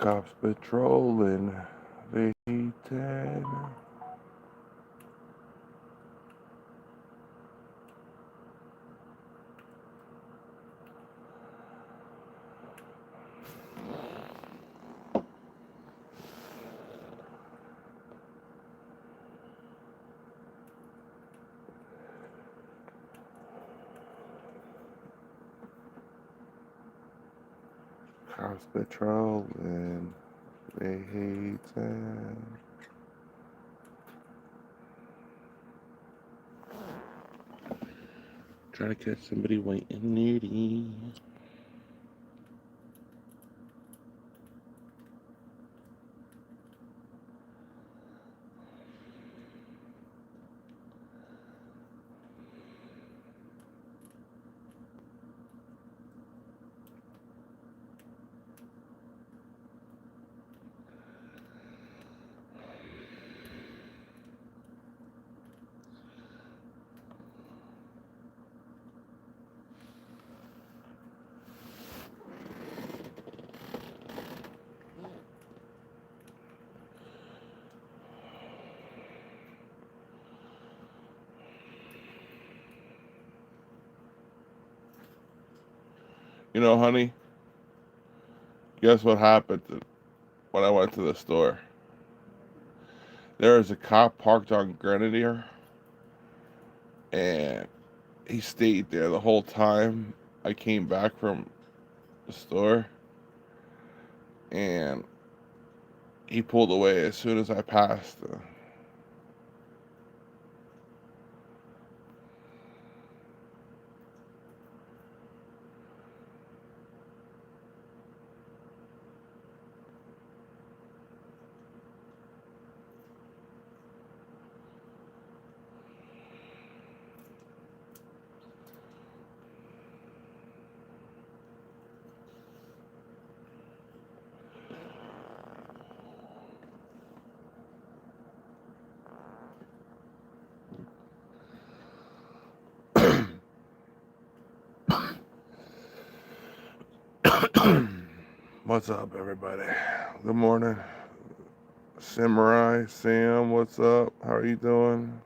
Cops patrolling, they hatin'. Cops patrolling, they hatin'. Trying to catch somebody white and nerdy. You know, honey, guess what happened when I went to the store? There was a cop parked on Grenadier, and he stayed there the whole time I came back from the store, and he pulled away as soon as I passed. What's up, everybody? Good morning. Samurai Sam, what's up? How are you doing?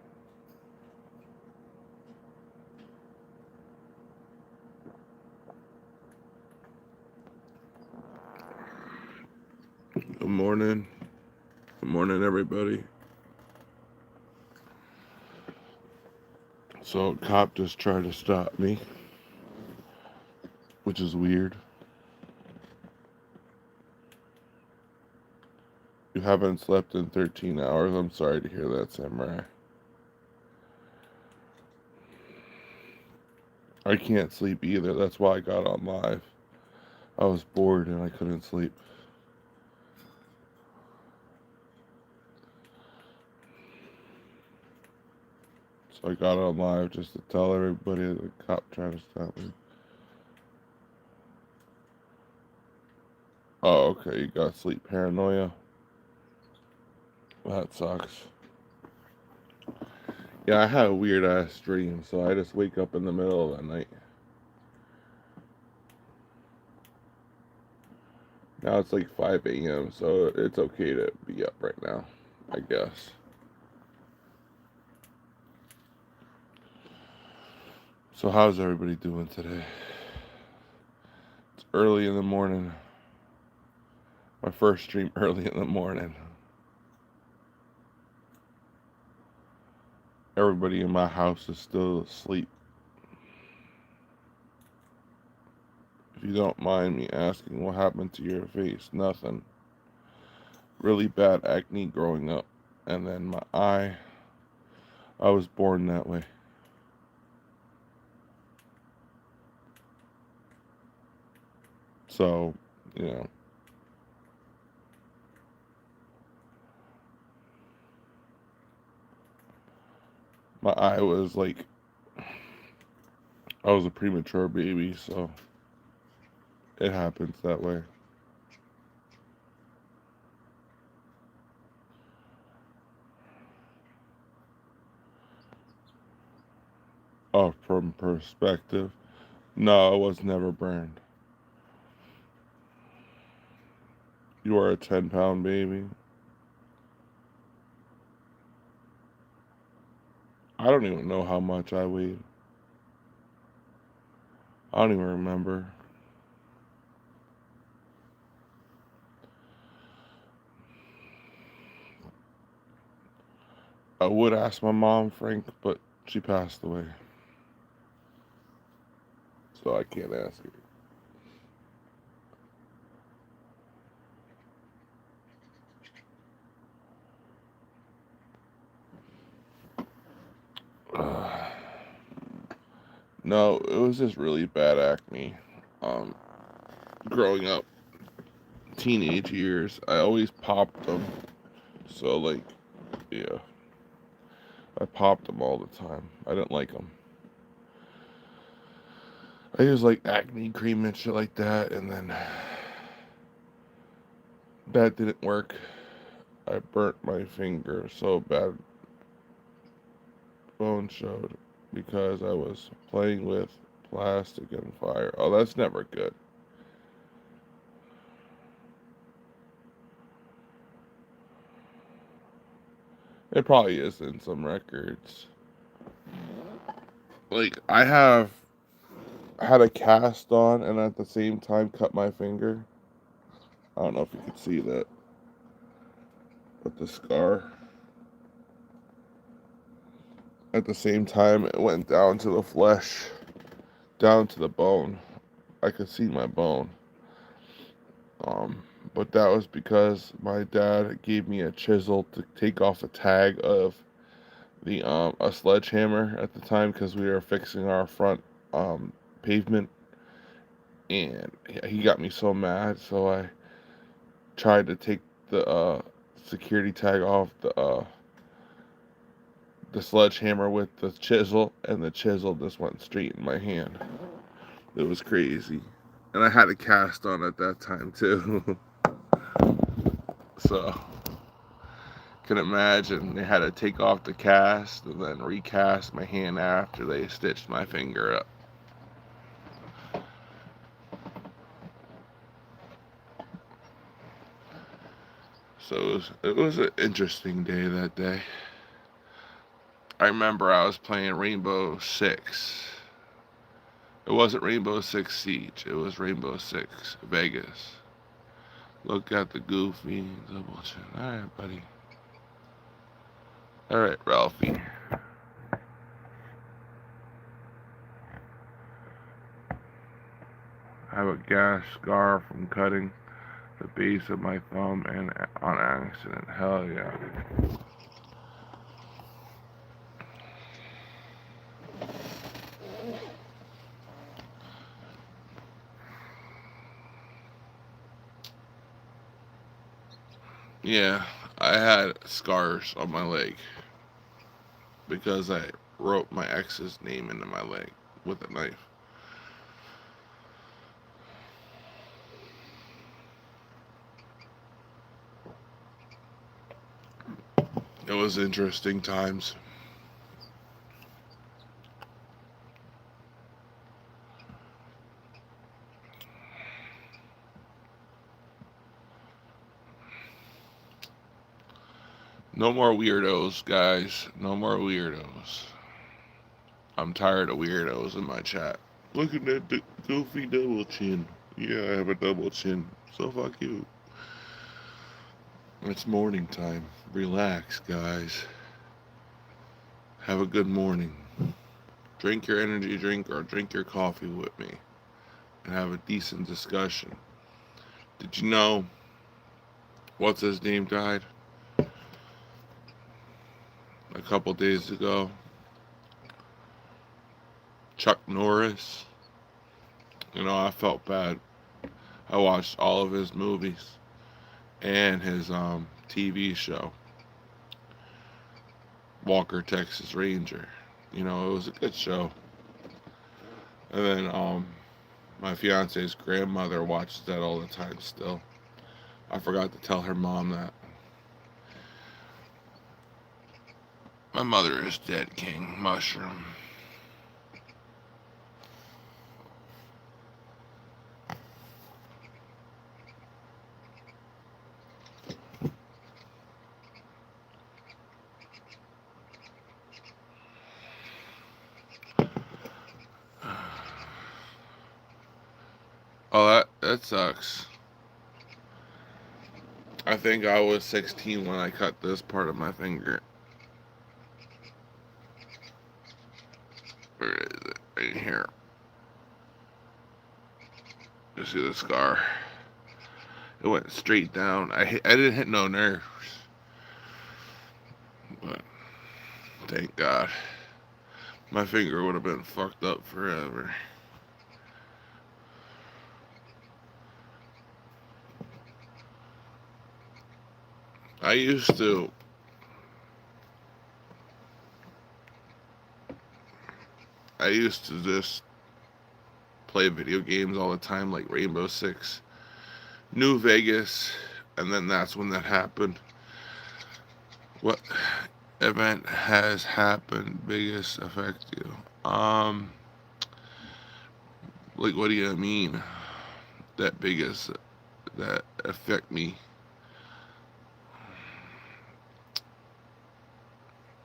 Good morning. Good morning, everybody. So, a cop just tried to stop me, which is weird. You haven't slept in 13 hours. I'm sorry to hear that, Samurai. I can't sleep either. That's why I got on live. I was bored and I couldn't sleep. So I got on live just to tell everybody that the cop trying to stop me. Oh, okay. You got sleep paranoia. That sucks. Yeah, I had a weird ass dream, so I just wake up in the middle of the night. Now it's like 5 a.m., so it's okay to be up right now, I guess. So how's everybody doing today? It's early in the morning. My first stream early in the morning. Everybody in my house is still asleep. If you don't mind me asking, what happened to your face? Nothing. Really bad acne growing up. And then my eye, I was born that way. So, you know. My eye was like, I was a premature baby, so it happens that way. Oh, from perspective, no, I was never burned. You are a 10-pound baby. I don't even know how much I weighed. I don't even remember. I would ask my mom, Frank, but she passed away. So I can't ask her. No, it was just really bad acne. Um, Growing up, teenage years, I always popped them. So, like, yeah, I popped them all the time. I didn't like them. I used like acne cream and shit like that, and then that didn't work. I burnt my finger so bad, bone showed, because I was playing with plastic and fire. Oh, that's never good. It probably is in some records. Like, I have had a cast on and at the same time cut my finger. I don't know if you could see that, but the scar. At the same time, it went down to the flesh, down to the bone. I could see my bone. Um, but that was because my dad gave me a chisel to take off a tag of the a sledgehammer at the time because we were fixing our front pavement, and he got me so mad, so I tried to take the security tag off the sledgehammer with the chisel, and the chisel just went straight in my hand. It was crazy. And I had a cast on at that time too. So can imagine they had to take off the cast and then recast my hand after they stitched my finger up. So it was an interesting day that day. I remember I was playing Rainbow Six. It wasn't Rainbow Six Siege. It was Rainbow Six Vegas. Look at the goofy double chin. All right, buddy. All right, Ralphie. I have a gash scar from cutting the base of my thumb and on accident. Hell yeah. Yeah, I had scars on my leg because I wrote my ex's name into my leg with a knife. It was interesting times. No more weirdos, guys. No more weirdos. I'm tired of weirdos in my chat. Look at that goofy double chin. Yeah, I have a double chin. So fuck you. It's morning time. Relax, guys. Have a good morning. Drink your energy drink or drink your coffee with me and have a decent discussion. Did you know what's his name died a couple days ago? Chuck Norris. You know, I felt bad. I watched all of his movies and his TV show, Walker Texas Ranger. You know, it was a good show. And then my fiance's grandmother watches that all the time still. I forgot to tell her mom that. My mother is dead, King Mushroom. that sucks. I think I was 16 when I cut this part of my finger. Where is it? Right here. You see the scar? It went straight down. I didn't hit no nerves, but thank God. My finger would have been fucked up forever. I used to I used to just play video games all the time, like Rainbow Six, New Vegas, and then that's when that happened. What event has happened biggest affect you? Like what do you mean? That biggest that affect me?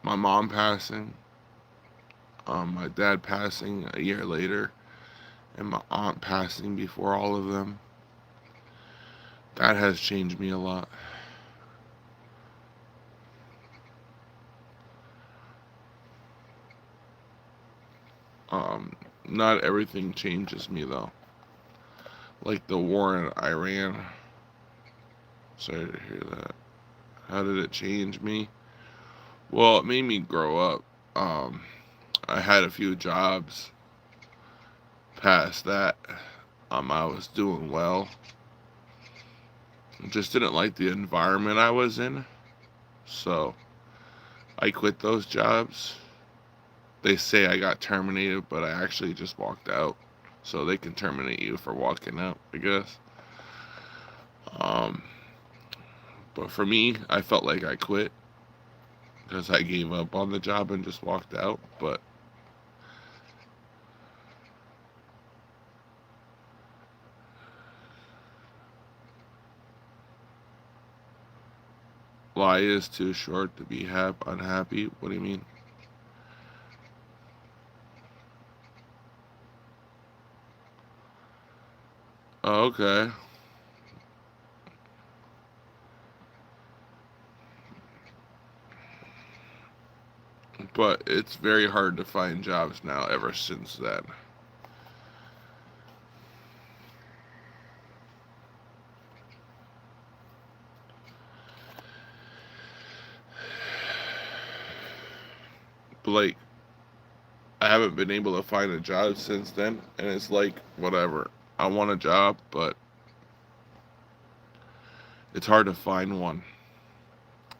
My mom passing, my dad passing a year later, and my aunt passing before all of them. That has changed me a lot. Um, Not everything changes me though. Like the war in Iran. Sorry to hear that. How did it change me? Well, it made me grow up. Um, I had a few jobs past that. I was doing well. Just didn't like the environment I was in. So I quit those jobs. They say I got terminated, but I actually just walked out. So they can terminate you for walking out, I guess. Um, but for me, I felt like I quit because I gave up on the job and just walked out. But life is too short to be unhappy. What do you mean? Oh, okay. But it's very hard to find jobs now ever since then. But like, I haven't been able to find a job since then, and it's like, whatever. I want a job, but it's hard to find one.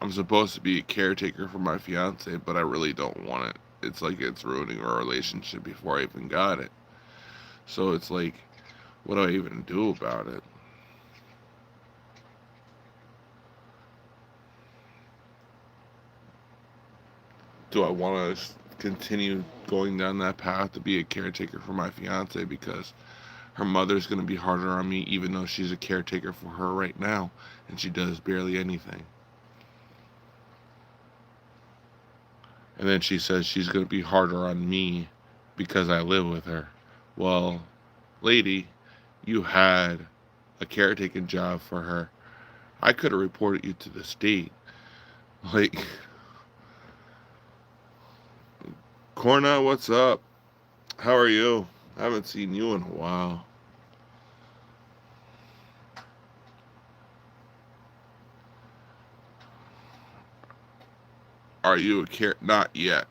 I'm supposed to be a caretaker for my fiance, but I really don't want it. It's like it's ruining our relationship before I even got it. So it's like, what do I even do about it? Do I want to continue going down that path to be a caretaker for my fiance because her mother's going to be harder on me even though she's a caretaker for her right now and she does barely anything? And then she says she's going to be harder on me because I live with her. Well, lady, you had a caretaking job for her. I could have reported you to the state. Like, Corna, what's up? How are you? I haven't seen you in a while. Are you a care? Not yet.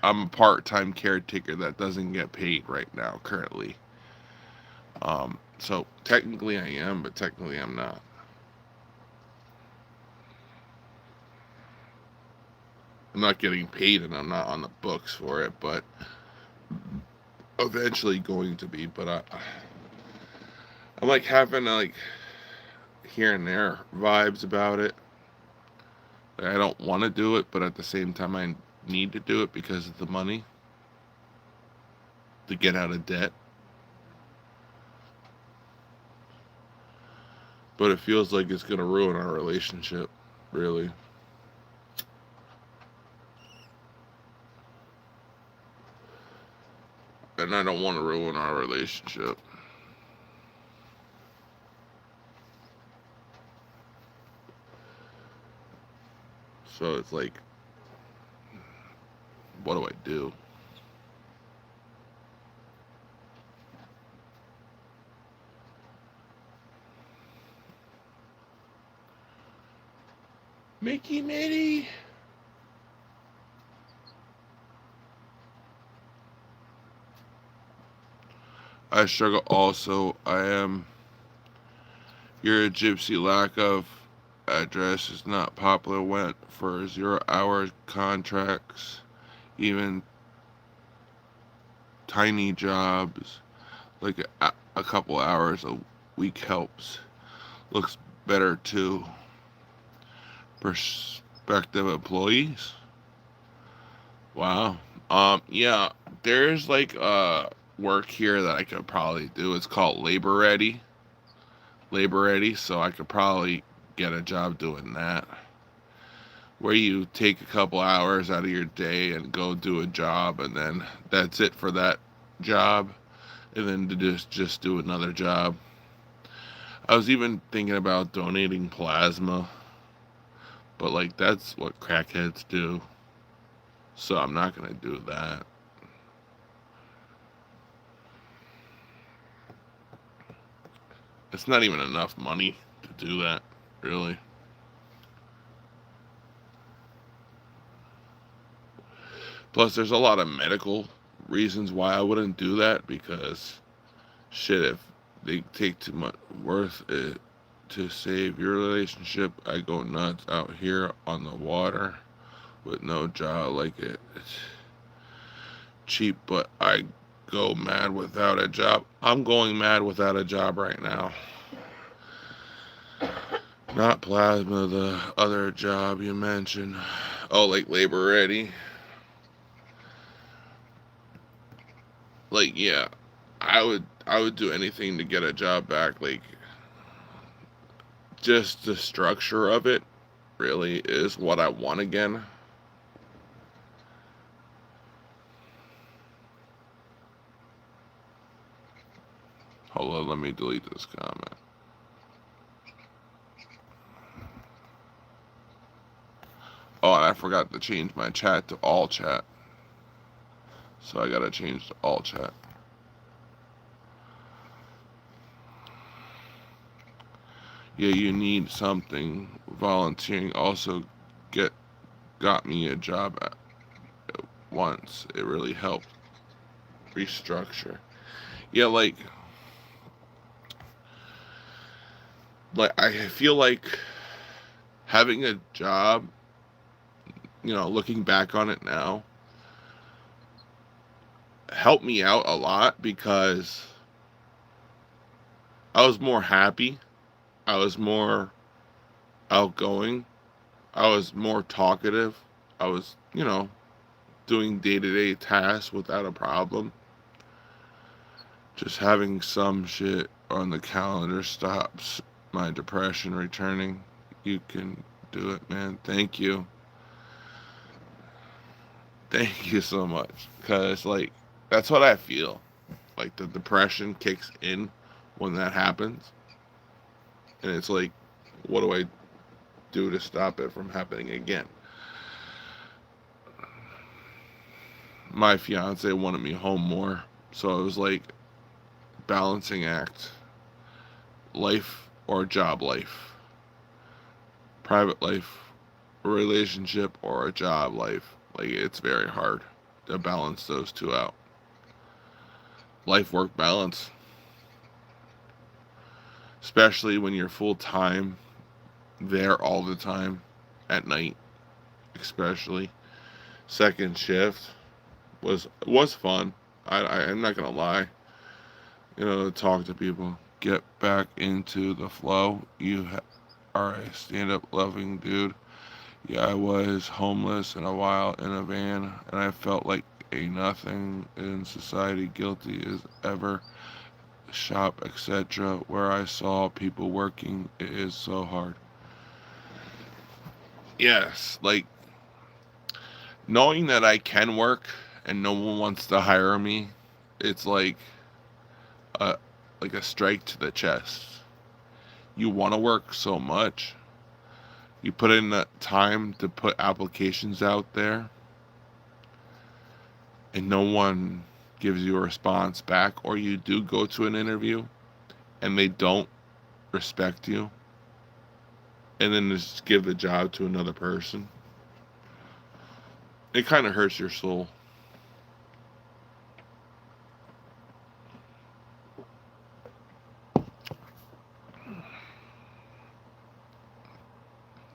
I'm a part-time caretaker that doesn't get paid right now, currently. So technically I am, but technically I'm not. I'm not getting paid, and I'm not on the books for it, but eventually going to be. But I'm like having like here and there vibes about it. Like, I don't want to do it, but at the same time I need to do it because of the money to get out of debt. But it feels like it's gonna ruin our relationship, really. And I don't want to ruin our relationship. So it's like, what do I do? Mickey Mitty. I struggle also. I am. You're a gypsy. Lack of address is not popular. Went for 0 hour contracts. Even tiny jobs, like a couple hours a week helps. Looks better to prospective employees. Wow. Yeah, there's like work here that I could probably do. It's called labor ready. Labor ready, so I could probably get a job doing that. Where you take a couple hours out of your day and go do a job, and then that's it for that job, and then to just do another job. I was even thinking about donating plasma, but like that's what crackheads do, so I'm not gonna do that. It's not even enough money to do that, really. Plus, there's a lot of medical reasons why I wouldn't do that because shit, if they take too much worth it to save your relationship, I go nuts out here on the water with no job. Like it's cheap, but I go mad without a job. I'm going mad without a job right now. Not plasma, the other job you mentioned. Oh, like labor ready. Like yeah, I would do anything to get a job back. Like just the structure of it really is what I want again. Hold on, let me delete this comment. Oh, and I forgot to change my chat to all chat. So I gotta change to all chat. Yeah, you need something. Volunteering also get got me a job at once. It really helped restructure. Yeah, like I feel like having a job, looking back on it now, helped me out a lot because I was more happy. I was more outgoing. I was more talkative. I was, doing day to day tasks without a problem. Just having some shit on the calendar stops my depression returning. You can do it, man. Thank you. Thank you so much. Because, like, that's what I feel. Like, the depression kicks in when that happens. And it's like, what do I do to stop it from happening again? My fiance wanted me home more. So it was like balancing act, life or job life, private life, a relationship or a job life. Like it's very hard to balance those two out. Life work balance, especially when you're full time there all the time at night, especially second shift was fun. I'm not gonna lie. Talk to people, get back into the flow. You are a stand-up loving dude. Yeah, I was homeless in a while in a van, and I felt like a nothing in society, guilty as ever. Shop, etc., where I saw people working. It is so hard. Yes, like knowing that I can work and no one wants to hire me, it's a like a strike to the chest. You want to work so much, You put in the time to put applications out there, and no one gives you a response back, or you do go to an interview and they don't respect you, and then just give the job to another person, it kind of hurts your soul.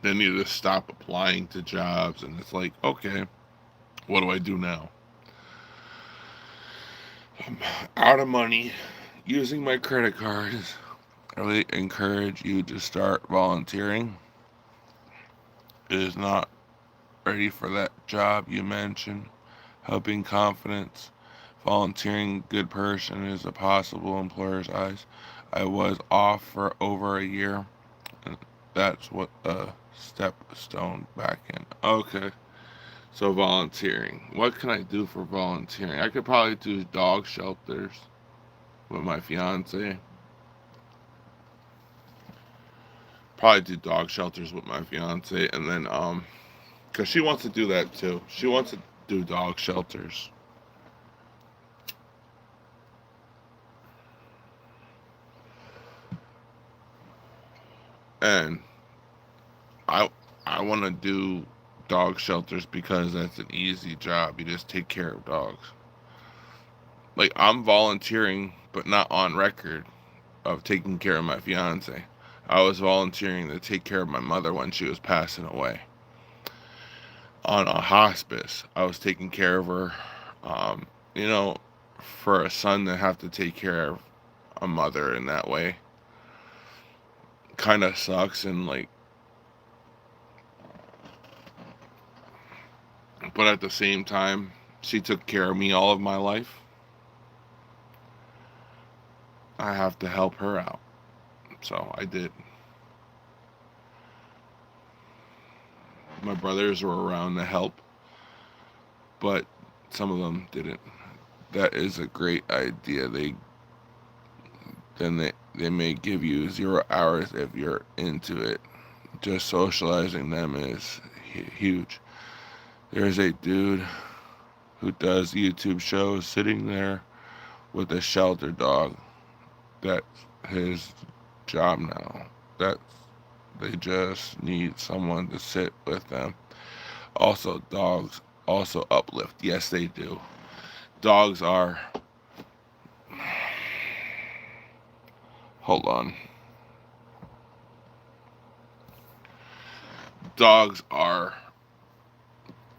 Then you just stop applying to jobs, and it's like, okay, what do I do now? I'm out of money, using my credit cards. I really encourage you to start volunteering. It is not ready for that job you mentioned. Helping confidence. Volunteering good person is a possible employer's eyes. I was off for over a year, and that's what a stepstone back in. Okay, so volunteering. What can I do for volunteering? I could probably do dog shelters with my fiance. Probably do dog shelters with my fiance, and then because she wants to do that too. She wants to do dog shelters. And I I want to do dog shelters because that's an easy job. You just take care of dogs. Like I'm volunteering, but not on record of taking care of my fiance. I was volunteering to take care of my mother when she was passing away on a hospice. I was taking care of her. Um, you know, for a son to have to take care of a mother in that way kind of sucks, and like, but at the same time, she took care of me all of my life. I have to help her out. So I did. My brothers were around to help, but some of them didn't. That is a great idea. They may give you 0 hours if you're into it. Just socializing them is huge. There's a dude who does YouTube shows sitting there with a shelter dog. That's his job now. That's They just need someone to sit with them. Also, dogs also uplift. Yes, they do. Dogs are. Hold on. Dogs are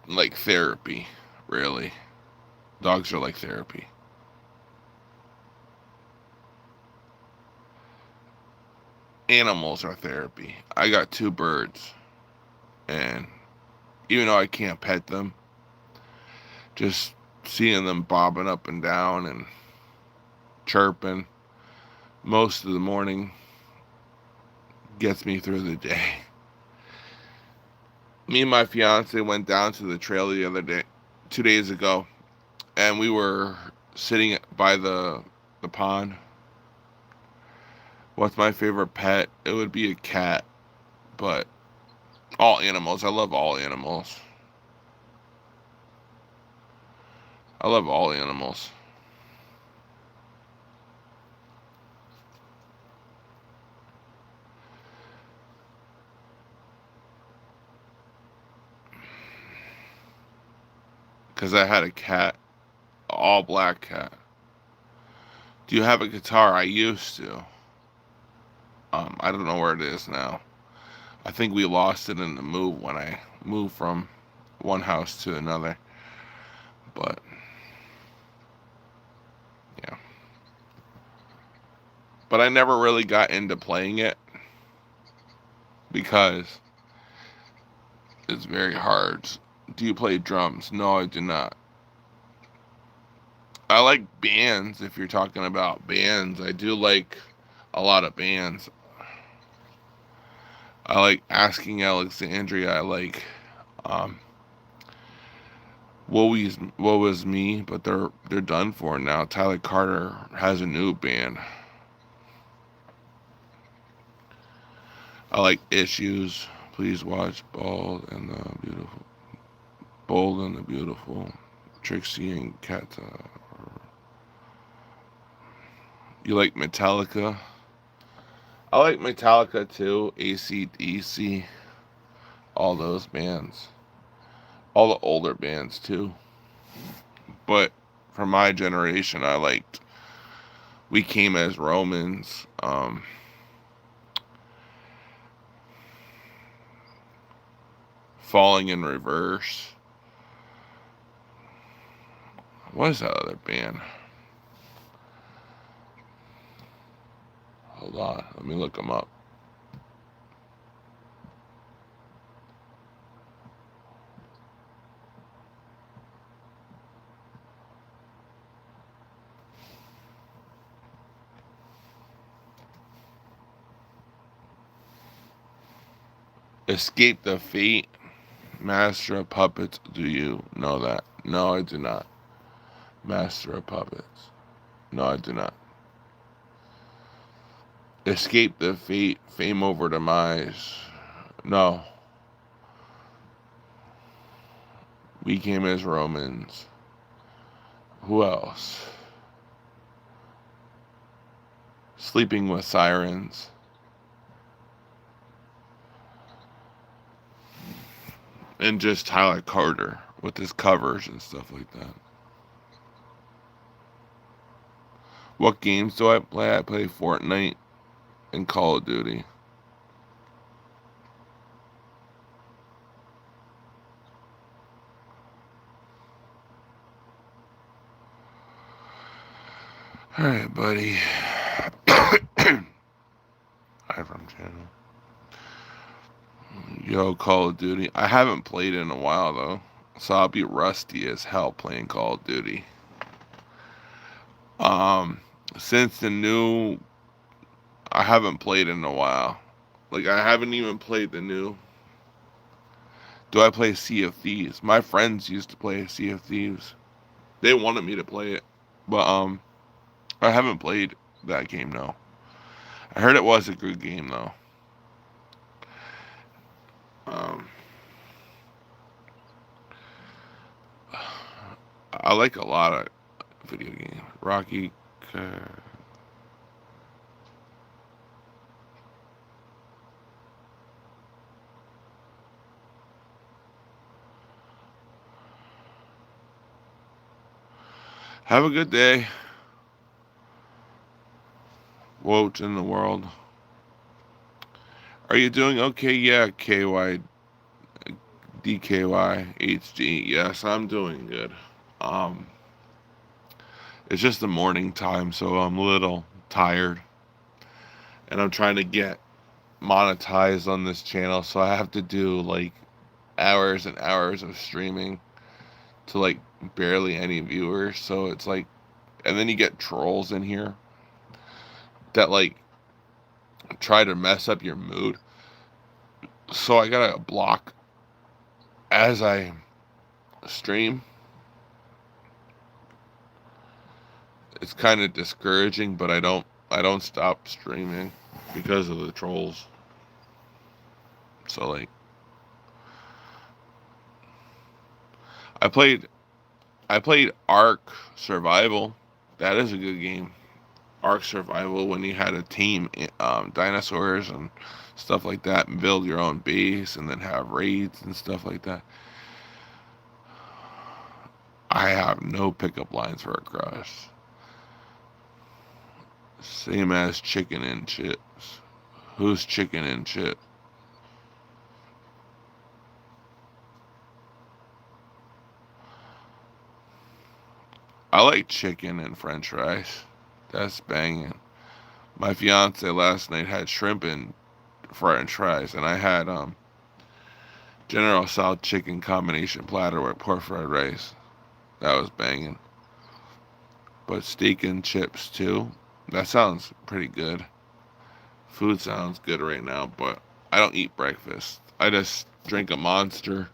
like therapy, really. Dogs are like therapy. Animals are therapy. I got two birds, and even though I can't pet them, just seeing them bobbing up and down and chirping most of the morning gets me through the day. Me and my fiance went down to the trail the other day, 2 days ago, and we were sitting by the pond. What's my favorite pet? It would be a cat, but all animals. I love all animals. I love all animals. Because I had a cat, all black cat. Do you have a guitar? I used to. I don't know where it is now. I think we lost it in the move when I moved from one house to another. But yeah. But I never really got into playing it because it's very hard. Do you play drums? No, I do not. I like bands. If you're talking about bands, I do like a lot of bands. I like Asking Alexandria. I like um, Woe Is Me, but they're done for now. Tyler Carter has a new band. I like Issues. Please watch Bold and the Beautiful, Trixie and Kata. You like Metallica? I like Metallica too, AC/DC, all those bands. All the older bands too. But for my generation, I liked We Came as Romans, Falling in Reverse. What is that other band? Hold on, let me look them up. Escape the Fate, Master of Puppets. Do you know that? No, I do not. Master of Puppets. No, I do not. Escape the Fate, Fame Over Demise. No. We Came as Romans. Who else? Sleeping with Sirens. And just Tyler Carter with his covers and stuff like that. What games do I play? I play Fortnite and Call of Duty. Alright, buddy. Hi from channel. Yo, Call of Duty. I haven't played in a while though, so I'll be rusty as hell playing Call of Duty. Since the new, I haven't played in a while. Like I haven't even played the new. Do I play Sea of Thieves? My friends used to play Sea of Thieves. They wanted me to play it, but I haven't played that game though. I heard it was a good game though. Um, I like a lot of video games. Rocky. Have a good day. Woach in the world. Are you doing okay? Yeah, KY, DKY, HD. Yes, I'm doing good. Um, it's just the morning time, so I'm a little tired. And I'm trying to get monetized on this channel, so I have to do like hours and hours of streaming to like barely any viewers. So it's like, and then you get trolls in here that like try to mess up your mood. So I gotta block as I stream. It's kind of discouraging, but I don't stop streaming because of the trolls. So like I played I played Ark Survival. That is a good game. Ark Survival, when you had a team, dinosaurs and stuff like that, and build your own base and then have raids and stuff like that. I have no pickup lines for a crush. Same as chicken and chips. Who's chicken and chip? I like chicken and french fries. That's banging. My fiance last night had shrimp and french fries, and I had General Tso chicken combination platter with pork fried rice. That was banging. But steak and chips too. That sounds pretty good. Food sounds good right now, but I don't eat breakfast. I just drink a Monster,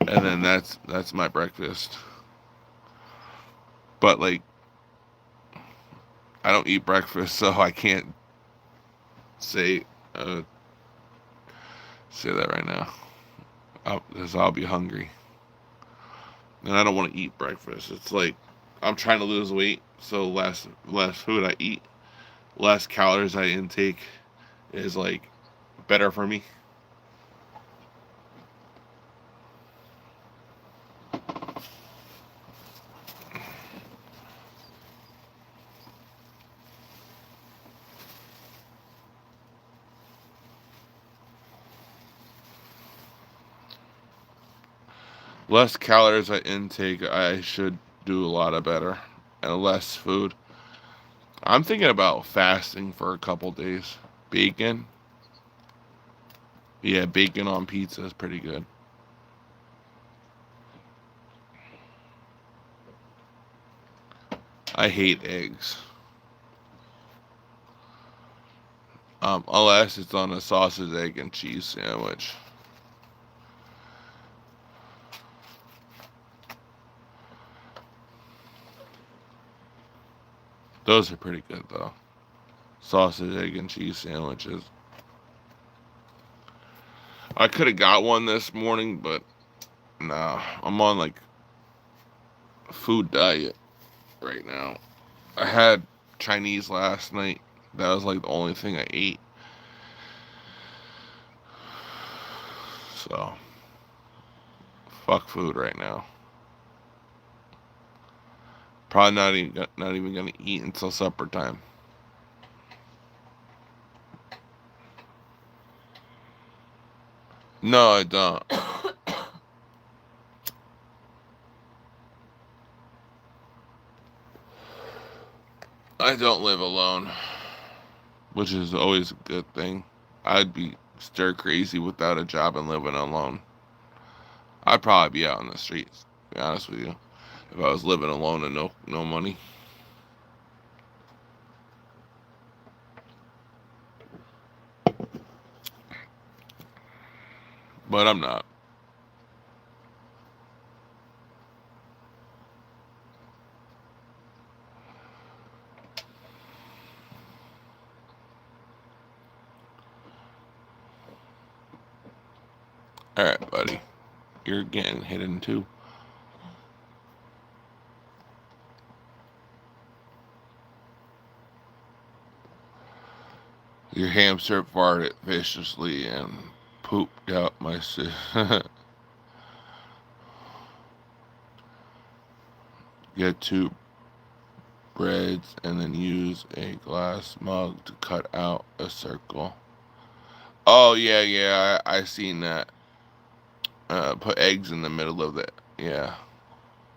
and then that's my breakfast. But like, I don't eat breakfast, so I can't say Say that right now. Because I'll be hungry. And I don't want to eat breakfast. It's like I'm trying to lose weight, so less food I eat, less calories I intake is like better for me. Less calories I intake, I should do a lot of better, and less food. I'm thinking about fasting for a couple days. Bacon, yeah, bacon on pizza is pretty good. I hate eggs, unless it's on a sausage, egg, and cheese sandwich. Those are pretty good though. Sausage, egg, and cheese sandwiches. I could have got one this morning, but nah, I'm on like food diet right now. I had Chinese last night. That was like the only thing I ate. So, fuck food right now. Probably not even gonna eat until supper time. No, I don't. I don't live alone, which is always a good thing. I'd be stir crazy without a job and living alone. I'd probably be out on the streets, to be honest with you, if I was living alone and no money. But I'm not. Alright, buddy. You're getting hidden too. Your hamster farted viciously and pooped out my Get two breads and then use a glass mug to cut out a circle. Oh yeah, yeah, I seen that. Put eggs in the middle of it. Yeah.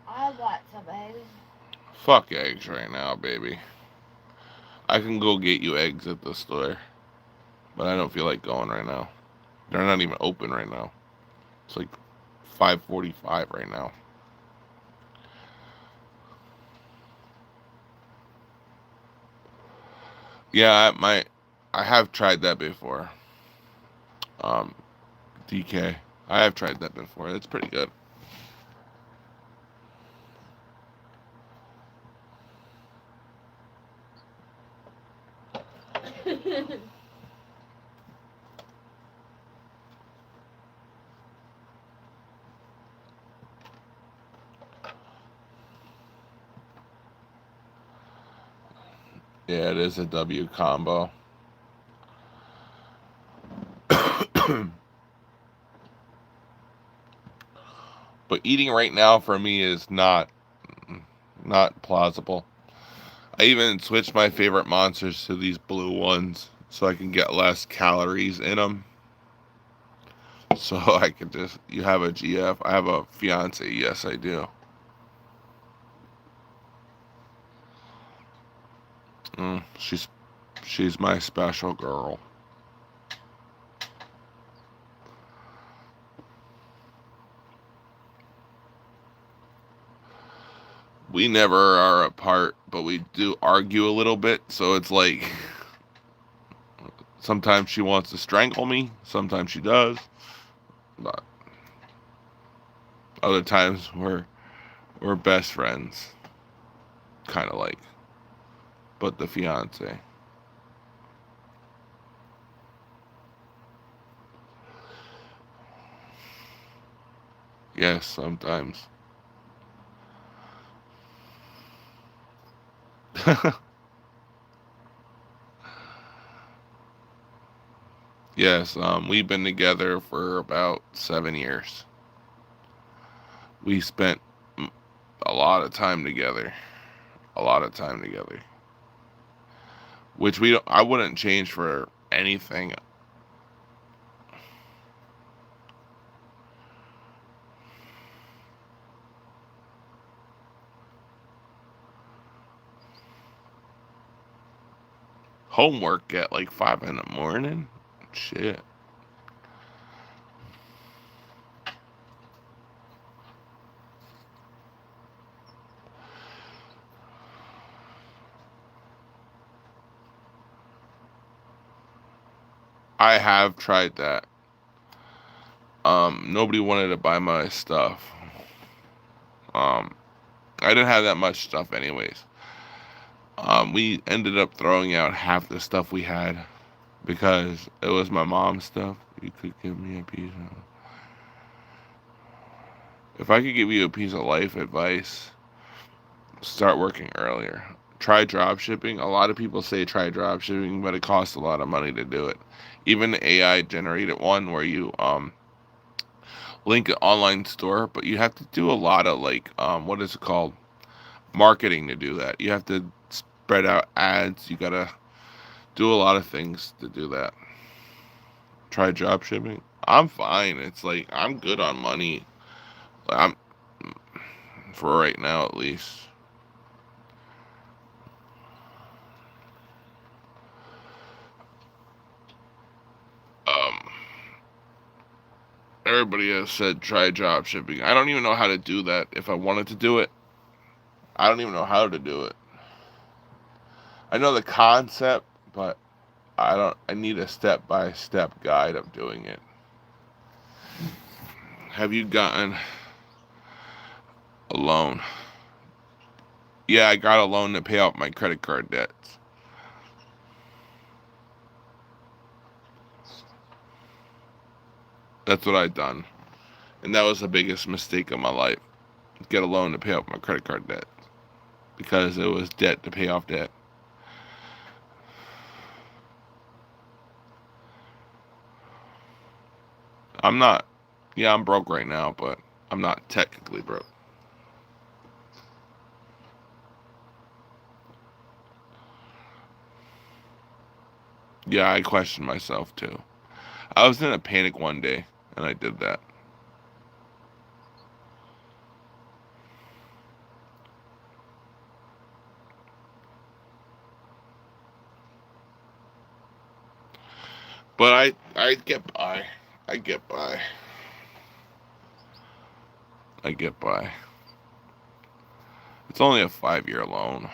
I want some eggs. Fuck eggs right now, baby. I can go get you eggs at the store, but I don't feel like going right now. They're not even open right now. It's like 5:45 right now. Yeah, I have tried that before. Um, DK. I have tried that before. It's pretty good. Yeah, it is a W combo. But eating right now for me is not plausible. I even switched my favorite monsters to these blue ones so I can get less calories in them. So I could just you have a GF. I have a fiance. Yes, I do. She's my special girl. We never are apart, but we do argue a little bit. So it's like sometimes she wants to strangle me, sometimes she does, but other times we're best friends, kind of like. But the fiance. Yes, sometimes. Yes, we've been together for about 7 years. We spent a lot of time together. A lot of time together. Which I wouldn't change for anything. Homework at like 5 in the morning? Shit. I have tried that. Nobody wanted to buy my stuff. Um, I didn't have that much stuff, anyways. We ended up throwing out half the stuff we had because it was my mom's stuff. You could give me a piece of. If I could give you a piece of life advice, start working earlier. Try drop shipping. A lot of people say try drop shipping, but it costs a lot of money to do it. Even the AI generated one where you link an online store, but you have to do a lot of like what is it called? Marketing to do that. You have to spread out ads. You gotta do a lot of things to do that. Try drop shipping. I'm fine. It's like I'm good on money. I'm for right now at least. Um, Everybody has said try drop shipping. I don't even know how to do that. If I wanted to do it, I don't even know how to do it. I know the concept, but I don't. I need a step by step guide of doing it. Have you gotten a loan? Yeah, I got a loan to pay off my credit card debts. That's what I've done, and that was the biggest mistake of my life. Get a loan to pay off my credit card debt because it was debt to pay off debt. I'm not. Yeah, I'm broke right now, but I'm not technically broke. Yeah, I questioned myself too. I was in a panic one day, and I did that. But I get by. I get by. I get by. It's only a 5 year loan.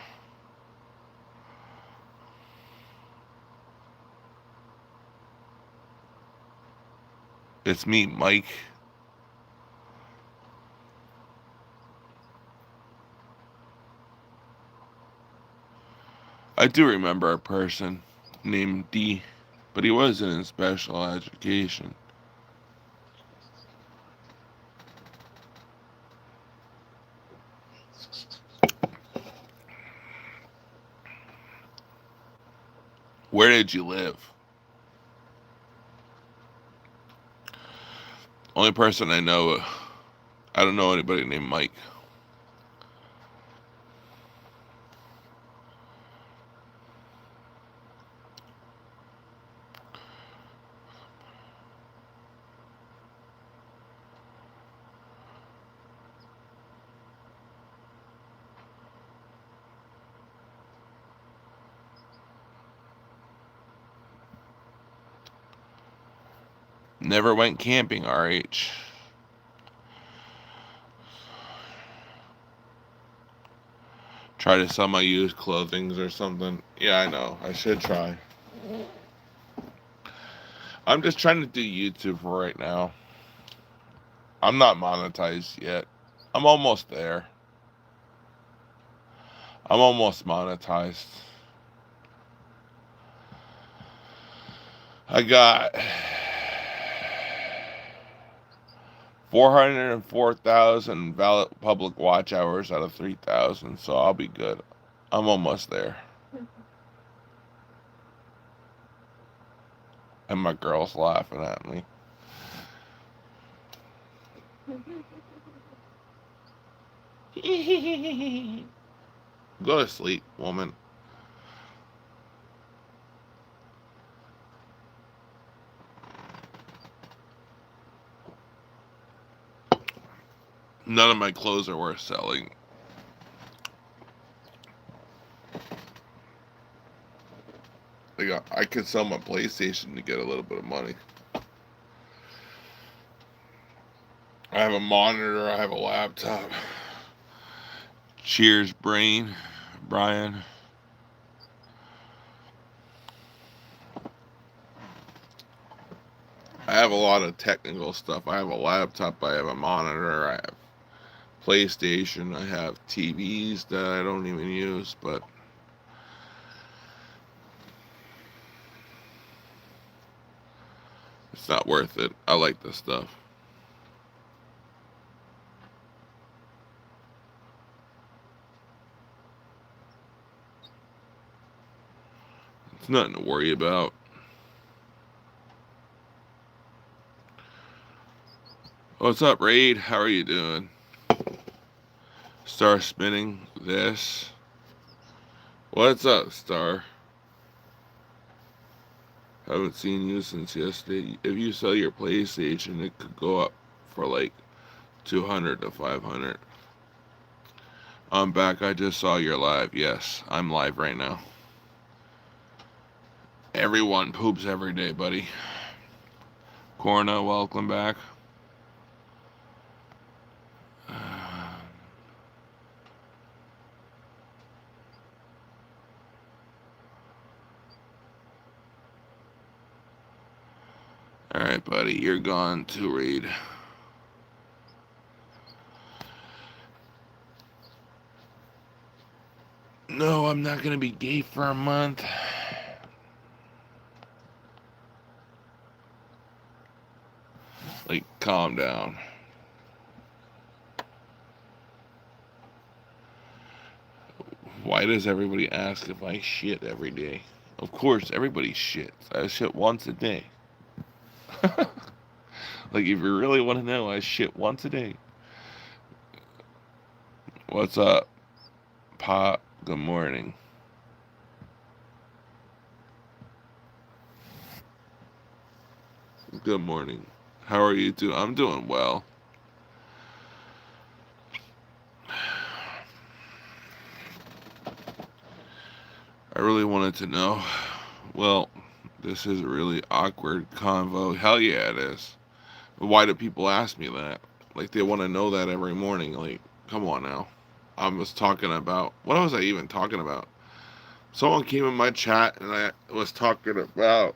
It's me, Mike. I do remember a person named D, but he wasn't in special education. Where did you live? Only person I know. I don't know anybody named Mike. Never went camping, RH. Try to sell my used clothing or something. Yeah, I know. I should try. I'm just trying to do YouTube for right now. I'm not monetized yet. I'm almost there. I'm almost monetized. I got 404,000 valid public watch hours out of 3,000, so I'll be good. I'm almost there. And my girl's laughing at me. Go to sleep, woman. None of my clothes are worth selling. I could sell my PlayStation to get a little bit of money. I have a monitor. I have a laptop. Cheers, Brian. I have a lot of technical stuff. I have a laptop. I have a monitor. I have PlayStation. I have TVs that I don't even use, but it's not worth it. I like this stuff. It's nothing to worry about. What's up, Raid? How are you doing? Star spinning this. What's up, Star? Haven't seen you since yesterday. If you sell your PlayStation, it could go up for like 200 to 500. I'm back. I just saw your live. Yes, I'm live right now. Everyone poops every day, buddy. Corna, welcome back. Alright, buddy, you're gone to read. No, I'm not gonna be gay for a month. Like, calm down. Why does everybody ask if I shit every day? Of course, everybody shits. I shit once a day. Like, if you really want to know, I shit once a day. What's up, Pop? Good morning. Good morning. How are you doing? I'm doing well. I really wanted to know. Well, this is a really awkward convo. Hell yeah, it is. Why do people ask me that? Like, they want to know that every morning. Like, come on now. I was talking about. What was I even talking about? Someone came in my chat and I was talking about.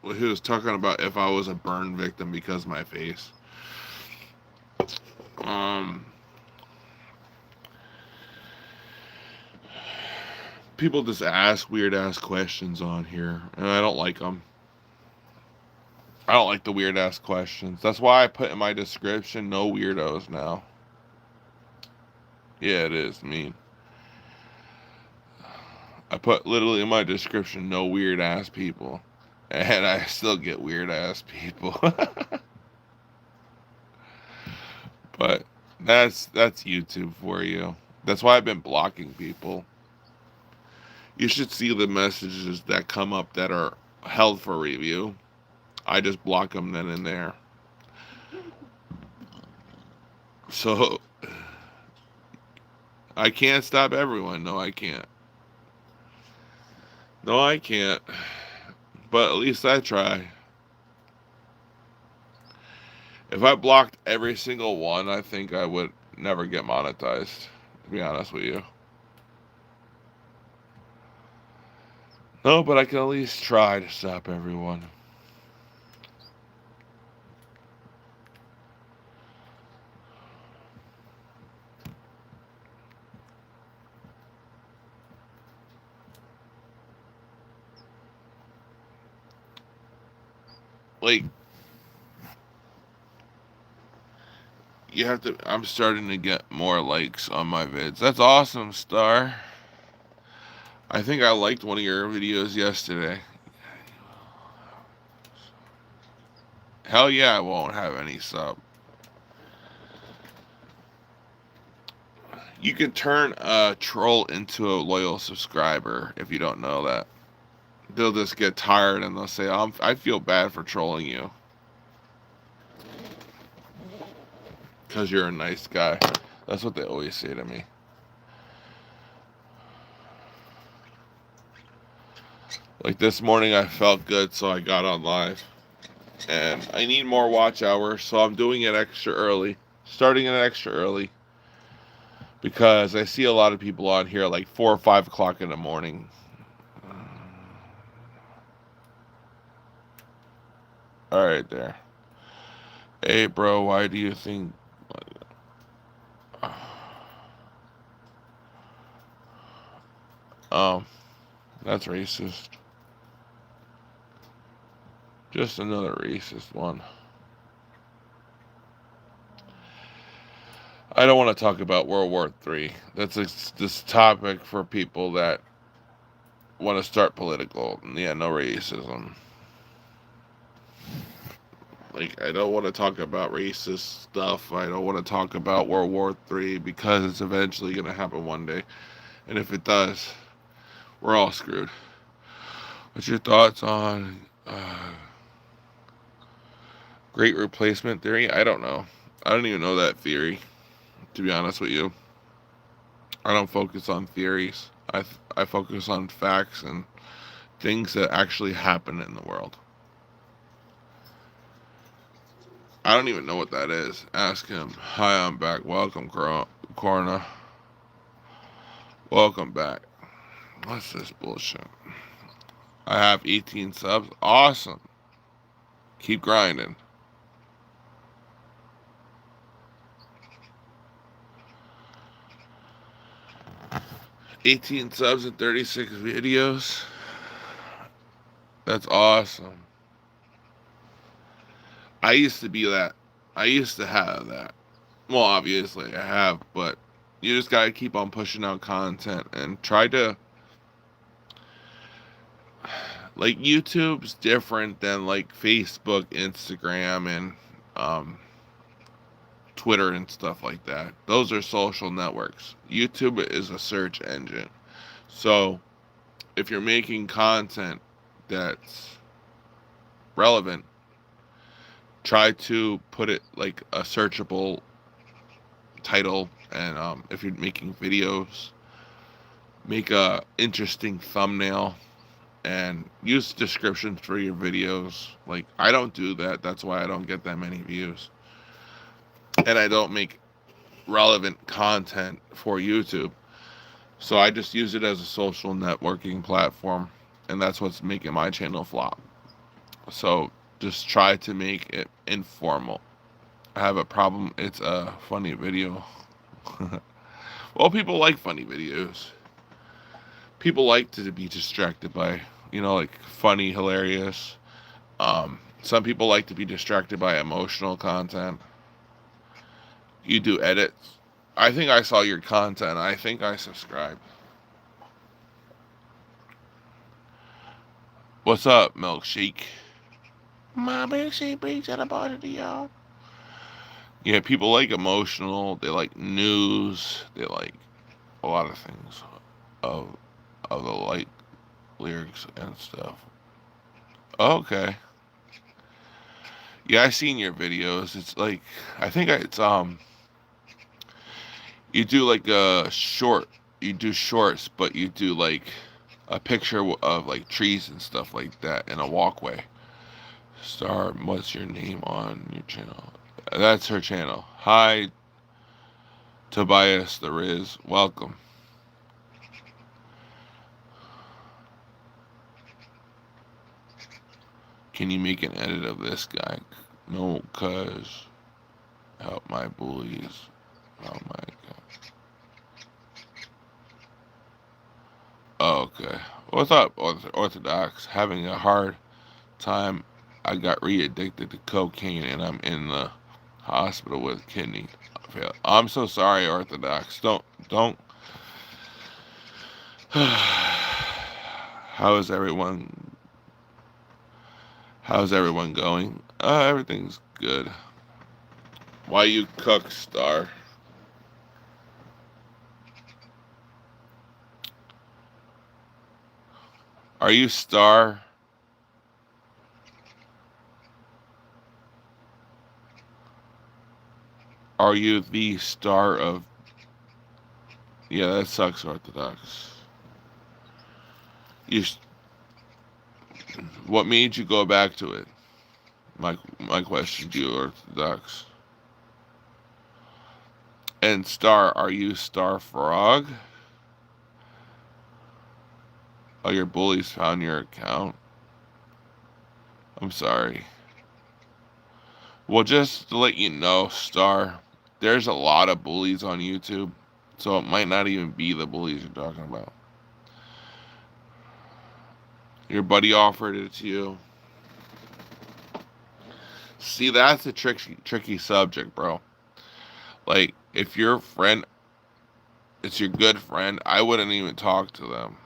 Well, he was talking about if I was a burn victim because of my face. Um, People just ask weird ass questions on here, and I don't like them. I don't like the weird ass questions. That's why I put in my description no weirdos now. Yeah, it is mean. I put literally in my description no weird ass people, and I still get weird ass people. But that's YouTube for you. That's why I've been blocking people. You should see the messages that come up that are held for review. I just block them then and there. So I can't stop everyone. No, I can't. No, I can't. But at least I try. If I blocked every single one, I think I would never get monetized, to be honest with you. No, but I can at least try to stop everyone. Like, You have to. I'm starting to get more likes on my vids. That's awesome, Star. I think I liked one of your videos yesterday. Hell yeah, I won't have any sub. You can turn a troll into a loyal subscriber if you don't know that. They'll just get tired and they'll say, I feel bad for trolling you because you're a nice guy. That's what they always say to me. Like this morning, I felt good, so I got on live. And I need more watch hours, so I'm doing it extra early. Starting it extra early. Because I see a lot of people on here like 4 or 5 o'clock in the morning. Alright, there. Hey, bro, why do you think. Um, that's racist. Just another racist one. I don't want to talk about World War III. That's this topic for people that want to start political. Yeah, no racism. Like, I don't want to talk about racist stuff. I don't want to talk about World War III because it's eventually going to happen one day. And if it does, we're all screwed. What's your thoughts on great replacement theory? I don't know. I don't even know that theory, to be honest with you. I don't focus on theories. I focus on facts and things that actually happen in the world. I don't even know what that is. Ask him. Hi, I'm back. Welcome, Corona. Welcome back. What's this bullshit? I have 18 subs. Awesome. Keep grinding. 18 subs and 36 videos. That's awesome. I used to be that. I used to have that. Well, obviously I have, but you just gotta keep on pushing out content and try to. Like, YouTube's different than like Facebook, Instagram, and um, Twitter and stuff like that. Those are social networks. YouTube is a search engine. So if you're making content that's relevant, try to put it like a searchable title. And if you're making videos, make a interesting thumbnail and use descriptions for your videos. Like, I don't do that. That's why I don't get that many views. And I don't make relevant content for YouTube. So I just use it as a social networking platform. And that's what's making my channel flop. So just try to make it informal. I have a problem. It's a funny video. Well, people like funny videos. People like to be distracted by, like funny, hilarious. Some people like to be distracted by emotional content. You do edits. I think I saw your content. I think I subscribed. What's up, milkshake? My milkshake brings out a bottle to y'all. Yeah, people like emotional. They like news. They like a lot of things of the like lyrics and stuff. Okay. Yeah, I seen your videos. It's like, I think it's you do like a short. You do shorts, but you do like a picture of like trees and stuff like that in a walkway. Star, what's your name on your channel? That's her channel. Hi, Tobias the Riz. Welcome. Can you make an edit of this guy? No, cuz. Help my bullies. Oh my god. Oh, okay. What's up, Orthodox? Having a hard time. I got re-addicted to cocaine and I'm in the hospital with kidney fail. I'm so sorry, Orthodox. Don't. How is everyone? How's everyone going? Everything's good. Why you cook, Star? Are you Star? Are you the star of? Yeah, that sucks, Orthodox. You. What made you go back to it? My question to you, Orthodox. And Star, are you Star Frog? Oh, your bullies found your account. I'm sorry. Well, just to let you know, Star, there's a lot of bullies on YouTube, so it might not even be the bullies you're talking about. Your buddy offered it to you. See, that's a tricky subject, bro. Like, if your friend, it's your good friend, I wouldn't even talk to them.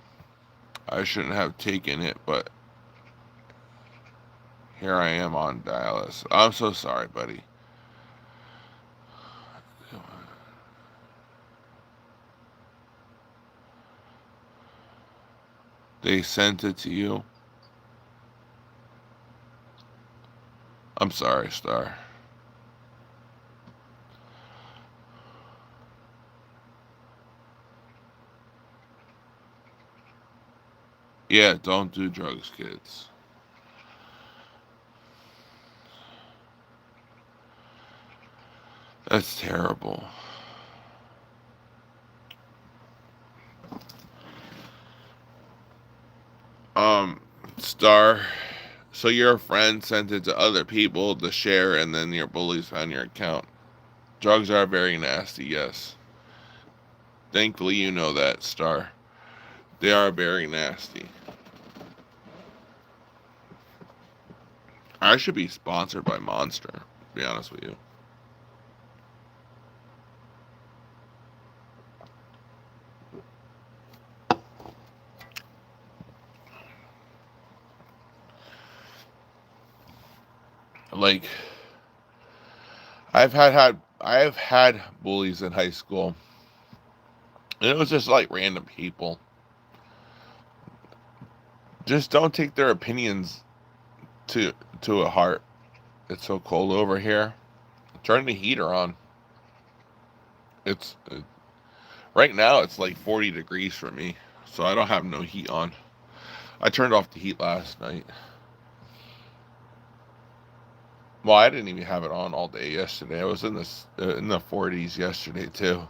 I shouldn't have taken it, but here I am on dialysis. I'm so sorry, buddy. They sent it to you. I'm sorry, Star. Yeah, don't do drugs, kids. That's terrible. Um, Star. So your friend sent it to other people to share, and then your bullies found your account. Drugs are very nasty, yes. Thankfully, you know that, Star. They are very nasty. I should be sponsored by Monster, to be honest with you. Like, I've had bullies in high school, and it was just like random people. Just don't take their opinions to to a heart. It's so cold over here. Turn the heater on. It's right now it's like 40 degrees for me, so I don't have no heat on. I turned off the heat last night. Well, I didn't even have it on all day yesterday. I was in the 40s yesterday too.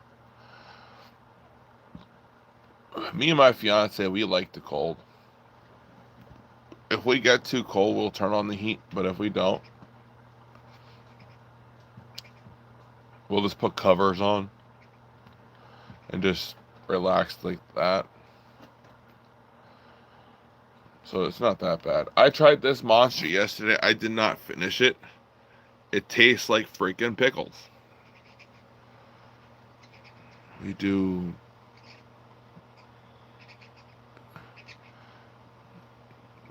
Me and my fiance, we like the cold. If we get too cold, we'll turn on the heat. But if we don't, we'll just put covers on and just relax like that. So it's not that bad. I tried this monster yesterday. I did not finish it. It tastes like freaking pickles. We do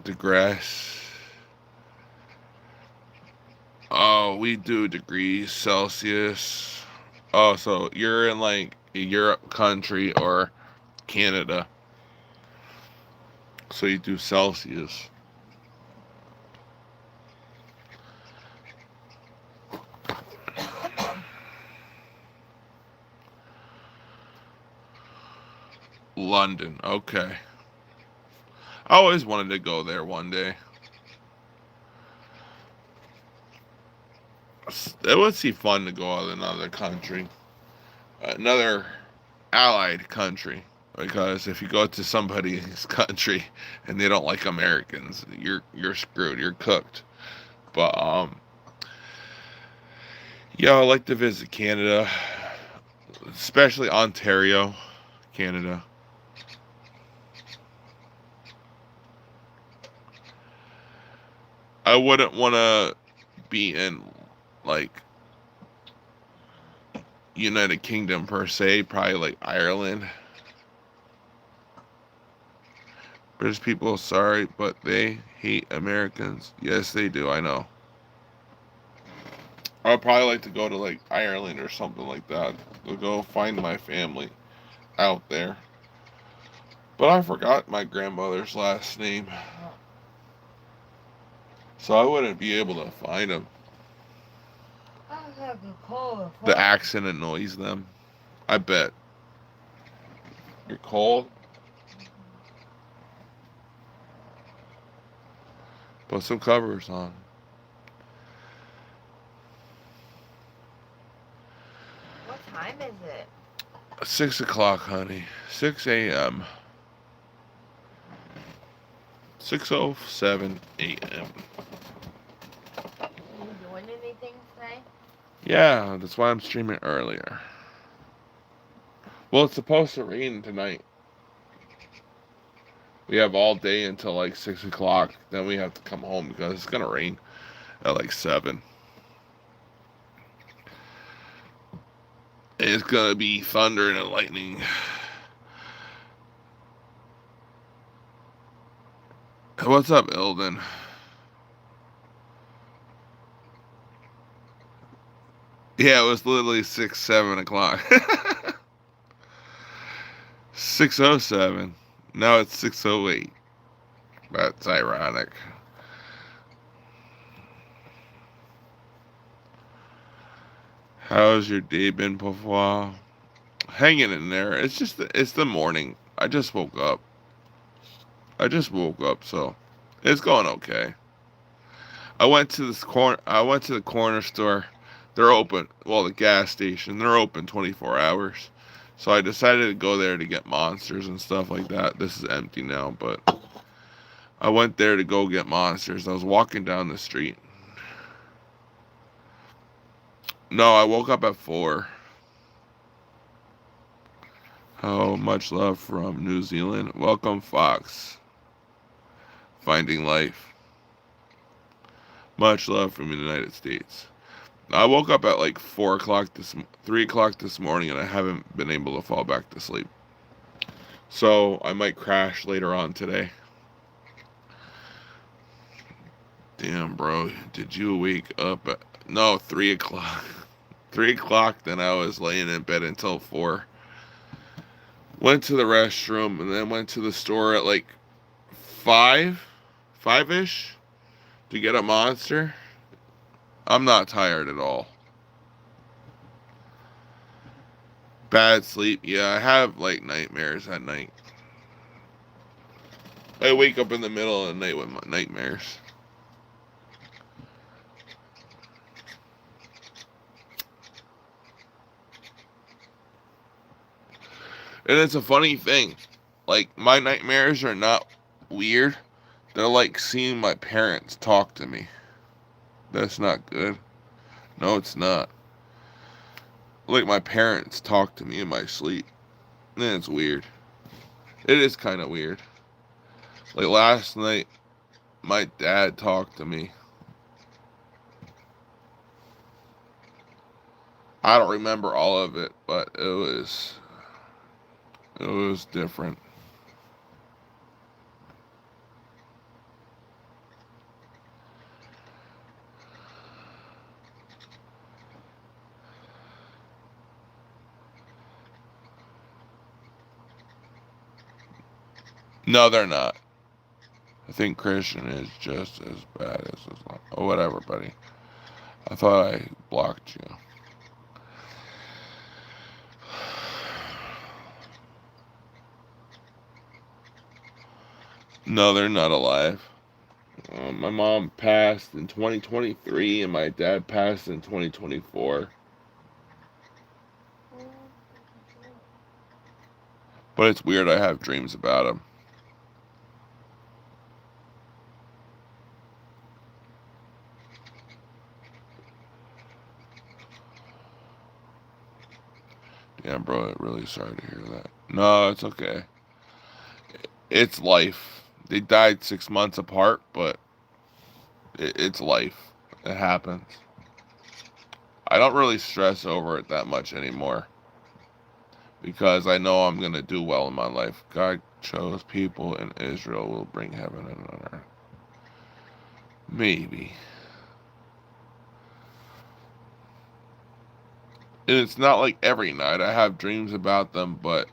digress. Oh, we do degrees Celsius. Oh, so you're in like a Europe country or Canada. So you do Celsius. London. Okay. I always wanted to go there one day. It would be fun to go out to another country, another allied country. Because if you go to somebody's country and they don't like Americans, you're screwed. You're cooked. But yeah, I like to visit Canada, especially Ontario, Canada. I wouldn't want to be in like United Kingdom per se, probably like Ireland. British people, sorry, but they hate Americans. Yes, they do. I know. I'd probably like to go to like Ireland or something like that. To go find my family out there. But I forgot my grandmother's last name, Well, so I wouldn't be able to find them. I have a cold. The accent annoys them. I bet. You're cold? Put some covers on. What time is it? 6 o'clock, honey. 6 a.m. 6:07 a.m. Are you doing anything today? Yeah, that's why I'm streaming earlier. Well, it's supposed to rain tonight. We have all day until like 6 o'clock. Then we have to come home because it's going to rain at like 7. It's going to be thunder and lightning. What's up, Ilden? Yeah, it was literally 6, 7 o'clock. 6:07. Now it's 6:08. That's ironic. How's your day been, Pufwa? Hanging in there. It's the morning. I just woke up. So it's going okay. I went to the corner store. They're open. Well, the gas station. They're open 24 hours. So I decided to go there to get monsters and stuff like that. This is empty now, but I went there to go get monsters. I was walking down the street. No, I woke up at 4. Oh, much love from New Zealand. Welcome, Fox. Finding life. Much love from the United States. I woke up at like 3 o'clock this morning, and I haven't been able to fall back to sleep. So I might crash later on today. Damn, bro, did you wake up at no 3 o'clock? 3 o'clock. Then I was laying in bed until 4. Went to the restroom and then went to the store at like 5 ish to get a monster. I'm not tired at all. Bad sleep. Yeah, I have like nightmares at night. I wake up in the middle of the night with my nightmares. And it's a funny thing. Like, my nightmares are not weird. They're like seeing my parents talk to me. That's not good. No, it's not. Like, my parents talk to me in my sleep. And it's weird. It is kind of weird. Like, last night, my dad talked to me. I don't remember all of it, but it was different. No, they're not. I think Christian is just as bad as Islam. Oh, whatever, buddy. I thought I blocked you. No, they're not alive. My mom passed in 2023 and my dad passed in 2024. But it's weird, I have dreams about him. Damn, bro, I'm really sorry to hear that. No, it's okay. It's life. They died 6 months apart, but it's life. It happens. I don't really stress over it that much anymore because I know I'm going to do well in my life. God chose people in Israel will bring heaven and earth. Maybe. And it's not like every night. I have dreams about them, but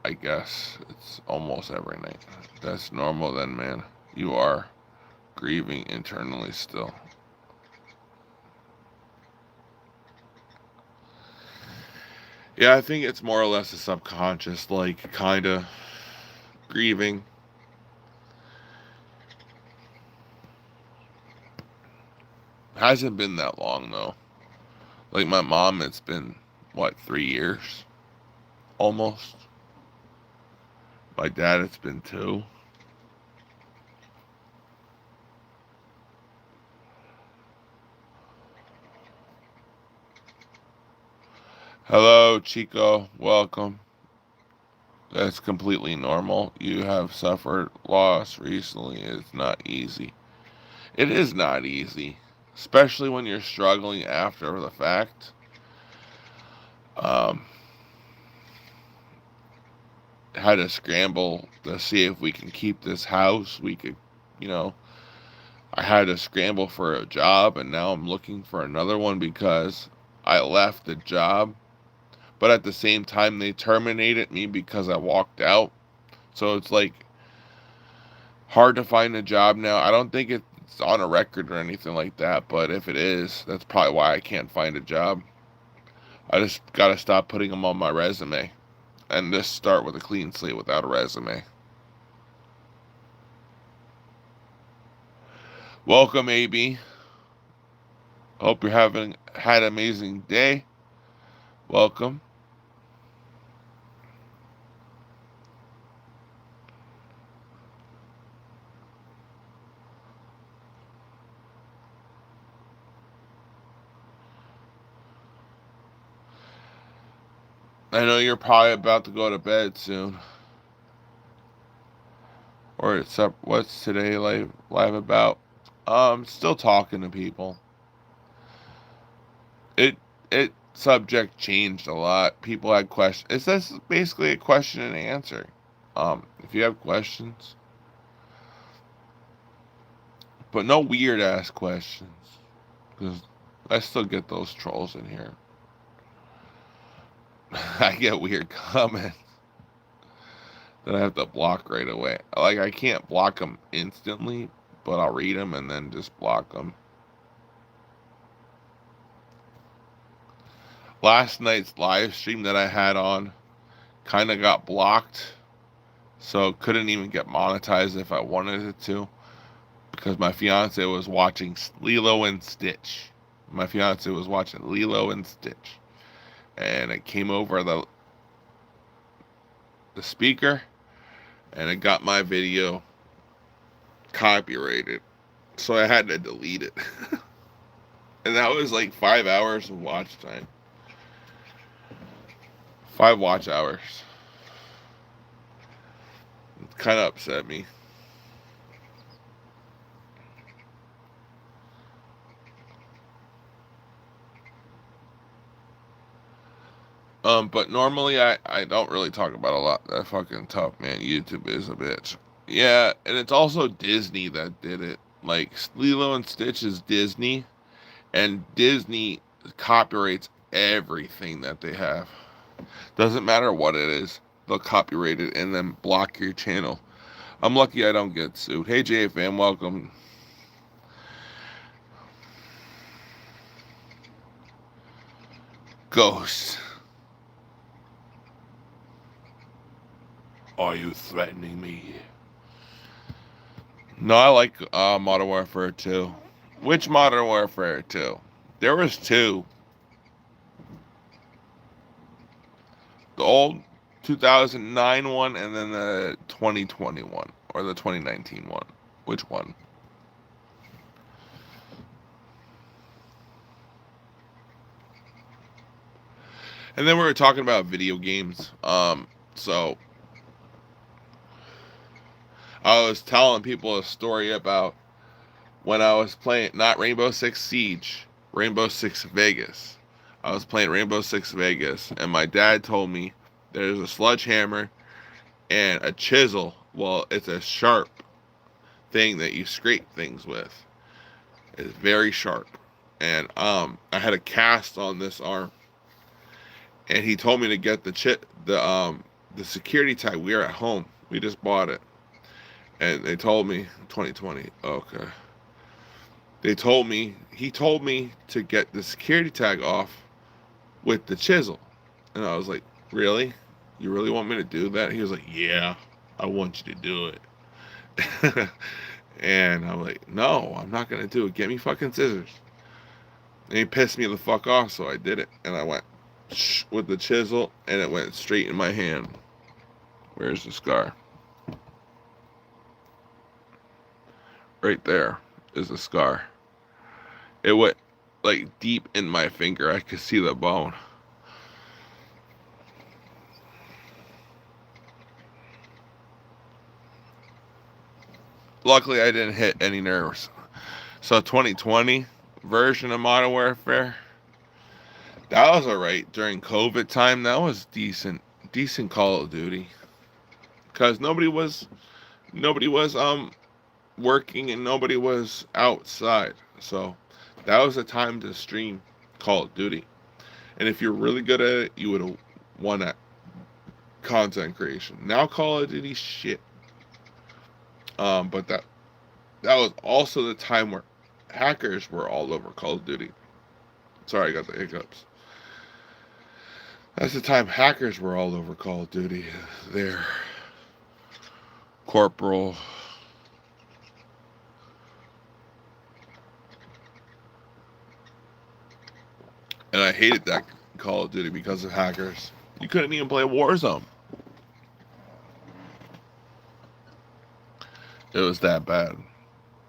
I guess it's almost every night. That's normal then, man. You are grieving internally still. Yeah, I think it's more or less a subconscious, like, kind of grieving. Hasn't been that long, though. Like, my mom, it's been, what, 3 years? Almost. My dad, it's been 2. Hello, Chico. Welcome. That's completely normal. You have suffered loss recently. It's not easy. It is not easy, especially when you're struggling after the fact. Um, had to scramble to see if we can keep this house. We could, you know, I had to scramble for a job, and now I'm looking for another one because I left the job. But at the same time, they terminated me because I walked out. So it's like hard to find a job now. I don't think it's on a record or anything like that, but if it is, that's probably why I can't find a job. I just gotta stop putting them on my resume and just start with a clean slate without a resume. Welcome, AB. Hope you're having had an amazing day. Welcome. I know you're probably about to go to bed soon. Or it's up. What's today live about? Still talking to people. It it subject changed a lot. People had questions. It's just basically a question and answer. If you have questions, but no weird ass questions, because I still get those trolls in here. I get weird comments that I have to block right away. Like I can't block them instantly, but I'll read them and then just block them. Last night's live stream that I had on kind of got blocked, so couldn't even get monetized if I wanted it to because my fiance was watching Lilo and Stitch. My fiance was watching Lilo and Stitch, and it came over the speaker, and it got my video copyrighted, so I had to delete it. And that was like 5 hours of watch time. 5 watch hours. It kind of upset me. But normally I don't really talk about a lot. That fucking tough, man. YouTube is a bitch. Yeah, and it's also Disney that did it. Like Lilo and Stitch is Disney, and Disney copyrights everything that they have. Doesn't matter what it is, they'll copyright it and then block your channel. I'm lucky I don't get sued. Hey JFM, welcome. Ghost. Are you threatening me? No, I like Modern Warfare 2. Which Modern Warfare 2? There was two. The old 2009 one and then the 2021 or the 2019 one. Which one? And then we were talking about video games. So I was telling people a story about when I was playing not Rainbow Six Siege, Rainbow Six Vegas. I was playing Rainbow Six Vegas, and my dad told me there's a sledgehammer and a chisel. Well, it's a sharp thing that you scrape things with. It's very sharp. And I had a cast on this arm, and he told me to get the security tag. We are at home. We just bought it, and they told me 2020. Okay. He told me to get the security tag off with the chisel. And I was like, really? You really want me to do that? He was like, yeah, I want you to do it. And I'm like, no, I'm not going to do it. Get me fucking scissors. And he pissed me the fuck off, so I did it. And I went with the chisel, and it went straight in my hand. Where's the scar? Right there is the scar. It went like deep in my finger. I could see the bone. Luckily, I didn't hit any nerves. So 2020 version of Modern Warfare, that was alright. During COVID time, that was decent Call of Duty. Cause nobody was working and nobody was outside. So that was a time to stream Call of Duty. And if you're really good at it, you would have won at content creation. Now Call of Duty shit. But that was also the time where hackers were all over Call of Duty. Sorry, I got the hiccups. That's the time hackers were all over Call of Duty. There, Corporal. And I hated that Call of Duty because of hackers. You couldn't even play Warzone. It was that bad.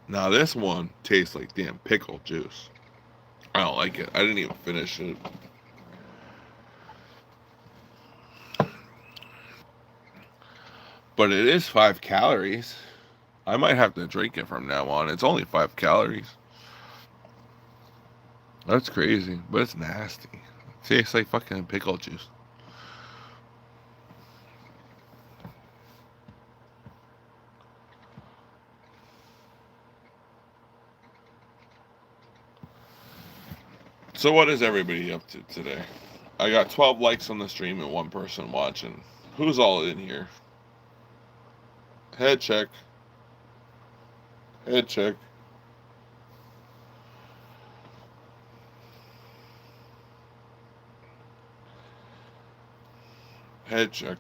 Now this one tastes like damn pickle juice. I don't like it. I didn't even finish it. But it is 5 calories. I might have to drink it from now on. It's only 5 calories. That's crazy, but it's nasty. It tastes like fucking pickle juice. So what is everybody up to today? I got 12 likes on the stream and one person watching. Who's all in here? Head check. Head check. Head check.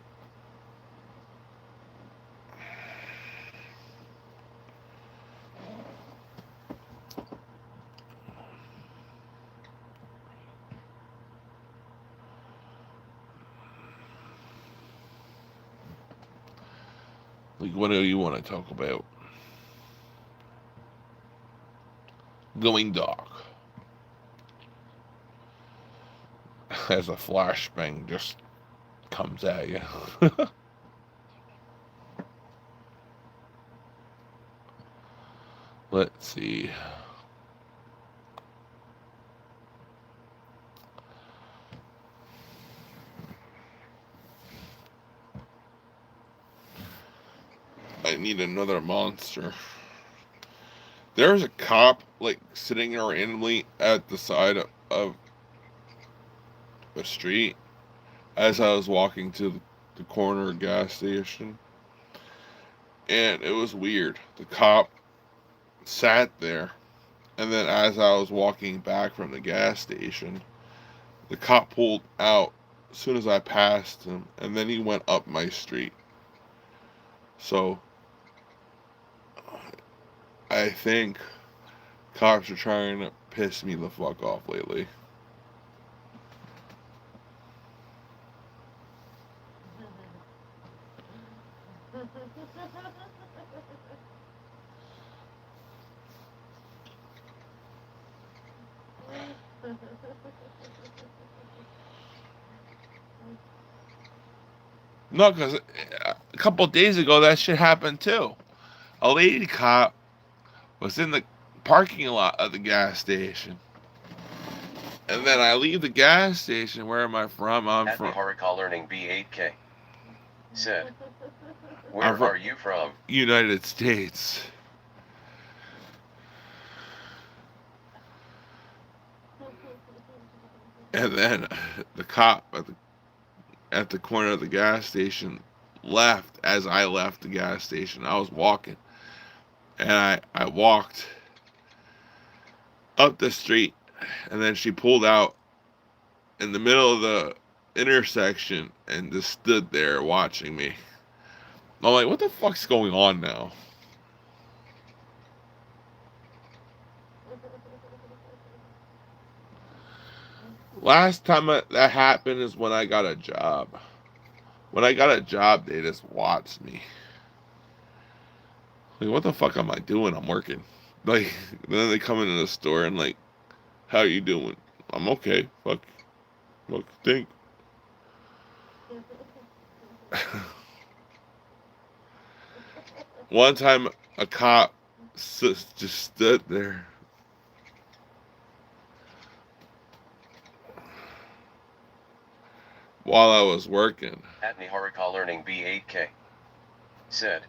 Like, what do you want to talk about? Going dark. As a flashbang just comes at you. Let's see. I need another monster. There's a cop like sitting randomly at the side of a street as I was walking to the corner gas station, and it was weird. The cop sat there, and then as I was walking back from the gas station, the cop pulled out as soon as I passed him, and then he went up my street. So I think cops are trying to piss me the fuck off lately. No, because a couple of days ago that shit happened too. A lady cop was in the parking lot of the gas station, And then I leave the gas station. Where am I from? At Niharika Learning B8K said, I'm "Where from are you from?" United States. And then the cop at the corner of the gas station left as I left the gas station. I was walking, and I walked up the street, and then she pulled out in the middle of the intersection and just stood there watching me. I'm like, what the fuck's going on now? Last time that happened is when I got a job. When I got a job, they just watched me. Like, what the fuck am I doing? I'm working. Like, then they come into the store and like, how you doing? I'm okay. Fuck, think. One time, a cop just stood there while I was working. At Niharika Learning B8K said,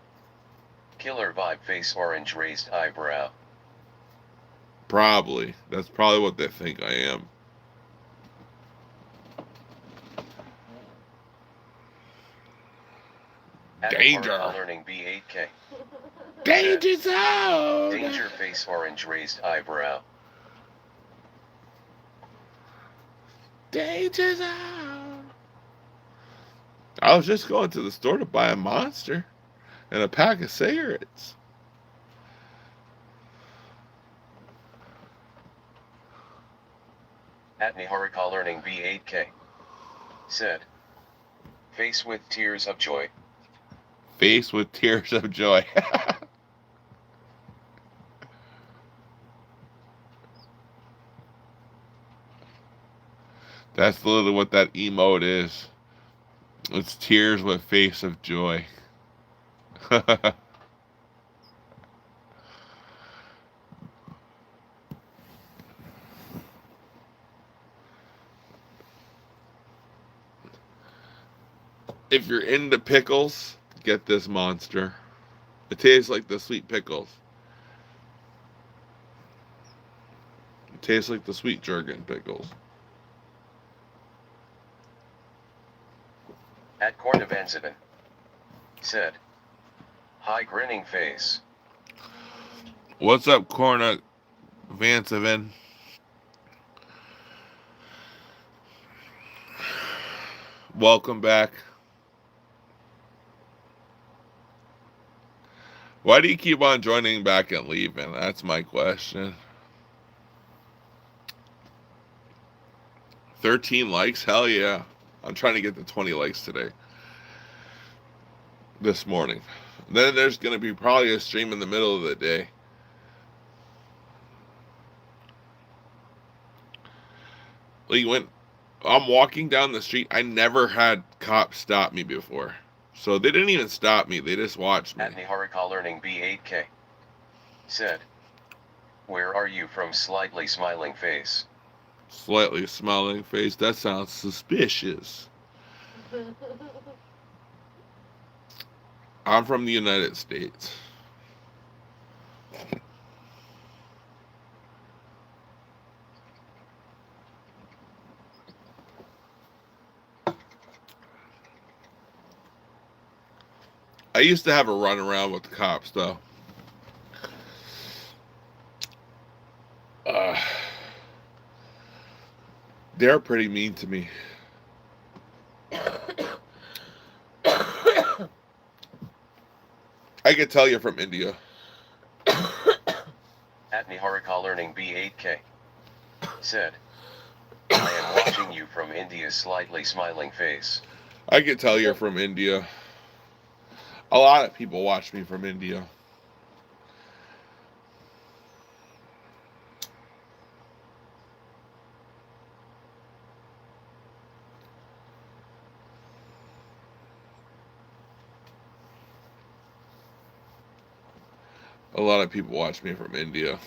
"Killer vibe face orange raised eyebrow." Probably. That's probably what they think I am. At Danger. Niharika Learning B8K said, Danger zone. "Danger face orange raised eyebrow." Danger zone. I was just going to the store to buy a monster and a pack of cigarettes. At Niharika Learning B8K said, "Face with tears of joy." Face with tears of joy. That's literally what that emote is. It's tears with face of joy. If you're into pickles, get this monster. It tastes like the sweet pickles. It tastes like the sweet jerkin pickles. At Corna Vanzivan said, "Hi grinning face." What's up, Corna Vanceven? Welcome back. Why do you keep on joining back and leaving? That's my question. 13 likes? Hell yeah. I'm trying to get to 20 likes today. This morning. Then there's going to be probably a stream in the middle of the day. Like when I'm walking down the street, I never had cops stop me before. So they didn't even stop me, they just watched me. At Niharika Learning B8K said, "Where are you from?" Slightly smiling face. Slightly smiling face. That sounds suspicious. I'm from the United States. I used to have a run around with the cops, though. Uh, they're pretty mean to me. I could tell you're from India. At Niharika Learning B8K said, "I am watching you from India." Slightly smiling face. I could tell you're from India. A lot of people watch me from India. A lot of people watch me from India.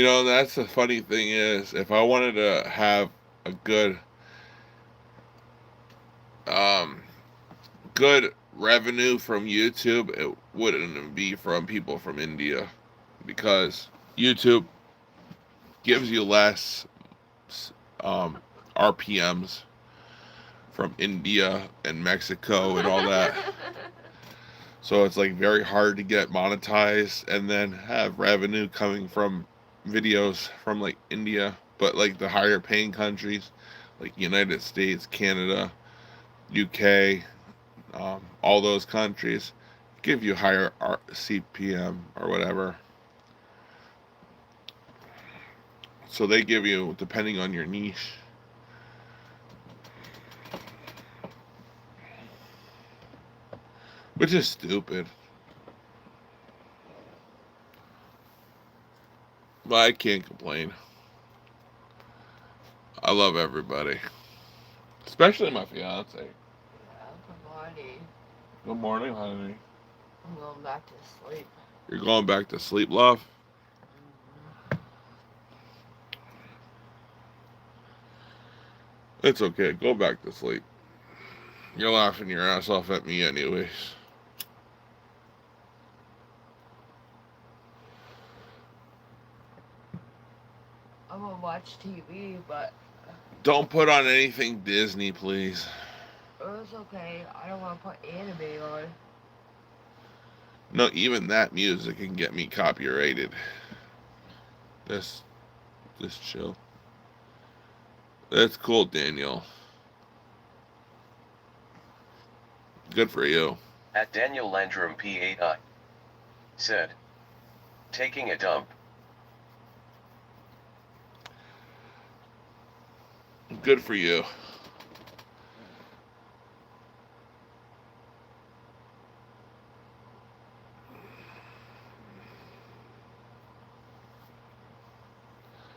That's the funny thing is, if I wanted to have a um, good revenue from YouTube, it wouldn't be from people from India, because YouTube gives you less um, RPMs from India and Mexico and all that. So it's like very hard to get monetized and then have revenue coming from videos from like India, but like the higher paying countries like United States, Canada, UK, all those countries give you higher CPM or whatever. So they give you, depending on your niche, which is stupid. But I can't complain. I love everybody, especially my fiance. Yeah, good morning. Good morning, honey. I'm going back to sleep. You're going back to sleep, love? Mm-hmm. It's okay. Go back to sleep. You're laughing your ass off at me, anyways. I'm gonna watch TV, but Don't put on anything Disney, please. it's okay. I don't want to put anime on. No, even that music can get me copyrighted. Just, just chill. That's cool, Daniel. Good for you. At Daniel Landrum P8I said, taking a dump. Good for you.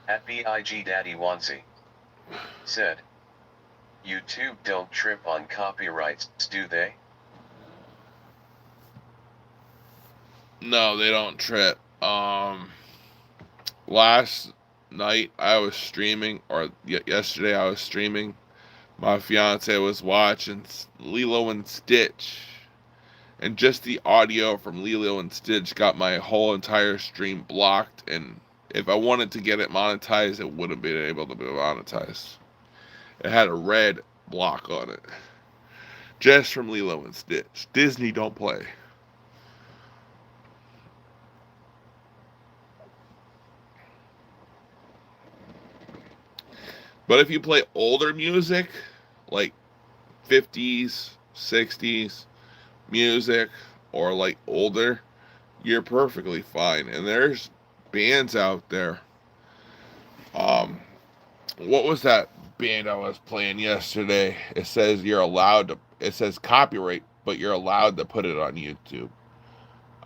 At BIG Daddy Wansi said, YouTube don't trip on copyrights, do they? No, they don't trip. Last night I was streaming, or yesterday I was streaming. My fiance was watching Lilo and Stitch, and just the audio from Lilo and Stitch got my whole entire stream blocked. And if I wanted to get it monetized, it wouldn't be able to be monetized. It had a red block on it, just from Lilo and Stitch. Disney don't play. But if you play older music, like 50s, 60s music, or like older, you're perfectly fine. And there's bands out there. Um, what was that band I was playing yesterday? It says you're allowed to. It says copyright, but you're allowed to put it on YouTube.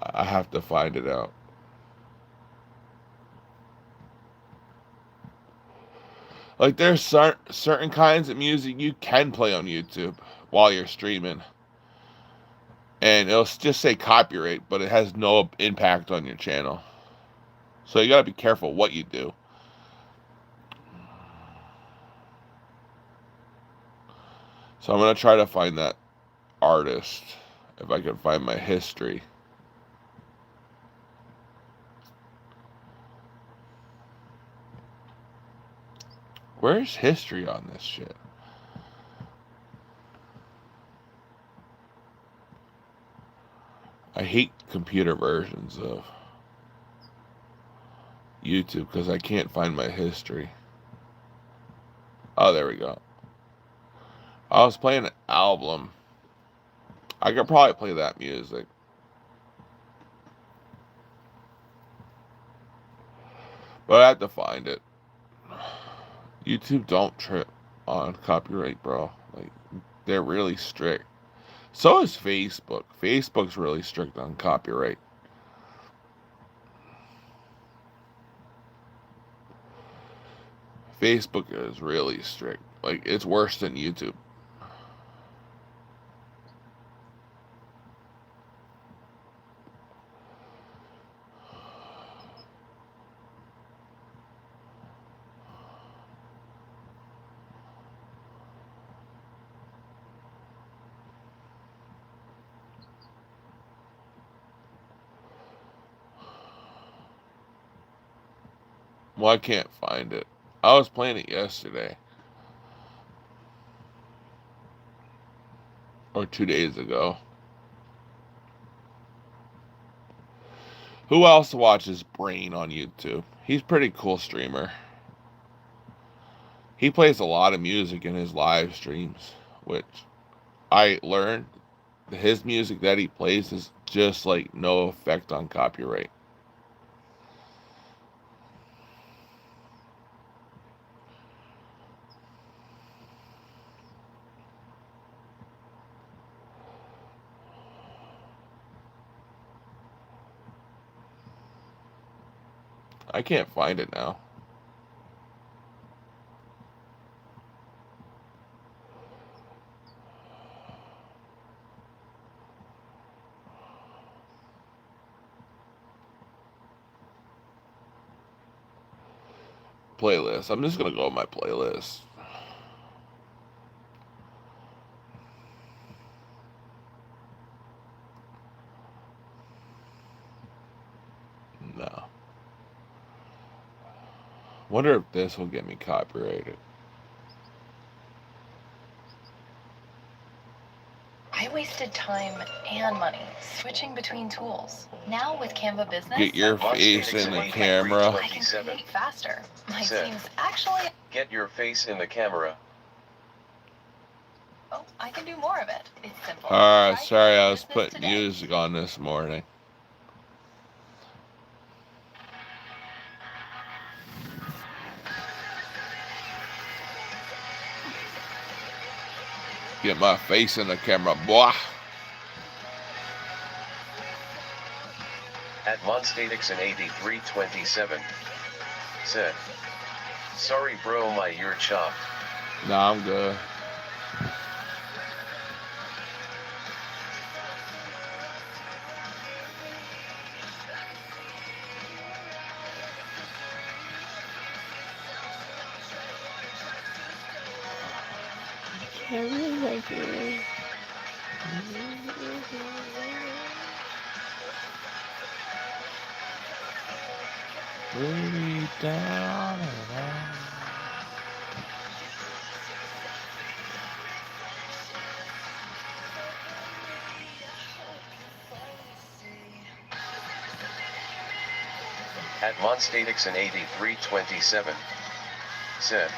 I have to find it out. Like there's certain kinds of music you can play on YouTube while you're streaming, and it'll just say copyright, but it has no impact on your channel. So you gotta be careful what you do. So I'm gonna try to find that artist if I can find my history. Where's history on this shit? I hate computer versions of YouTube because I can't find my history. Oh, there we go. I was playing an album. I could probably play that music. But I have to find it. YouTube don't trip on copyright, bro. Like, they're really strict. So is Facebook. Facebook's really strict on copyright. Facebook is really strict. Like, it's worse than YouTube. Well, I can't find it. I was playing it yesterday. Or 2 days ago. Who else watches Brain on YouTube? He's a pretty cool streamer. He plays a lot of music in his live streams, which I learned his music that he plays is just like no effect on copyright. I can't find it now. Playlist. I'm just gonna go with my playlist. No. Wonder if this will get me copyrighted. I wasted time and money switching between tools. Now with Canva Business, Get your face in the camera. I can create faster. My team's actually... Get your face in the camera. Oh, I can do more of it. It's simple. Alright, sorry I was putting music on this morning. Get my face in the camera, boy. At Monstatix in 8327 said, "Sorry bro, my ear chopped." Nah, I'm good. I really like it. Really down and out. At Monstatix in 8327 said,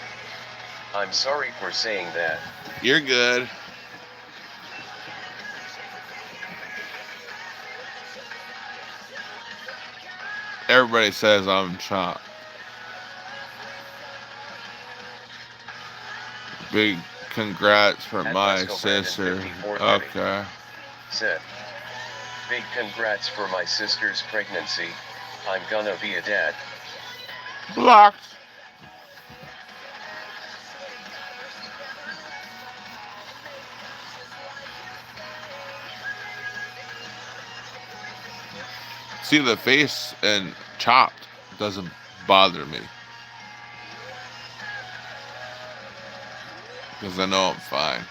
"I'm sorry for saying that." You're good. Everybody says I'm chopped. Big congrats for At my Fresco Brandon sister. 5430 Okay. said, "Big congrats for my sister's pregnancy. I'm gonna be a dad." Blocked. See, the face and chopped doesn't bother me. Because I know I'm fine.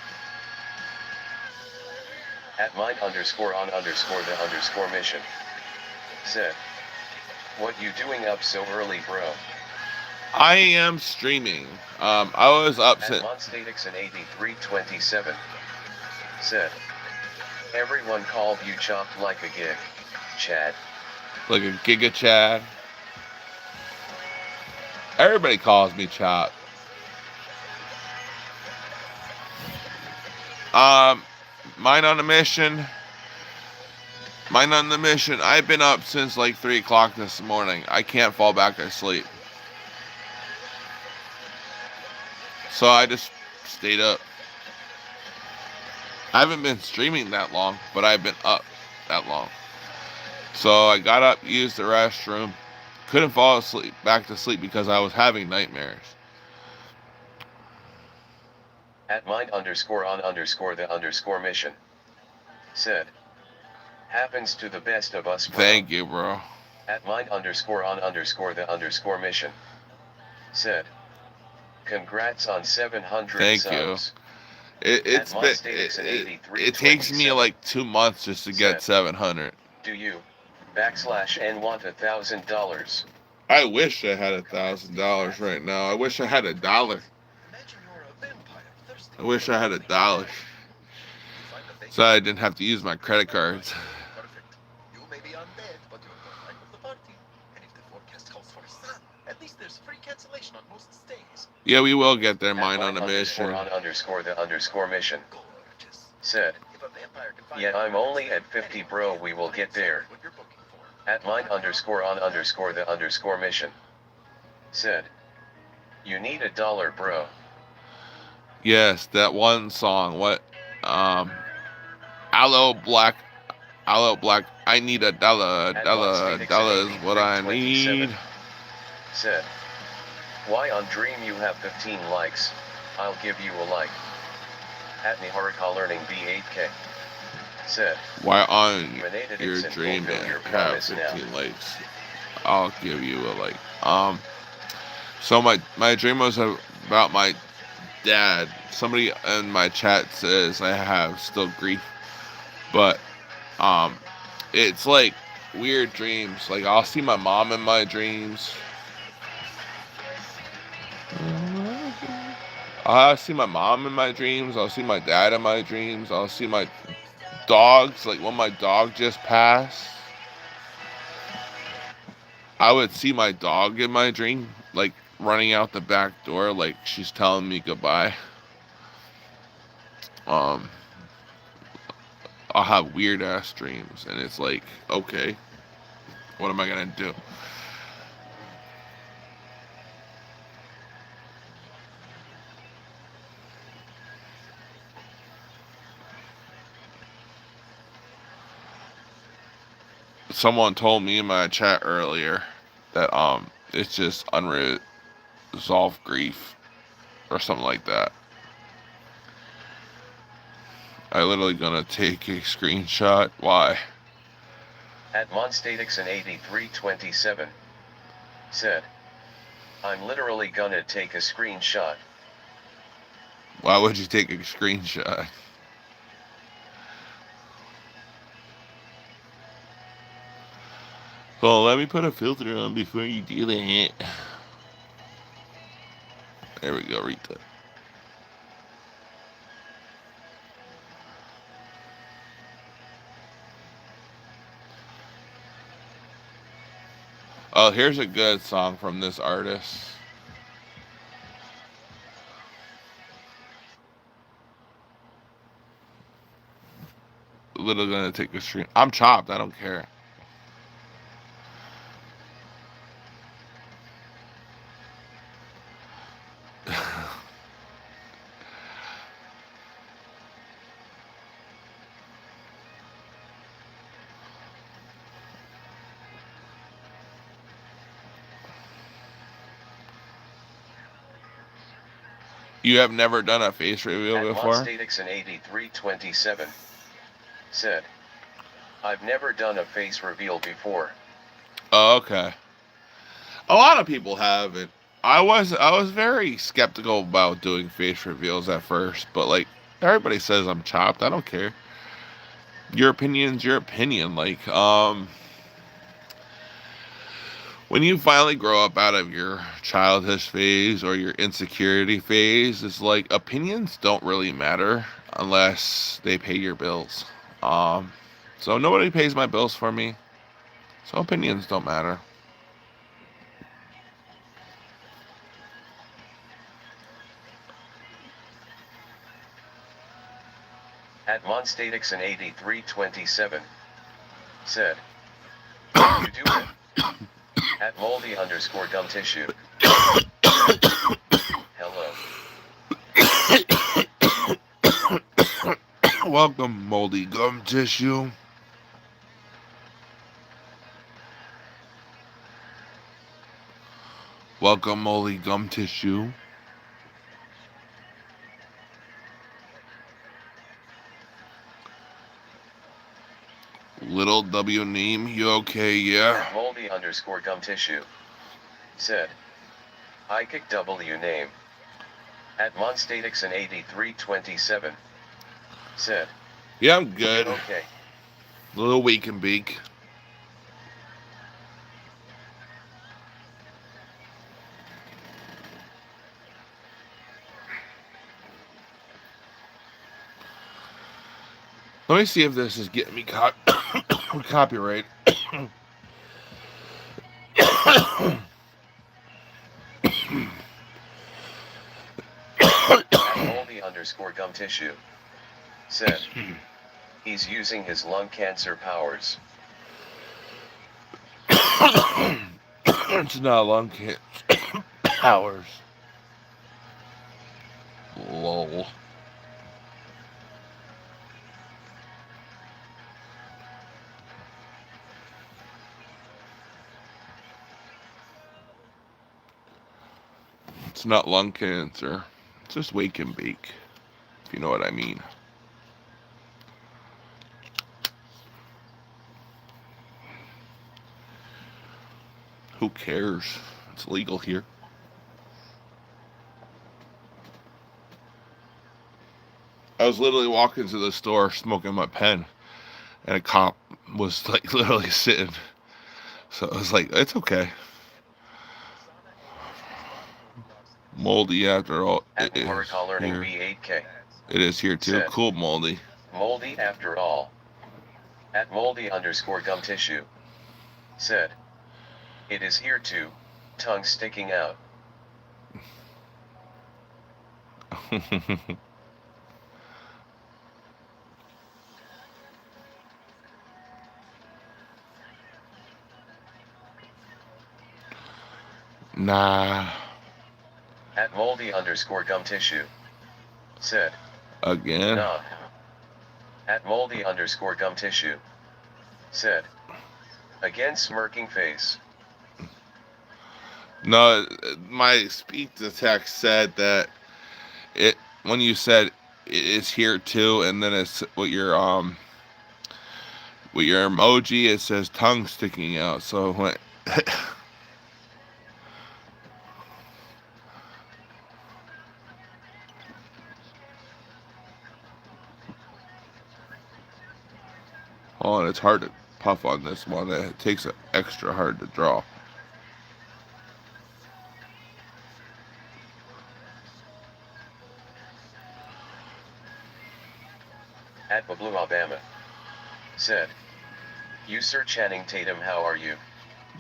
At mine underscore on underscore the underscore mission said, "What you doing up so early, bro?" I am streaming. I was up At since... Monstatix in 8327 said, "Everyone called you chopped like a gig, Chad." Like a Giga Chad. Everybody calls me Chop. Mine on the mission. Mine on the mission. I've been up since like 3 o'clock this morning. I can't fall back asleep. So I just stayed up. I haven't been streaming that long, but I've been up that long. So I got up, used the restroom, couldn't fall asleep, back to sleep because I was having nightmares. At mine underscore on underscore the underscore mission said, "Happens to the best of us, bro." Thank you, bro. At mine underscore on underscore the underscore mission said, "Congrats on 700 Thank subs." It's At been, Monstatix in 8327 it takes me like 2 months just to get said, 700. "Do you / and want $1,000?" I wish I had $1,000 right now. I wish I had $1. I wish I had $1, so I didn't have to use my credit cards. You may be undead, but you're the life of the party. And if the forecast calls for a sun, at least there's free cancellation on most stays. Yeah, we will get there, At mine on mine a underscore mission. on underscore the underscore mission. Gorgeous. Said, If a vampire can find yeah, you, I'm only at 50, bro. We will get there. what you're booking for. At mine underscore on underscore the underscore mission. Said, you need $1, bro. Yes, that one song. What? Um, Aloe Black. Aloe Black. I need $1. At Dollar. Monstatix Dollar at is what I 8327. need. Said, why on Dream you have 15 likes? I'll give you a like. At Niharika Learning B8K. Said, Why on Renated your Dixon, dream fulfill your have promise 15 now. likes? I'll give you a like. So my dream was about my dad. Somebody in my chat says I have still grief, but um, it's like weird dreams. Like I'll see my mom in my dreams. I'll see my mom in my dreams. I'll see my dad in my dreams. I'll see my dogs. Like when my dog just passed, I would see my dog in my dream, like running out the back door, like she's telling me goodbye. Um, I'll have weird ass dreams, and it's like, okay, what am I gonna do? Someone told me in my chat earlier that it's just unresolved grief or something like that. I literally gonna take a screenshot. Why? At Monstatix in 8327. Said, I'm literally gonna take a screenshot. Why would you take a screenshot? Well, let me put a filter on before you do that. There we go, Rita. Oh, here's a good song from this artist. Literally gonna take a screen. I'm chopped. I don't care. You have never done a face reveal At before? Monstatix in 8327. Said, I've never done a face reveal before. Oh, okay. A lot of people haven't. I was very skeptical about doing face reveals at first, but like everybody says I'm chopped. I don't care. Your opinion's your opinion. Like when you finally grow up out of your childhood phase or your insecurity phase, it's like opinions don't really matter unless they pay your bills. Um, so nobody pays my bills for me, so opinions don't matter. At Monstatix in 8327. Said, how you doing? At moldy underscore gum tissue. Hello. Welcome, moldy gum tissue. Welcome, moldy gum tissue. Little W name, you okay? Yeah. At moldy underscore gum tissue. Said, I kick W name. At Monstatix in 8327. Said, Yeah, I'm good. okay. Little weak and beak. Let me see if this is getting me copyright. At moldy underscore gum tissue. Said. He's using his lung cancer powers. It's not lung cancer. Powers. Lol. It's not lung cancer. It's just wake and bake, if you know what I mean. Who cares? It's legal here. I was literally walking to the store smoking my pen, and a cop was like literally sitting. So I was like, it's okay. Moldy after all. At It is Horicall Learning here. B8K. It is here too. Said. Cool, Moldy. Moldy after all. At moldy underscore gum tissue. Said. It is here too. Tongue sticking out. Nah. At moldy underscore gum tissue. Said. Again. Nah. At moldy underscore gum tissue. Said. Again smirking face. No, my speech to text said that it when you said it's here too, and then it's with your emoji, it says tongue sticking out. So when oh, it's hard to puff on this one. It takes it extra hard to draw. At Bablu Alabama. Said. You Sir Channing Tatum, how are you?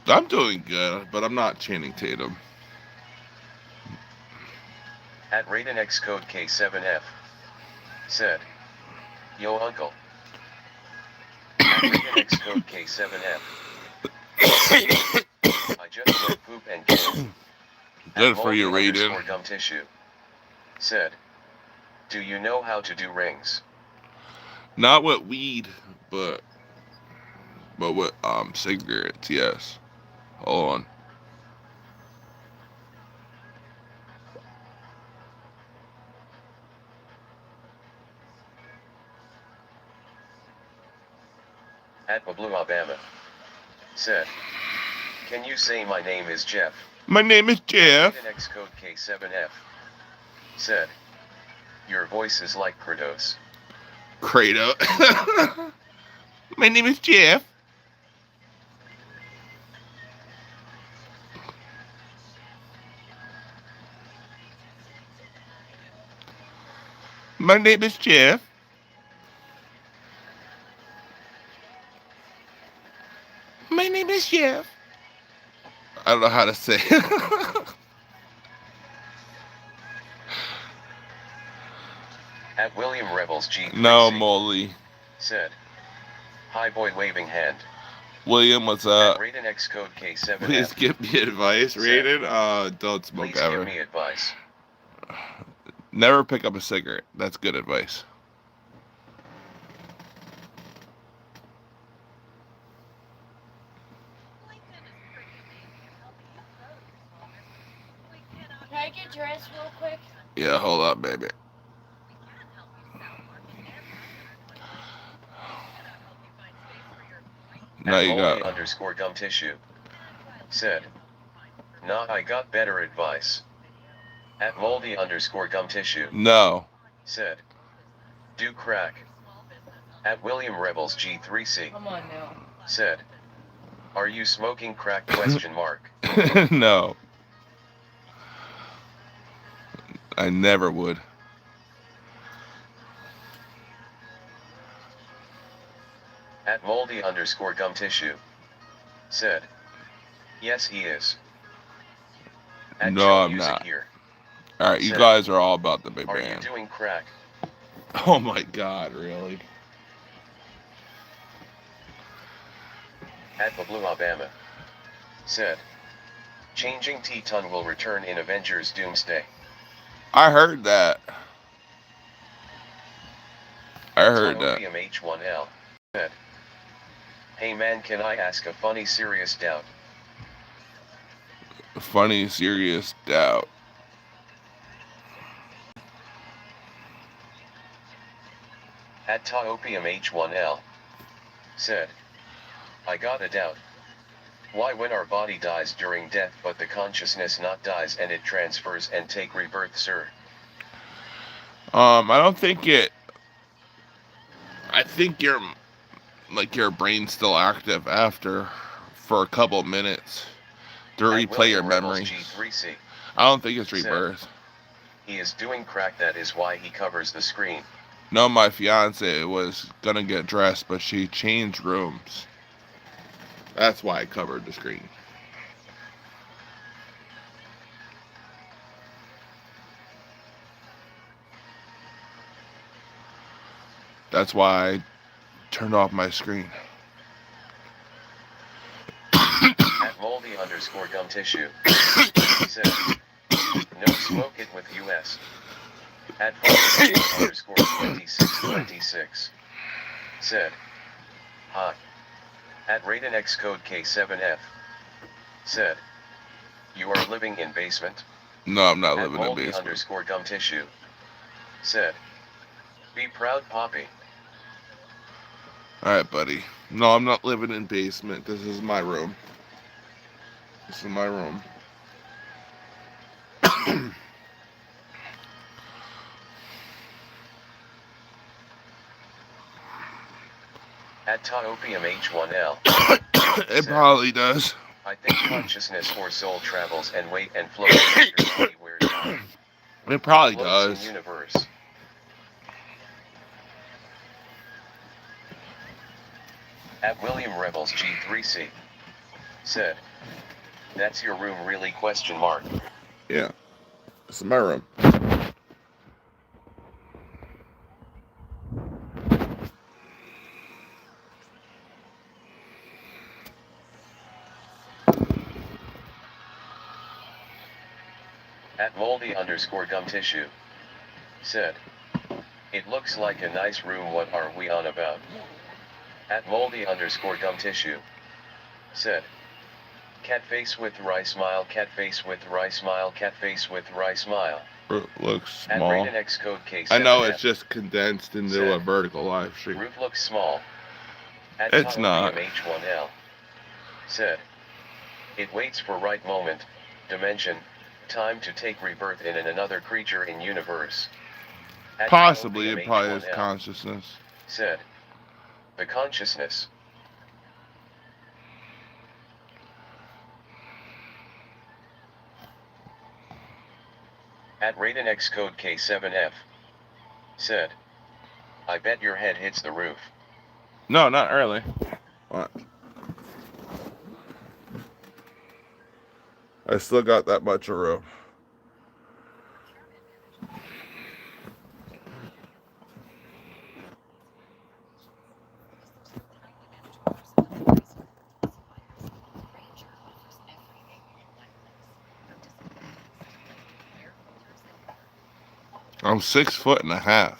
I'm doing good, but I'm not Channing Tatum. At Raiden X code K7F. Said. Yo uncle. At Raiden X code K7F. I just went poop and came. Good for you, Moldy Raiden. underscore gum tissue. Said. Do you know how to do rings? Not with weed, but with cigarettes. Yes. Hold on. At Bablu Alabama. Said. Can you say my name is Jeff? My name is Jeff. Raiden X code K7F. Said. Your voice is like Kratos. Kratos. My name is Jeff. My name is Jeff. My name is Jeff. I don't know how to say it. At William Rebels G3C. No, Molly. Said. Hi boy waving hand. William, what's At up? Raiden X code K7F. Please give me advice, Raiden. Don't smoke Please ever. give me advice. Never pick up a cigarette. That's good advice. Can I get dressed real quick? Yeah, hold up, baby. Now you Moldy got. underscore gum tissue. Said. Nah, I got better advice. At moldy underscore gum tissue. No. Said. Do crack. At William Rebels G3C. Come on now. Said. Are you smoking crack question mark? No. I never would. At moldy underscore gum tissue. Said. Yes, he is. At No, chill I'm music not. here. Alright, you Said. guys are all about the Big Are you Bang. doing crack? Oh my god, really? At Blue Alabama. Said. Changing Teton will return in Avengers Doomsday. I heard that. I At heard that. Tiopium H1L. Said. Hey man, can I ask a funny serious doubt? Funny, serious doubt. At Tiopium H1L. Said. I got a doubt. Why when our body dies during death but the consciousness not dies and it transfers and take rebirth, sir? I don't think it. I think your brain's still active after for a couple minutes to At replay your William Rebels memories. G3C. I don't think it's Said. rebirth. He is doing crack, that is why he covers the screen. No, my fiance was gonna get dressed, but she changed rooms. That's why I covered the screen. That's why I turned off my screen. At moldy underscore gum tissue. Said. No smoke it with US. At underscore 2626. Said. Hi. At Raiden X code K7F. Said. You are living in basement. No, I'm not At living in moldy basement. underscore gum tissue. Said. Be proud, Poppy. Alright, buddy. No, I'm not living in basement. This is my room. This is my room. At Tiopium H1L. It Said. probably does. I think consciousness or soul travels and weight and flows after body wears out. It probably Floats in does. universe. At William Rebels G3C. Said. That's your room really, question mark. Yeah. This is my room. At moldy underscore gum tissue. Said. It looks like a nice room, what are we on about? At moldy underscore gum tissue. Said. Cat face with rice smile, cat face with rice smile, cat face with rice smile. It looks At small. Raiden X code K7F. I know it's just condensed into Said. a vertical live stream. Roof looks small. At It's not. H1L. Said. It waits for right moment, dimension, time to take rebirth in another creature in universe. At Possibly, it probably is H1L. consciousness. Said. The consciousness. At Raiden X code K7F. Said. I bet your head hits the roof. No, not early. What? I still got that much of room. I'm 6'1.5".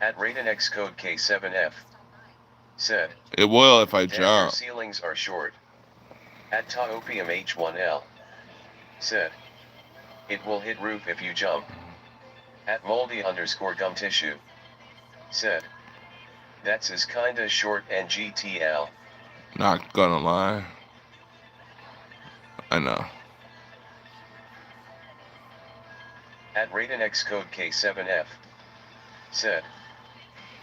At Raiden X code K7F. Said. It will if I Damn, your jump. ceilings are short. At Tiopium H1L. Said. It will hit roof if you jump. At moldy underscore gum tissue. Said. That's is kinda short and GTL. Not gonna lie. I know. At Raiden X code K7F. Said.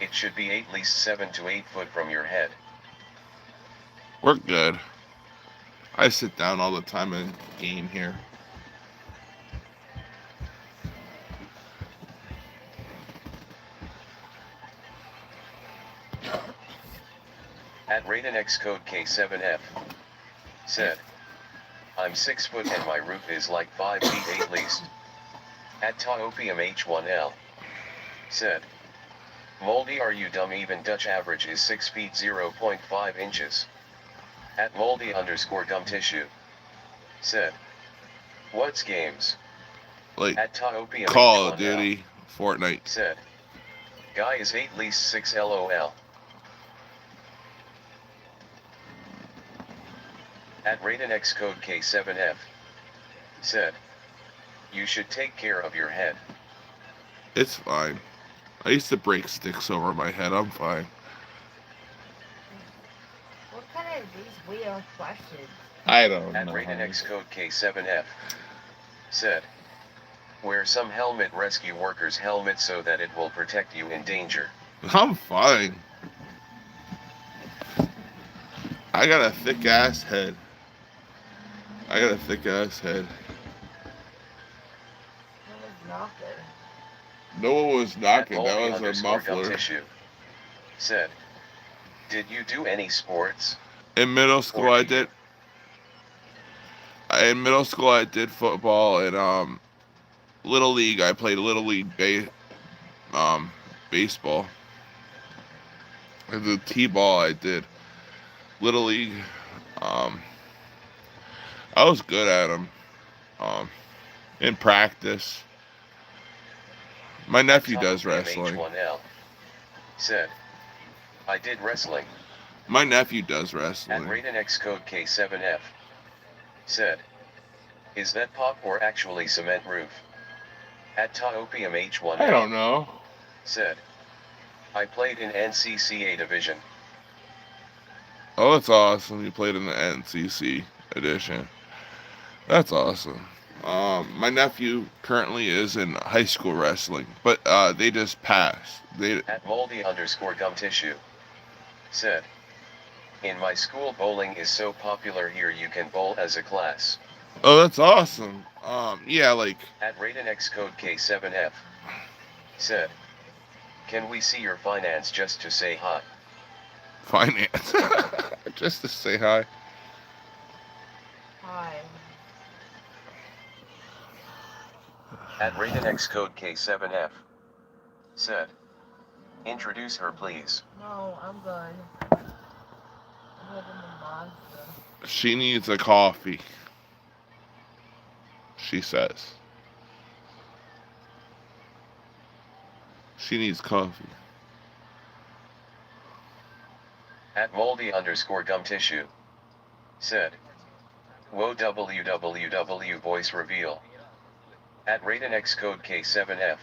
It should be at least 7 to 8 foot from your head. We're good. I sit down all the time and game here. At Raidenx code K7F. Said. I'm 6 foot and my roof is like 5 feet at least. At Taopium H1L. Said. Moldy, are you dumb? Even Dutch average is 6 feet 0.5 inches. At moldy _ gum tissue. Said. What's games? Like At Taopium Call of H1L. Duty, Fortnite. Said. Guy is 8 least 6 LOL. At Raidenx code K7F. Said. You should take care of your head. It's fine. I used to break sticks over my head. I'm fine. What kind of these weird questions? I don't At know. Raidenx code K7F. Said. Wear some helmet, rescue workers' helmet, so that it will protect you in danger. I'm fine. I got a thick ass head. I got a thick ass head. That was nothing. No one was At knocking. That moldy was a _ gum muffler. tissue. Said. Did you do any sports? In middle school, Or I do you? did. In middle school, I did football and little league. I played little league baseball. And the t-ball, I did little league. Um, I was good at them. In practice. My nephew does Taopium wrestling. H1L. Said. I did wrestling. My nephew does At wrestling. Raidenx code K7F. Said. Is that pop or actually cement roof? At Taopium H1L. I don't know. Said. I played in NCCA division. Oh, that's awesome. You played in the NCC edition. That's awesome. My nephew currently is in high school wrestling, but they just passed. At moldy _ gum tissue. Said. In my school, bowling is so popular here you can bowl as a class. Oh, that's awesome. Yeah, like At Raidenx code K7F. Said. Can we see your finance just to say hi? finance. Just to say hi. Hi. At Raidenx code K7F. Said. Introduce her, please. No, I'm good. I'm living the monster. She needs a coffee. She says. She needs coffee. At moldy _ gum tissue. Said. Whoa, www voice reveal. At Raidenx code K7F.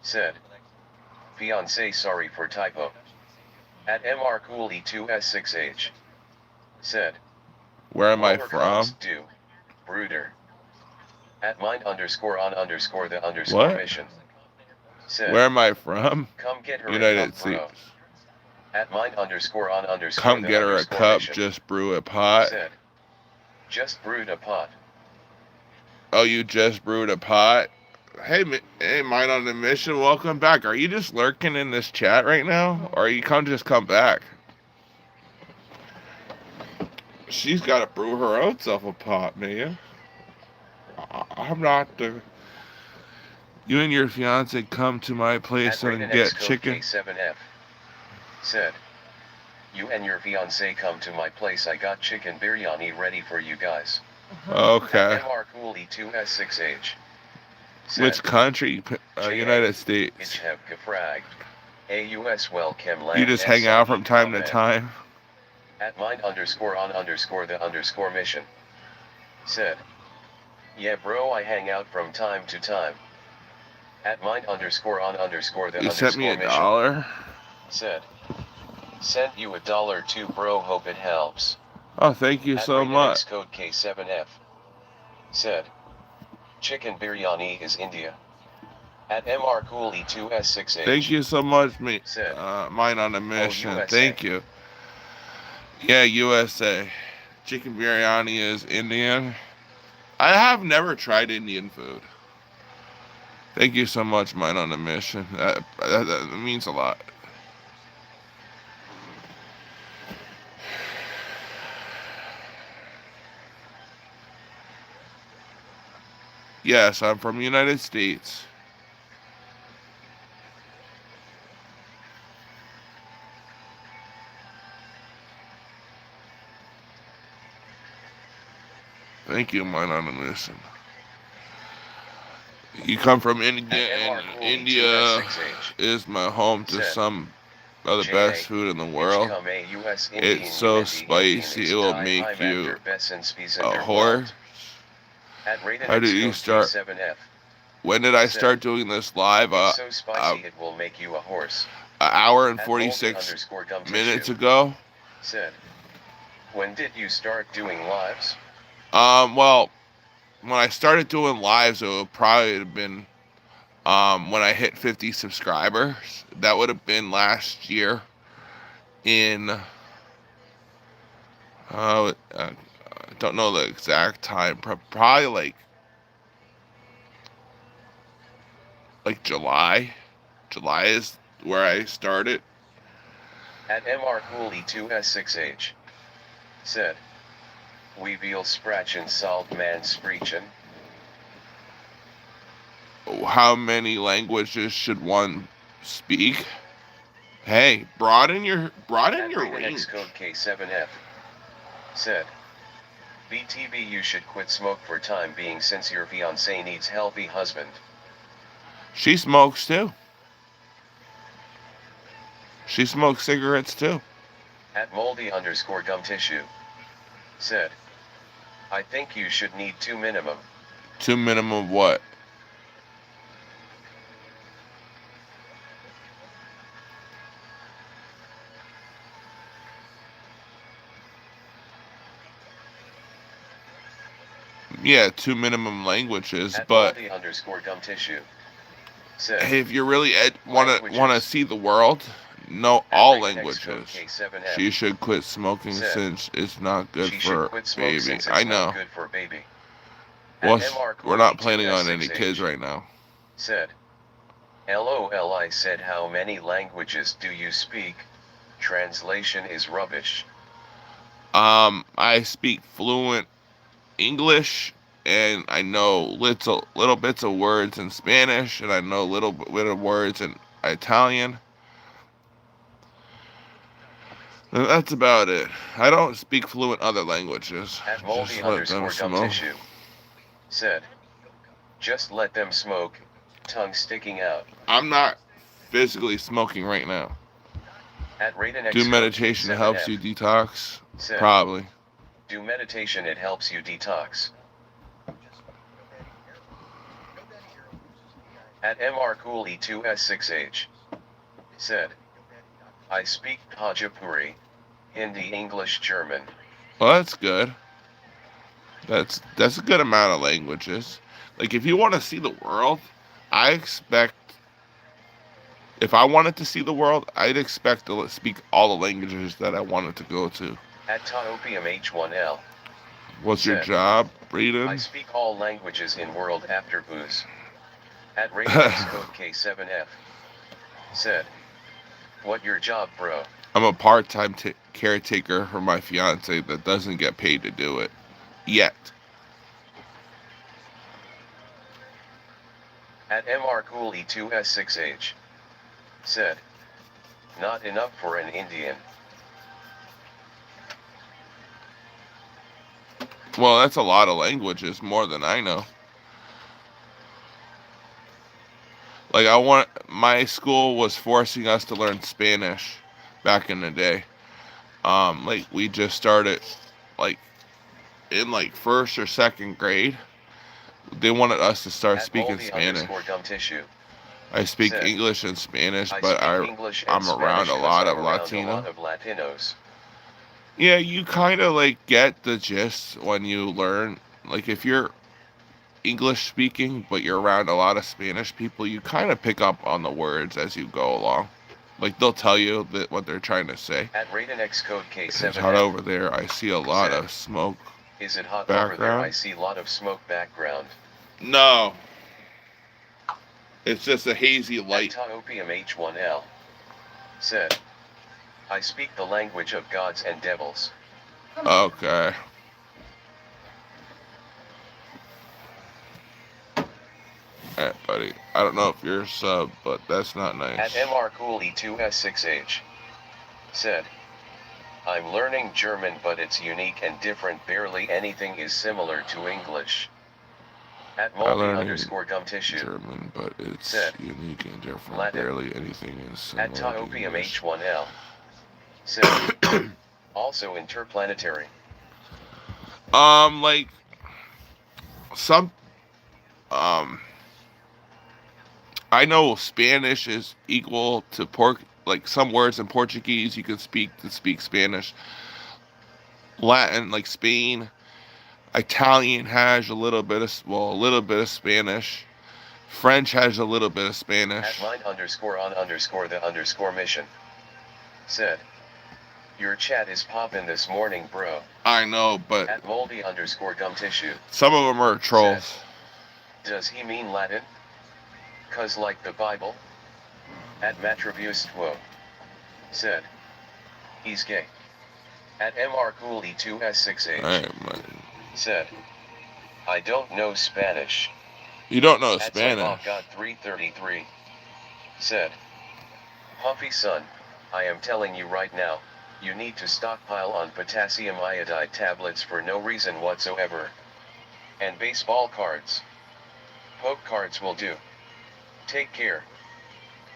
Said. Fiance, sorry for typo. At MR Cool E2S6H. Said. Where am I Lower from? comms do. Brooder. At mind _ on _ the _ What? mission. Said. Where am I from? Come get her a United cup, bro. States. At mind _ on _ Come the get her a _ cup, mission. just brew a pot. Said. Just brewed a pot. Oh, you just brewed a pot? Hey, mine on the mission, welcome back. Are you just lurking in this chat right now? Or you just come back? She's got to brew her own self a pot, man. I'm not the... You and your fiance come to my At place and Raidenx get code chicken. K7F. Said. You and your fiance come to my place, I got chicken biryani ready for you guys. Okay. MR Cool E2S6H. Said. Which country? United Ich States. have gefragt. AUS welcome land. You just hang out from time to time? At mind _ on the _ mission. Said. Yeah, bro, I hang out from time to time. At mind _ on the You sent me mission. $1? Said. Sent you $1 too, bro, hope it helps. Oh, thank you At so Raidenx much. code K7F. Said. Chicken biryani is India. At MR Cool E2S6H. Thank you so much, Said. mine on the mission. USA. Thank you. Yeah, USA. Chicken biryani is Indian. I have never tried Indian food. Thank you so much, mine on the mission. That means a lot. Yes, I'm from the United States. Thank you, my anonymous. You come from India, At and MR Cooley India 2S6H. is my home to Said. some of the best JA. food in the Inch world. come a US It's Indian so UND Indian spicy, it is will die make high you actor Besson a Speesender whore. Welt. At Raiden How did you Xcode start? K7F. When did I Said. start doing this live? It's so spicy it will make you a horse. An hour and At moldy 46 underscore gum minutes tissue. ago. Said. When did you start doing lives? Well, when I started doing lives, it would probably have been when I hit 50 subscribers. That would have been last year in I don't know the exact time. Probably like July. July is where I started. At MR Cooley 2S6H. Said. We veal scratchin' salt man screechin'. How many languages should one speak? Hey, broaden your At Raiden range. Xcode K7F. Said. BTB you should quit smoke for time being since your fiancé needs healthy husband. She smokes too. She smokes cigarettes too. At moldy underscore gum tissue. Said. I think you should need 2 minimum. 2 minimum what? Yeah, 2 minimum languages, At but moldy underscore gum tissue. Said. hey, if you really wanna Languages. see the world, know At all Raiden Xcode languages. K7F. She should quit smoking Said. since it's not good She should for quit smoke baby. since I it's not know. good for baby. Well, At MR we're Cooley not planning on any 2S6H. kids right now. Said. LOL I said how many languages do you speak? Translation is rubbish. I speak fluent English, and I know little bits of words in Spanish, and I know little bit of words in Italian. And that's about it. I don't speak fluent other languages. At moldy Just let them underscore gum smoke. tissue. Said. Just let them smoke, tongue sticking out. I'm not physically smoking right now. At Raiden Do Xcode meditation helps K7F. you detox? Said. Probably. Do meditation it helps you detox. At MR Cooley 2S6H. Said. I speak Bhojpuri, Hindi, English, German. Well, that's good. That's a good amount of languages. Like if you want to see the world, I expect if I wanted to see the world, I'd expect to speak all the languages that I wanted to go to. At Taopium H1L. What's your Said. job, I Braden? speak all languages in world after booze. At Raiden Xcode K7F. Said. What your job, bro? I'm a part-time caretaker for my fiance that doesn't get paid to do it yet. At MR Cooley 2S6H. Said. Not enough for an Indian. Well, that's a lot of languages, more than I know. Like my school was forcing us to learn Spanish back in the day. Like we just started like in like first or second grade. They wanted us to start At speaking moldy Spanish. underscore gum tissue. I speak Said. English and Spanish, I but speak English and I'm Spanish around a 'cause lot I'm of around Latino. a lot of Latinos. Yeah, you kind of like get the gist when you learn. Like if you're English speaking, but you're around a lot of Spanish people, you kind of pick up on the words as you go along. Like they'll tell you that what they're trying to say. At Raiden Xcode It's hot K7F. over there. I see a lot Said. of smoke. Is it hot over there? Background? I see lot of smoke background. No, it's just a hazy At light. Taopium H1L. Said. I speak the language of gods and devils. Okay. Alright, buddy. I don't know if you're a sub, but that's not nice. At MRCooley2S6H. Said. I'm learning German, but it's unique and different. Barely anything is similar to English. At I moldy learned underscore gum tissue. German, but it's Said. unique and different. Latin. Barely anything is similar At to Tiopium English. H1L. Said. Also interplanetary. Like some I know Spanish is equal to like some words in Portuguese you can speak to speak Spanish. Latin, like Spain, Italian has a little bit of Spanish. French has a little bit of At Spanish. mind underscore on underscore the underscore mission. Said. Your chat is poppin' this morning, bro. I know, but At moldy underscore gum tissue. some of them are trolls. Said. Does he mean Latin? 'Cause like the Bible? At Matraviustwo. Said. He's gay. At MRCooley2S6H. Alright, man. Said. I don't know Spanish. You don't know At Spanish. God 333. Said. Humpy son, I am telling you right now, you need to stockpile on potassium iodide tablets for no reason whatsoever. And baseball cards. Poke cards will do. Take care.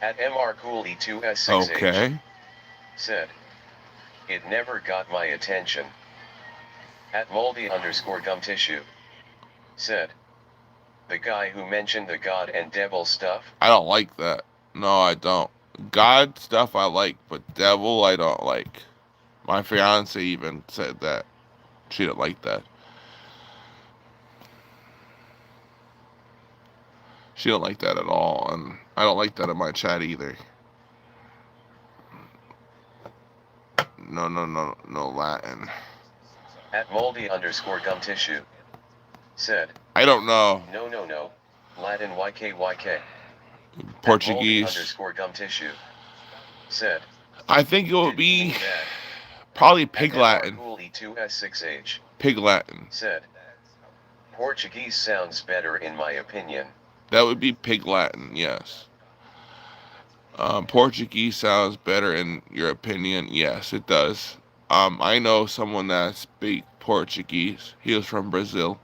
At MRCooley2S6H. Okay. Said. It never got my attention. At moldy underscore gum tissue. Said. The guy who mentioned the God and devil stuff? I don't like that. No, I don't. God stuff I like, but devil I don't like. My fiance even said that. She didn't like that. She don't like that at all, and I don't like that in my chat either. No Latin. At moldy underscore gum tissue. Said. I don't know. No. Latin YKYK. Portuguese. At moldy underscore gum tissue. Said. I think it would Did he be mean that? probably Pig At Latin. MRCooley2S6H. Pig Latin. Said. Portuguese sounds better in my opinion. That would be Pig Latin, yes. Portuguese sounds better in your opinion. Yes, it does. I know someone that speaks Portuguese. He was from Brazil.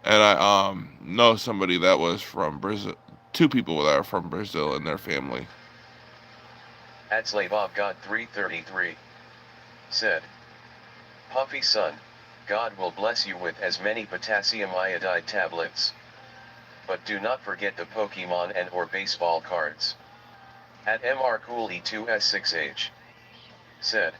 And I know somebody that was from Brazil. Two people that are from Brazil in their family. At Slavov God 333. Said. Puffy son, God will bless you with as many potassium iodide tablets. But do not forget the Pokemon and or baseball cards. At MRCooley2S6H. Said.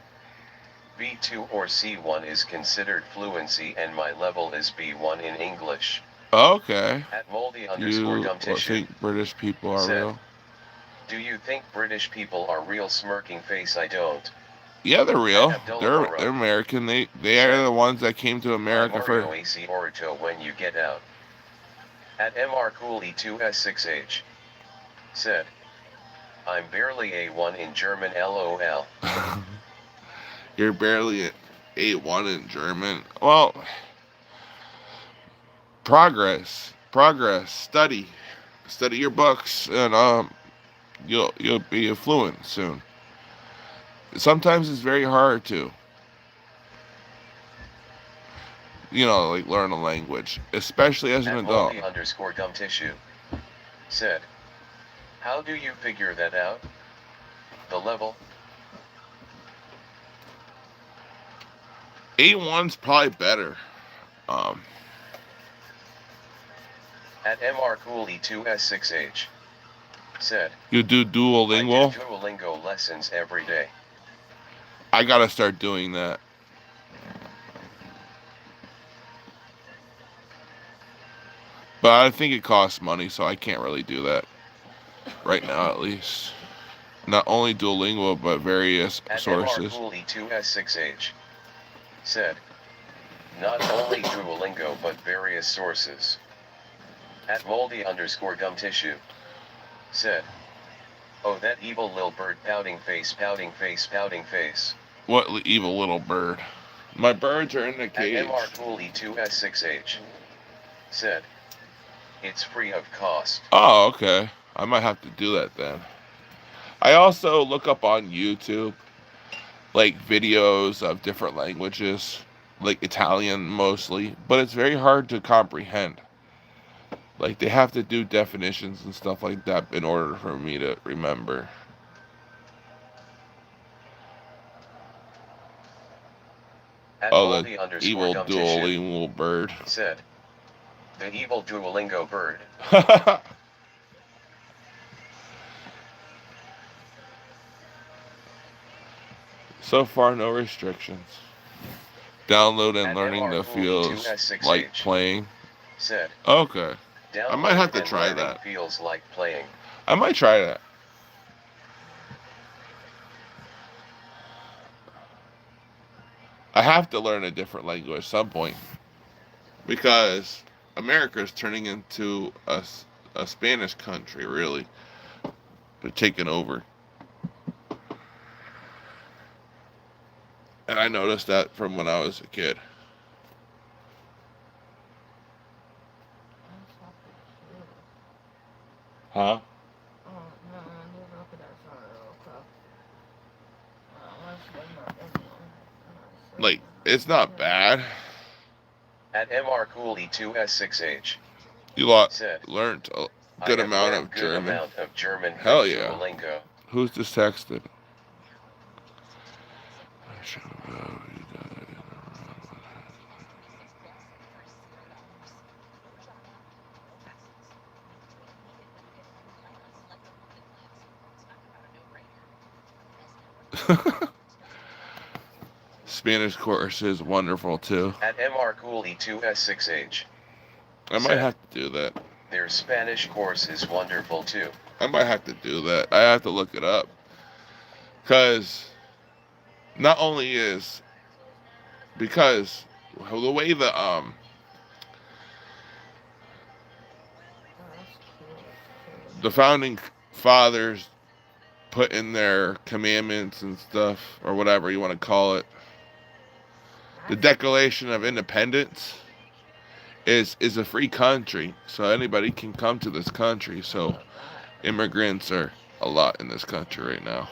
B2 or C1 is considered fluency and my level is B1 in English. Okay. At moldy underscore gum tissue. Think British people are Said. real? Do you think British people are real? Smirking face. I don't. Yeah, they're real. Abdullah They're Barrow. American. They are the ones that came to America Mario first. AC Orito when you get out. At MRCooley2S6H. Said. I'm barely A1 in German LOL. You're barely at A1 in German. Well, progress. Study your books, and you'll be fluent soon. Sometimes it's very hard to, like learn a language, especially as an At adult. moldy underscore gum tissue. Said. How do you figure that out? The level? A1's probably better. At MRCooley2S6H. Said. You do Duolingo? I do Duolingo lessons every day. I gotta start doing that. But I think it costs money, so I can't really do that. Right now, at least. Not only Duolingo, but various At sources. MRCooley2S6H. Said. Not only Duolingo, but various sources. At moldy underscore gum tissue. Said. Oh, that evil little bird pouting face. What evil little bird? My birds are in the At cage. MRCooley2S6H. Said. It's free of cost. Oh, okay. I might have to do that then. I also look up on YouTube like videos of different languages, like Italian mostly, but it's very hard to comprehend. Like they have to do definitions and stuff like that in order for me to remember. At Oh, the moldy underscore evil gum tissue Duolingo bird. said, the evil Duolingo bird. So far, no restrictions. Download and At learning MR the Cooley feels like 2S6H playing. said, Okay. I might have downloading to and try learning that. feels like playing. I might try that. I have to learn a different language at some point because America is turning into a Spanish country, really. They're taking over. And I noticed that from when I was a kid. That's fucking cute. Huh? Oh, no, just look at that song real quick. Let's see my video. Like, it's not bad. At MR Cooley 2S6H You said, learned a I good have amount learned of good German. amount of German Hell from yeah. Duolingo. Who's this texted? Spanish course is wonderful too. At MR Cooley 2S6H I might said, have to do that. their Spanish course is wonderful too. I might have to do that. I have to look it up. Because not only is because the way That's cute. the founding fathers put in their commandments and stuff or whatever you want to call it, the Declaration of Independence is a free country, so anybody can come to this country. So immigrants are a lot in this country right now.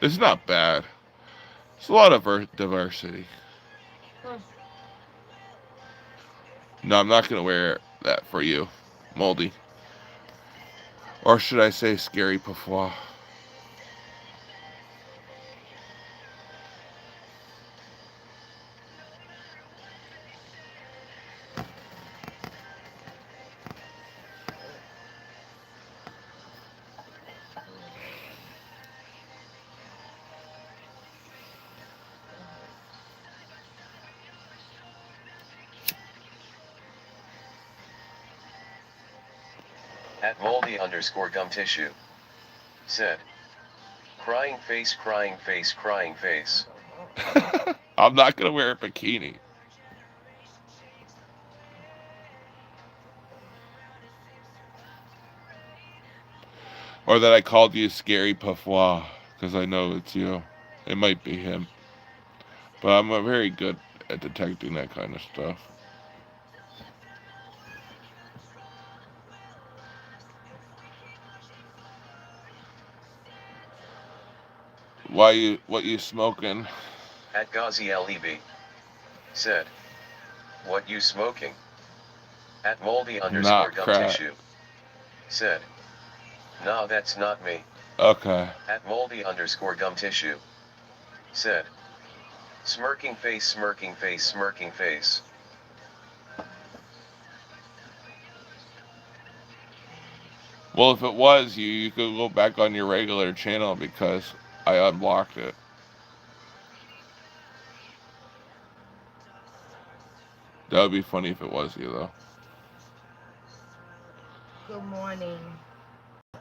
It's not bad. It's a lot of diversity. No, I'm not gonna wear that for you, Moldy. Or should I say scary Pufwa? At moldy underscore gum tissue said, crying face, crying face, crying face. I'm not gonna wear a bikini. Or that I called you scary Pufwa, because I know it's you. It might be him. But I'm very good at detecting that kind of stuff. What you smoking? At Ghazi Leb said, what you smoking? At moldy underscore Not gum crap. tissue said, nah, that's not me. Okay. At moldy underscore gum tissue said, smirking face, smirking face, smirking face. Well, if it was you, you could go back on your regular channel because I unblocked it. That would be funny if it was you, though. Good morning. I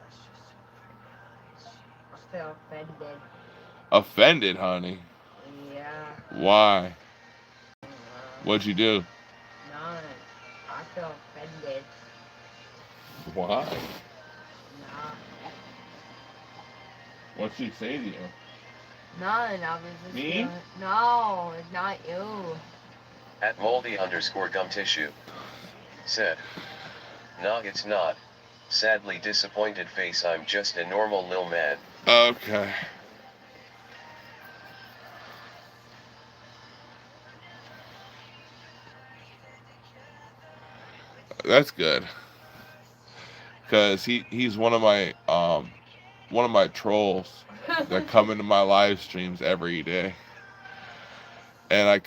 feel offended. Offended, honey? Yeah. Why? Uh, What'd you do? None. I feel offended. Why? Nah. What'd she say to you? None. I was just Me? feeling. No, it's not you. At moldy underscore gum tissue said, Nah, it's not. Sadly disappointed face, I'm just a normal lil man. Okay. That's good. Cause he's one of my trolls that come into my live streams every day. And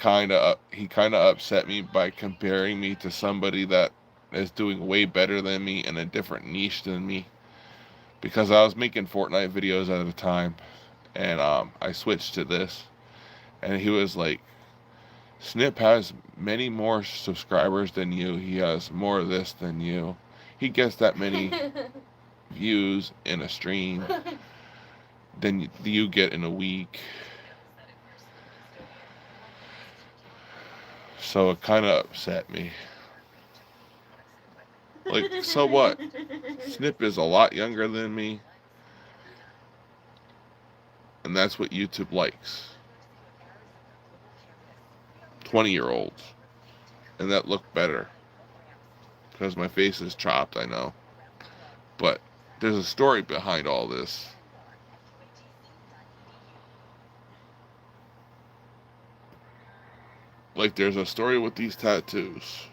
he kind of upset me by comparing me to somebody that is doing way better than me in a different niche than me, because I was making Fortnite videos at a time, and I switched to this, and he was like, Snip has many more subscribers than you, he has more of this than you, he gets that many views in a stream than you get in a week. So it kind of upset me. Like, so what? Snip is a lot younger than me, and that's what YouTube likes. 20-year-olds. And that look better. Because my face is chopped, I know. But there's a story behind all this. Like, there's a story with these tattoos.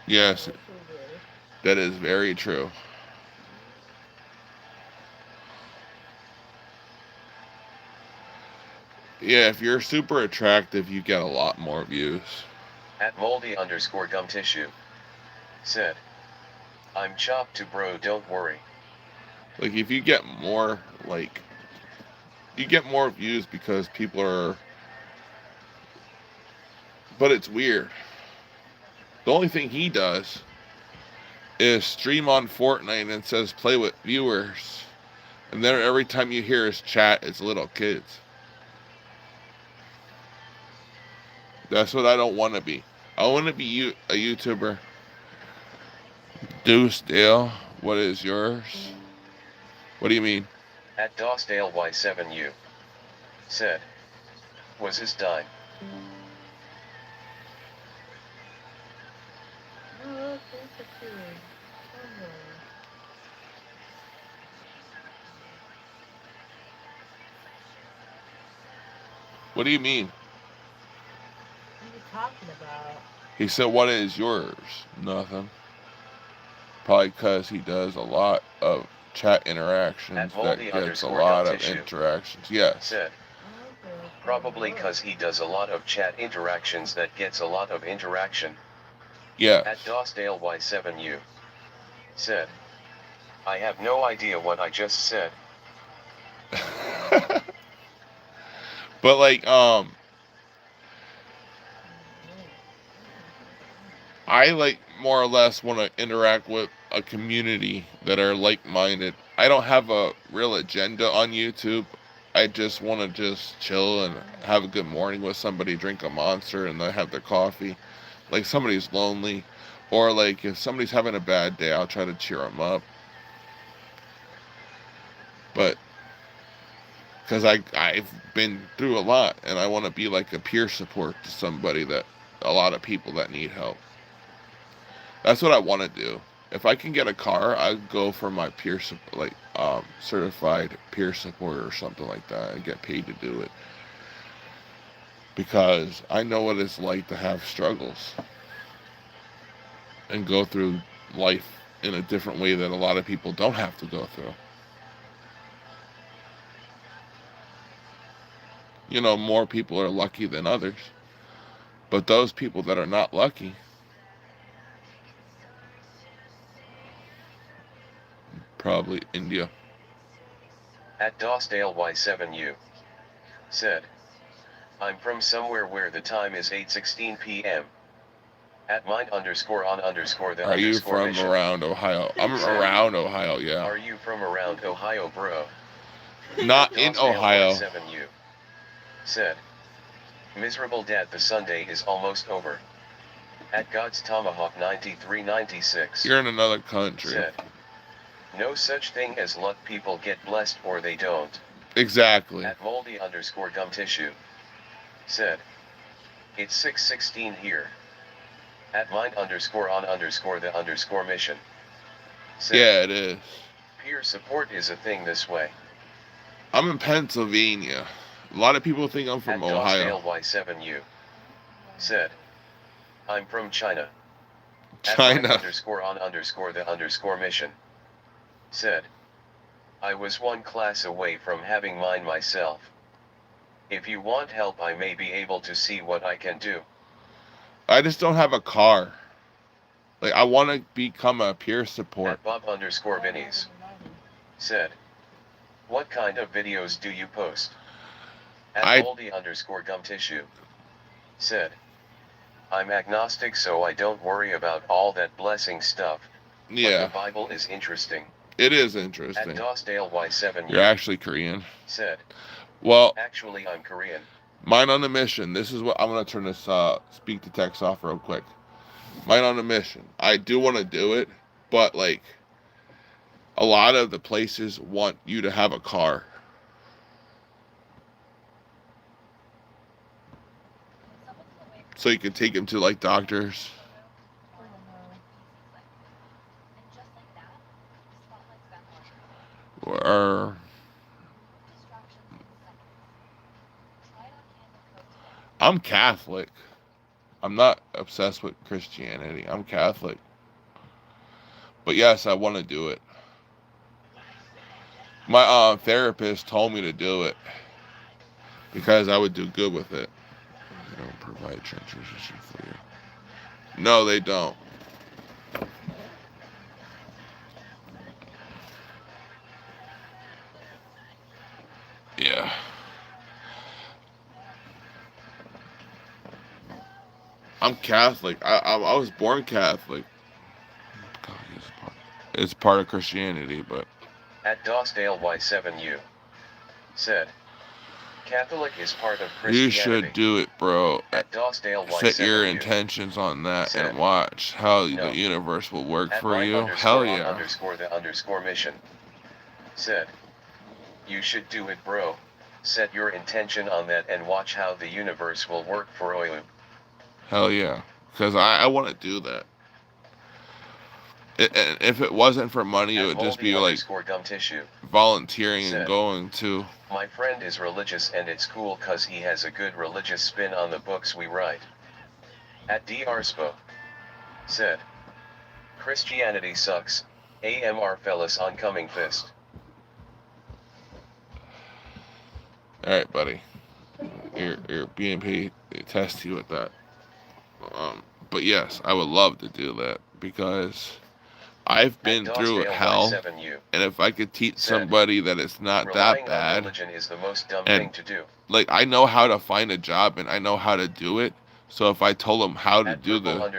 Yes, that is very true. Yeah, if you're super attractive, you get a lot more views. At moldy_gum tissue. Said. I'm chopped to bro, don't worry. Like, if you get more, like, you get more views because people are. But it's weird. The only thing he does is stream on Fortnite and says play with viewers. And then every time you hear his chat, it's little kids. That's what I don't want to be. I want to be a YouTuber. Deuce Dale, what is yours? What do you mean? At Dosdale Y7U. Said. Was his time. What do you mean? What are you talking about? He said, what is yours? Nothing. Probably because he does a lot of chat interactions that gets a lot of interactions. Yes. Said. Probably because he does a lot of chat interactions that gets a lot of interaction. Yes. At Dosdale Y7U. Said. I have no idea what I just said. But like, I like more or less want to interact with a community that are like-minded. I don't have a real agenda on YouTube. I just want to just chill and have a good morning with somebody, drink a Monster, and then have their coffee. Like, somebody's lonely, or like if somebody's having a bad day, I'll try to cheer them up. But because I've been through a lot, and I want to be like a peer support to somebody, that a lot of people that need help. That's what I want to do. If I can get a car, I'd go for my peer like certified peer support or something like that. I get paid to do it because I know what it's like to have struggles and go through life in a different way that a lot of people don't have to go through. You know, more people are lucky than others, but those people that are not lucky, probably India. At Dosdale Y7U. Said. I'm from somewhere where the time is 8:16 p.m. At mine_on_the Are you from mission. around Ohio? I'm around Ohio, yeah. Are you from around Ohio, bro? Not in Ohio. Y7U. Said. Miserable dad, the Sunday is almost over. At God's Tomahawk 9396. You're in another country. Said. No such thing as luck, people get blessed or they don't. Exactly. At moldy underscore gum tissue. Said. It's 6:16 here. At mine underscore on underscore the underscore mission. Said. Yeah, it is. Peer support is a thing this way. I'm in Pennsylvania. A lot of people think I'm from At Ohio. Dostale Y7U. Said. I'm from China. At mine China. underscore on underscore the underscore mission. Said. I was one class away from having mine myself. If you want help, I may be able to see what I can do. I just don't have a car. Like, I want to become a peer support. At Bob underscore Vinnies. Said. What kind of videos do you post? At moldy underscore gum tissue. Said. I'm agnostic, so I don't worry about all that blessing stuff. Yeah. But the Bible is interesting. It is At interesting. Dostale Y7U. You're actually Korean. Said. Well, actually, I'm Korean. Mine on a mission. This is what I'm gonna turn this speak to text off real quick. Mine on a mission. I do want to do it, but like a lot of the places want you to have a car. So you can take them to like doctors. Or I'm Catholic. I'm not obsessed with Christianity. I'm Catholic. But yes, I want to do it. My therapist told me to do it because I would do good with it. They don't provide transportation for you. No, they don't. Yeah. I'm Catholic. I was born Catholic. It's part of Christianity, but. At Dostale Y7U. Said. Catholic is part of Christianity. You should do it, bro. At Dostale Y7U. Set your intentions on that Said. and watch how No. the universe will work At for you. Hell yeah. Underscore the underscore mission. Said. You should do it, bro. Set your intention on that and watch how the universe will work for you. Hell yeah. Because I want to do that. And if it wasn't for money, it would just be like gum tissue. volunteering Said. and going to. My friend is religious and it's cool cause he has a good religious spin on the books we write. At DRSPO. Said. Christianity sucks. AMR fellas oncoming fist. Alright, buddy. Your BNP test you with that. But yes, I would love to do that because I've been through hell, and if I could teach somebody that it's not that bad, is the most dumb and thing to do. Like I know how to find a job and I know how to do it, so if I told them how to do the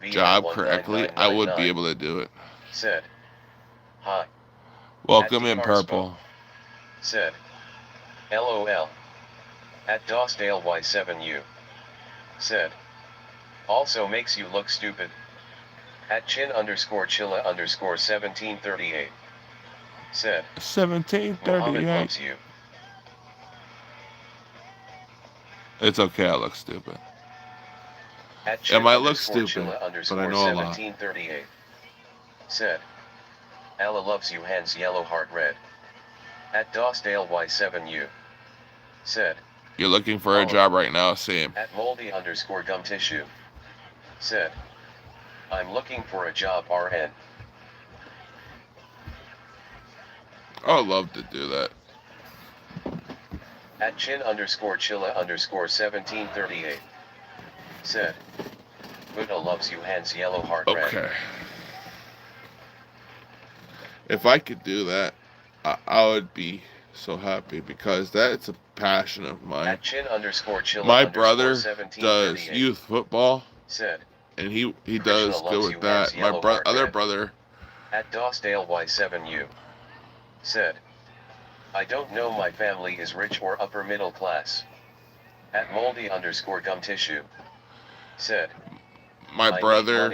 job correctly, I would be able to do it. Said. Hi. Welcome in purple. Said. LOL. At Dostale Y7U. Said. Also makes you look stupid. At chin underscore chilla underscore 1738. Said. 1738. Loves you. It's okay, I look stupid. At chin it might look stupid, but I know a lot. 1738. Said. Ella loves you, hands yellow, heart red. At Dostale Y7U. Said. You're looking for a job right now, same. At moldy underscore gum tissue. Said. I'm looking for a job, RN. I would love to do that. At chin underscore chilla underscore 1738. Said. Buddha loves you, hands yellow, heart red. Okay. If I could do that, I would be so happy because that's a passion of mine. At chin underscore chilla My underscore brother 1738. does youth football. Said. And he does good with that. My other brother. At Dostale Y7U. Said. I don't know, my family is rich or upper middle class. At moldy underscore gum tissue. Said. My brother,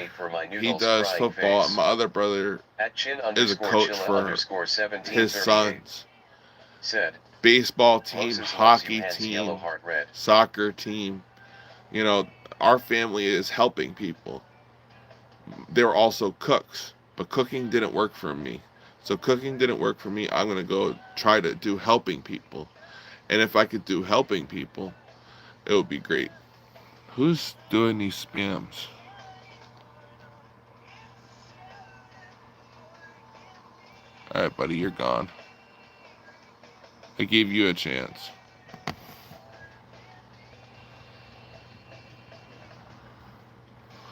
he does football, and my other brother at chin is a coach for his sons. Said. baseball team, Moses loves you, hockey hands yellow team, heart red. soccer team. You know, our family is helping people. They're also cooks, but cooking didn't work for me. So cooking didn't work for me. I'm gonna go try to do helping people. And if I could do helping people, it would be great. Who's doing these spams? All right, buddy, you're gone. I gave you a chance.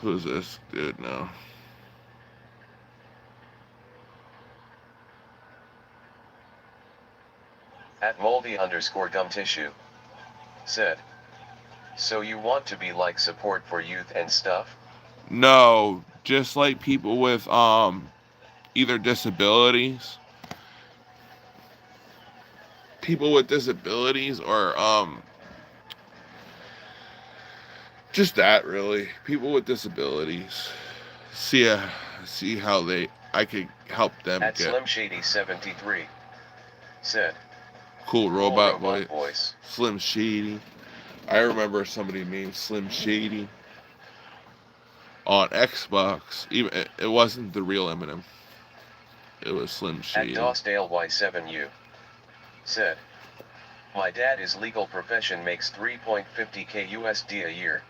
Who's this dude now? At moldy underscore gum tissue. Said. So you want to be like support for youth and stuff? No, just like people with either disabilities, or just that really. People with disabilities. See see how I could help them At get Slim Shady 73. Said. cool Cool robot robot voice. voice. Slim Shady. I remember somebody named Slim Shady on Xbox. Even it wasn't the real Eminem. It was Slim At Shady. Dostale Y7U. Said. My dad is legal profession makes 3.50k USD a year.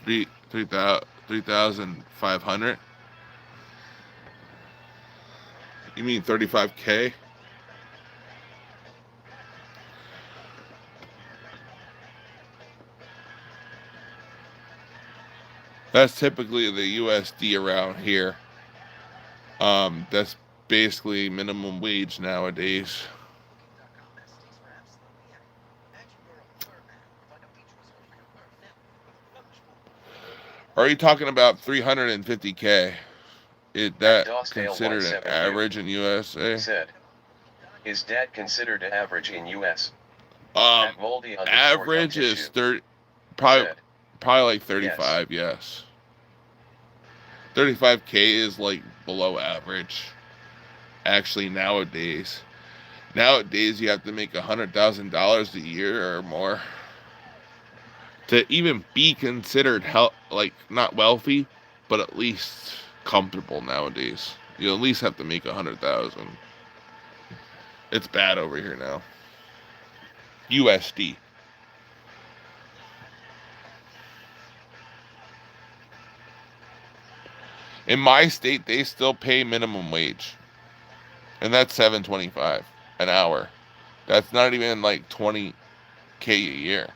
Three thousand 500. You mean 35K? That's typically the USD around here. That's basically minimum wage nowadays. Or are you talking about 350K? Is At that Dostale considered an Y7U. average in USA? Said. Is dad considered average in US? Um, At moldy underscore gum average is tissue. 30, probably Said. like Yes. 35. Yes, 35K is like below average. Actually, nowadays you have to make $100,000 a year or more to even be considered like not wealthy, but at least comfortable nowadays. You at least have to make 100,000. It's bad over here now. USD. In my state, they still pay minimum wage, and that's $7.25 an hour. That's not even like 20K a year,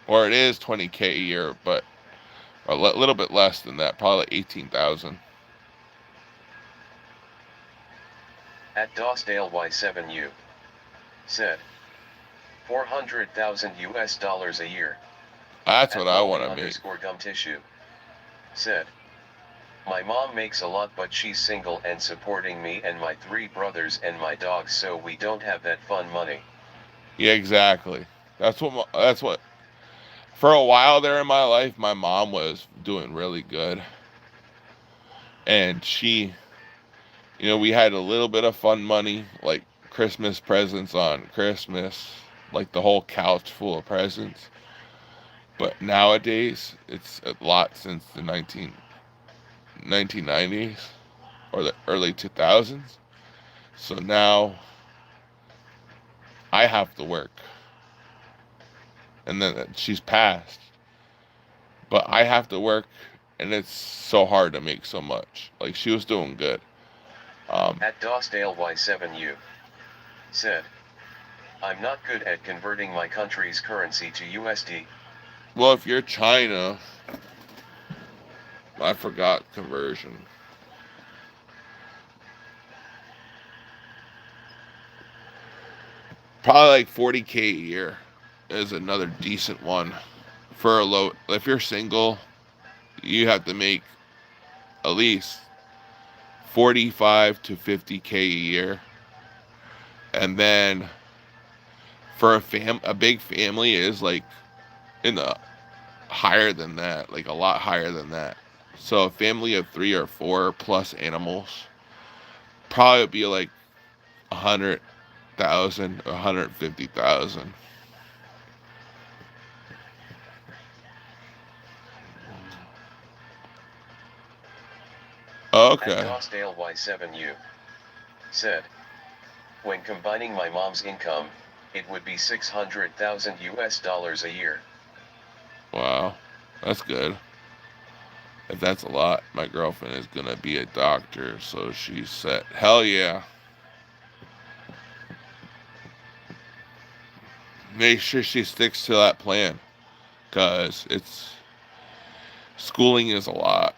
or it is 20K a year, but a little bit less than that, probably like 18,000. At Dostale Y7U. Said. 400,000 US dollars a year. That's At what I moldy want to make. underscore gum tissue. Said. My mom makes a lot but she's single and supporting me and my 3 brothers and my dogs, so we don't have that fun money. Yeah, exactly. That's what. For a while there in my life, my mom was doing really good, and we had a little bit of fun money, like Christmas presents on Christmas, like the whole couch full of presents. But nowadays, it's a lot since the 1990s or the early 2000s. So now I have to work. And then she's passed. But I have to work, and it's so hard to make so much. Like, she was doing good. At Dostale Y7U. Said. I'm not good at converting my country's currency to USD. Well, if you're China, I forgot conversion. Probably like 40K a year is another decent one. For a low, if you're single, you have to make at least 45 to 50K a year. And then for a big family is like in the higher than that, like a lot higher than that. So a family of 3 or 4 plus animals probably would be like 100,000 or 150,000. At Okay. Dosdale Y7U said, when combining my mom's income, it would be 600,000 US dollars a year. Wow. That's good. If that's a lot, my girlfriend is gonna be a doctor, so she's set. Hell yeah. Make sure she sticks to that plan, cause it's schooling is a lot.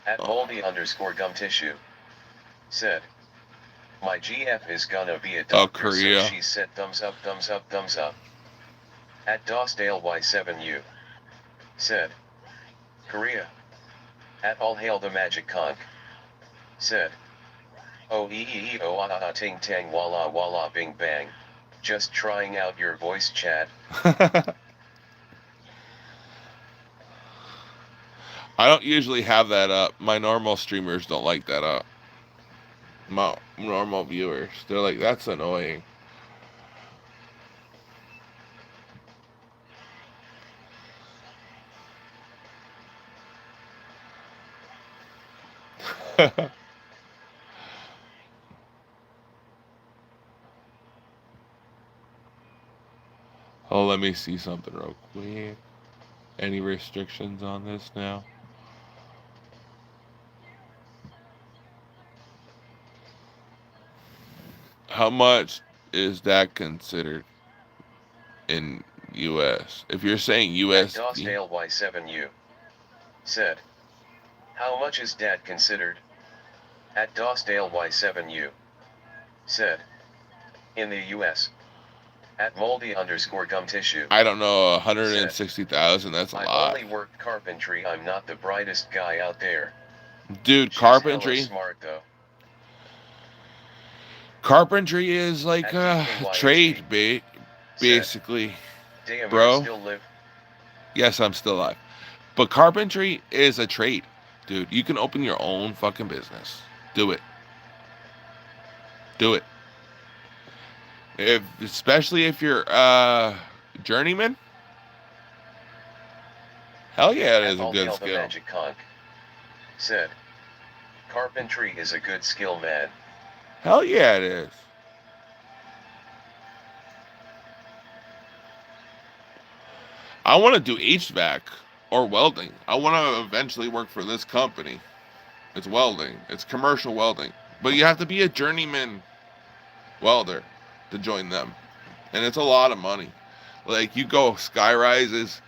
At moldy_gum tissue said, my GF is gonna be a Oh, doctor, so Korea. she said thumbs up, thumbs up, thumbs up. At Dosdale Y7U said, Korea. At All Hail the Magic Conch said, oh oh ah ah ting tang walla walla bing bang. Just trying out your voice chat. I don't usually have that up. My normal streamers don't like that up. My normal viewers, they're like, that's annoying. Oh, let me see something real quick. Any restrictions on this now? How much is that considered in US? If you're saying At USD, Dosdale Y7U said, how much is dad considered? At Dosdale Y7U said, in the US. At moldy_gum tissue I don't know, said, 160,000. That's a I've lot, only worked carpentry, I'm not the brightest guy out there. dude. She's hella Carpentry. smart though. Carpentry is like At a DKYHD trade, said, basically, damn, you bro. still live? Yes, I'm still alive. But carpentry is a trade, dude. You can open your own fucking business. Do it. Do it. If especially if you're journeyman, hell yeah, it At is a All good Hail the skill. Magic Conch said, carpentry is a good skill, man. Hell yeah, it is. I want to do HVAC or welding. I want to eventually work for this company. It's welding. It's commercial welding. But you have to be a journeyman welder to join them. And it's a lot of money. Like you go sky rises,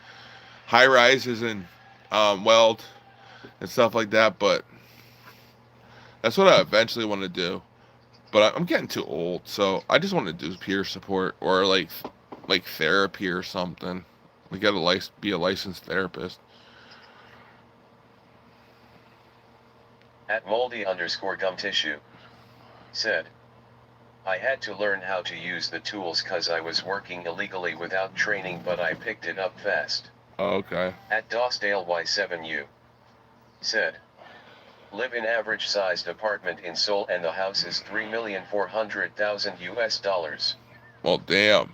high rises, and weld and stuff like that. But that's what I eventually want to do. But I'm getting too old, so I just want to do peer support or like therapy or something. We got to be a licensed therapist. At moldy_gum tissue said, I had to learn how to use the tools cause I was working illegally without training, but I picked it up fast. Oh, okay. At Dosdale Y7U said, live in average sized apartment in Seoul and the house is 3,400,000 US dollars. Well, damn.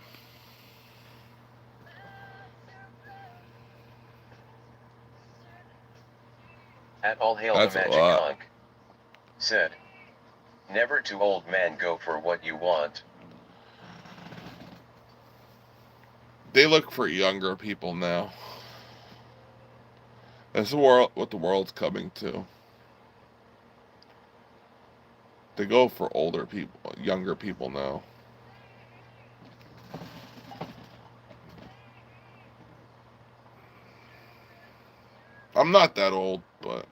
At All Hail the That's a Magic lot. Conch said, never too old, man, go for what you want. They look for younger people now. That's the world. What the world's coming to. They go for older people, younger people now. I'm not that old, but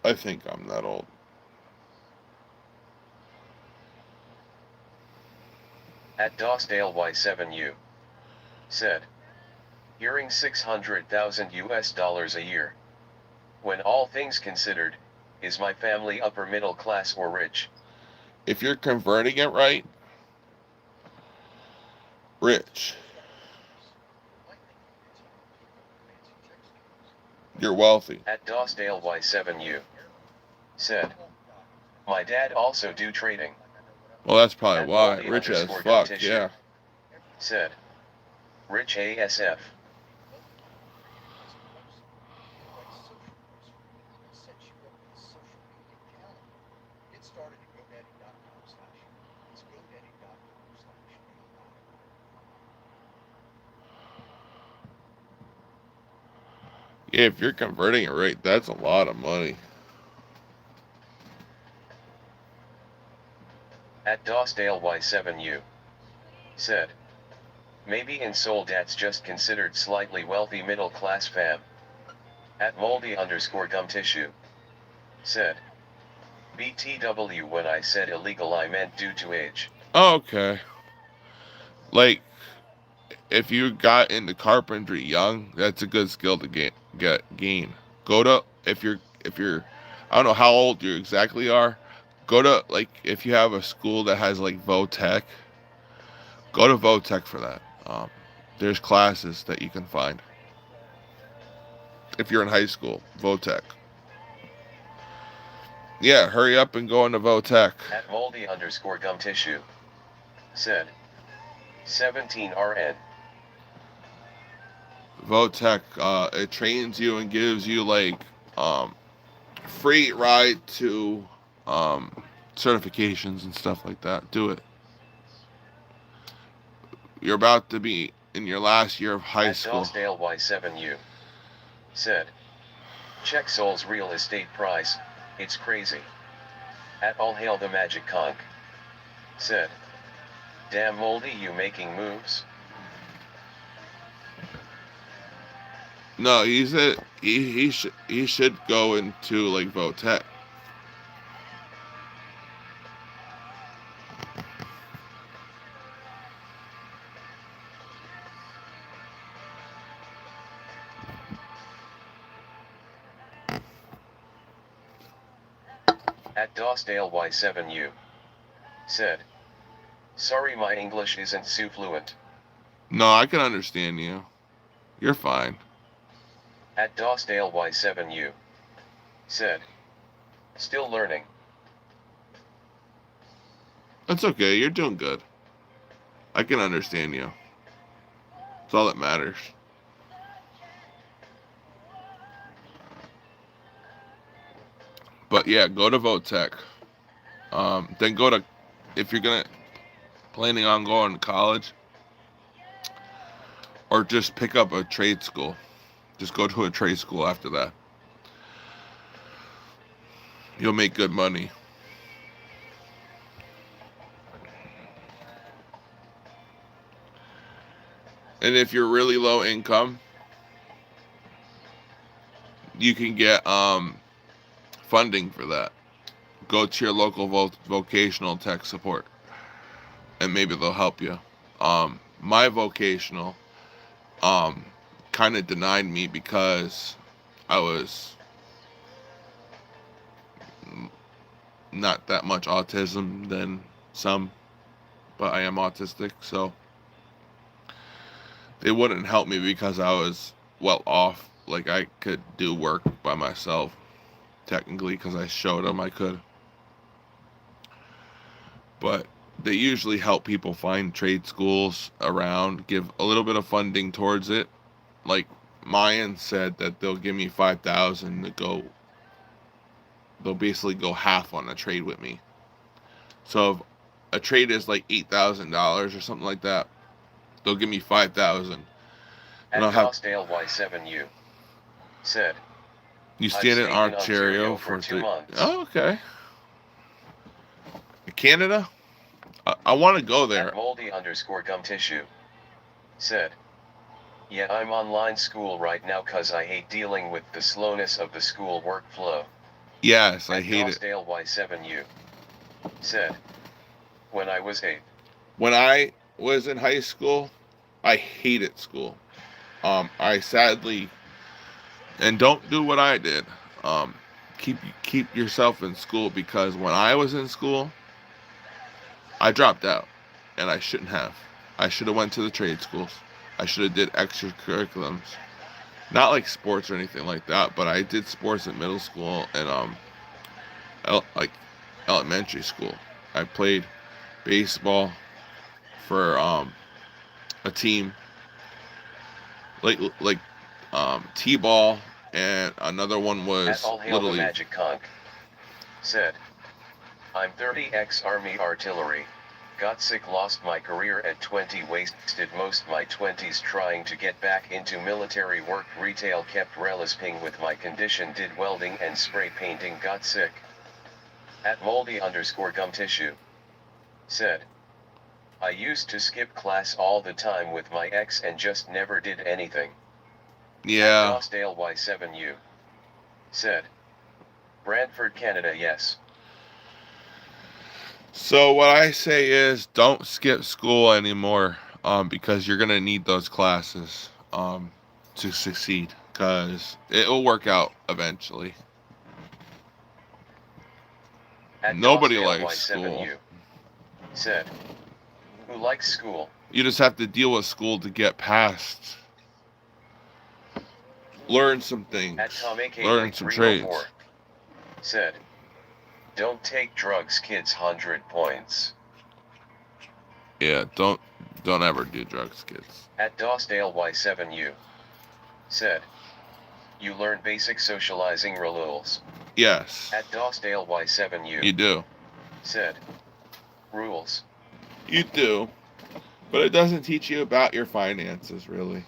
I think I'm that old. At Dosdale Y7U said, hearing 600,000 US dollars a year. When all things considered, is my family upper middle class or rich? If you're converting it right, rich. You're wealthy. At Dosdale Y7U. Said. My dad also do trading. Well, that's probably At why. moldy Rich as underscore gum fuck, tissue. yeah. Said. Rich ASF. Get started at GoDaddy.com/. It's GoDaddy.com/AI. Yeah, if you're converting it right, that's a lot of money. At Dosdale Y7U. Said. Maybe in Seoul that's just considered slightly wealthy middle class fam. At moldy underscore gum tissue. Said. BTW when I said illegal I meant due to age. Oh, okay. Like, if you got into carpentry young, that's a good skill to gain. Go to if you're I don't know how old you exactly are. Go to, like, if you have a school that has like Votech, go to Votech for that. There's classes that you can find if you're in high school. Votech. Yeah, hurry up and go into Votech. At moldy underscore gum tissue. Said. 17RN. Votech, it trains you and gives you like free ride to certifications and stuff like that. Do it. You're about to be in your last year of high At school. Dosdale Y7U. Said. Check Seoul's real estate price, it's crazy. At All Hail the Magic Conch. Said. Damn moldy you making moves? No, he should go into like Votech. At Dosdale Y7U. Said. Sorry my English isn't so fluent. No, I can understand you. You're fine. At Dosdale Y7U. Said. Still learning. That's okay. You're doing good. I can understand you. That's all that matters. But yeah, go to Votech. Then go to, if you're gonna planning on going to college, or just pick up a trade school. Just go to a trade school after that. You'll make good money. And if you're really low income, you can get funding for that. Go to your local vocational tech support, and maybe they'll help you. My vocational kind of denied me because I was not that much autism than some, but I am autistic, so they wouldn't help me because I was well off. Like, I could do work by myself, technically, because I showed them I could. But they usually help people find trade schools around, give a little bit of funding towards it. Like, Mayan said that they'll give me 5,000 to go. They'll basically go half on a trade with me. So if a trade is like $8,000 or something like that, they'll give me 5,000. At And I'll have Dosdale Y7U. Said. you I've stand in stayed in Ontario for for 2 months. Oh, okay. Canada? I want to go there. At moldy underscore gum tissue. Said. Yeah, I'm online school right now cause I hate dealing with the slowness of the school workflow. Yes, I At hate it. Dosdale Y7U. Said. When I was 8. When I was in high school, I hated school. I sadly, and don't do what I did. Um, keep yourself in school, because when I was in school, I dropped out, and I shouldn't have. I should have went to the trade schools. I should have did extracurriculums. Not like sports or anything like that, but I did sports in middle school and like elementary school. I played baseball for a team, like t-ball, and another one At was All Hail little the league. Magic Conch. Said, I'm 30 ex-Army artillery. Got sick, lost my career at 20, wasted most my 20s trying to get back into military work, retail, kept relishing with my condition, did welding and spray painting, got sick. At moldy_gum tissue. Said, I used to skip class all the time with my ex and just never did anything. At Yeah. Dostale Y7U. Said, Brantford, Canada, yes. So what I say is don't skip school anymore, because you're gonna need those classes to succeed, because it will work out eventually. At Nobody Dostale likes school. Y7U. Said, who likes school? You just have to deal with school to get past. Learn some things. At Tom Learn aka some trades. 304. Said, don't take drugs, kids, 100 points. Yeah, don't ever do drugs, kids. At Dostale Y7U. Said, you learn basic socializing rules. Yes. At Dostale Y7U. You do. Said, rules. You do. But it doesn't teach you about your finances, really.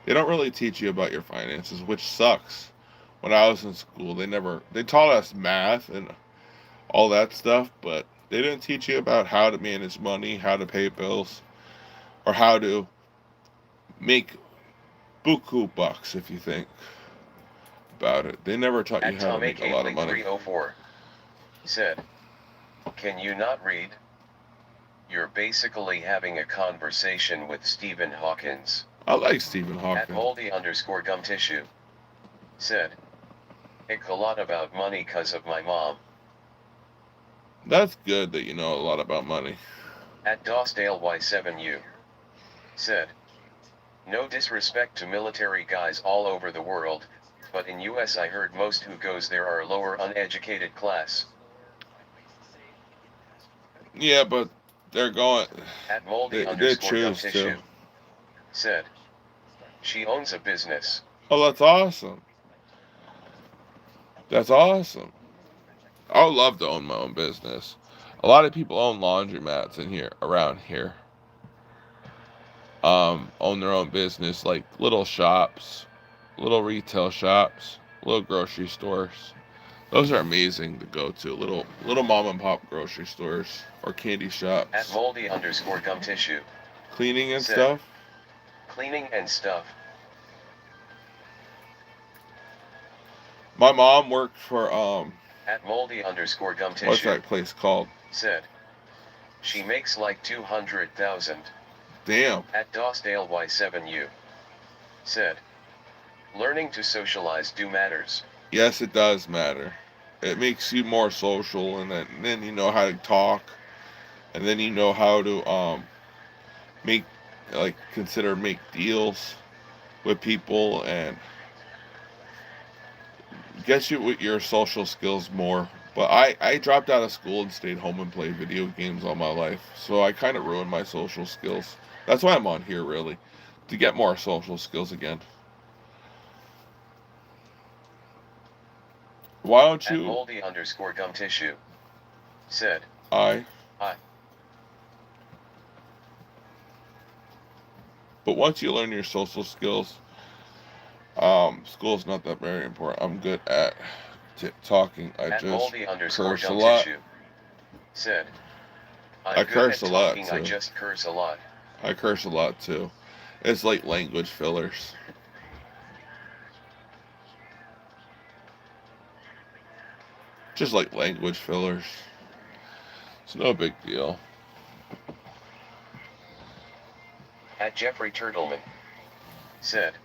They don't really teach you about your finances, which sucks. When I was in school, they taught us math and all that stuff, but they didn't teach you about how to manage money, how to pay bills, or how to make buku bucks, if you think about it. They never taught you At how to Tom make a lot of aka money. 304. Said, can you not read? You're basically having a conversation with Stephen Hawkins. I like Stephen At Hawking. moldy_gum tissue. Said, ick a lot about money cause of my mom. That's good that you know a lot about money. At Dostale Y7U. Said, no disrespect to military guys all over the world, but in US I heard most who goes there are lower uneducated class. Yeah, but they're going. At moldy They underscore gum choose tissue. to. Said, she owns a business. Oh, that's awesome. That's awesome. I would love to own my own business. A lot of people own laundromats in here, around here. Own their own business, like little shops, little retail shops, little grocery stores. Those are amazing to go to. Little mom and pop grocery stores or candy At shops. moldy_gum tissue. Cleaning and Said, stuff. cleaning and stuff. My mom worked for At moldy_gum tissue. what's that place called? Said, she makes like 200,000. Damn. At Dostale Y7U. Said, learning to socialize do matters. Yes, it does matter. It makes you more social, and then you know how to talk, and then you know how to make make deals with people, and gets you with your social skills more. But I dropped out of school and stayed home and played video games all my life, so I kind of ruined my social skills. That's why I'm on here, really, to get more social skills again. Why don't At you? moldy_gum tissue. Said, I. I. But once you learn your social skills, school's not that very important. I'm good at talking. I At just curse a moldy_gum lot. tissue. Said, I'm I good curse at a lot talking, I too. just curse a lot. I curse a lot too. It's like language fillers. Just like language fillers. It's no big deal. At Jeffrey Turtleman. Said,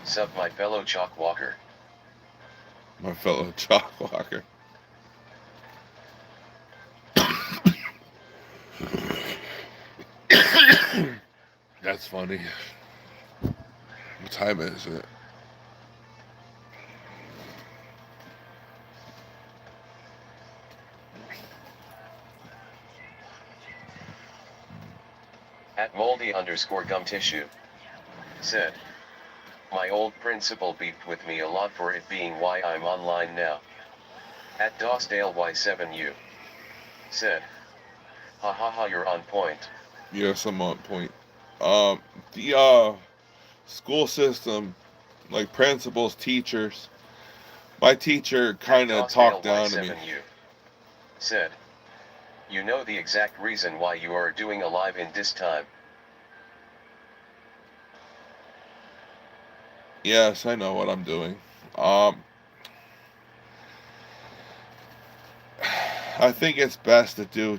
sub my fellow chalk walker. My fellow chalk walker. That's funny. What time is it? At moldy_gum tissue. Said. My old principal beefed with me a lot for it being why I'm online now. At DosDaleY7U. Said. Ha ha ha, you're on point. Yes, I'm on point. The school system, like principals, teachers. My teacher At kind of talked down to me. DosDaleY7U. Said. You know the exact reason why you are doing a live in this time. Yes, I know what I'm doing. Um, I think it's best to do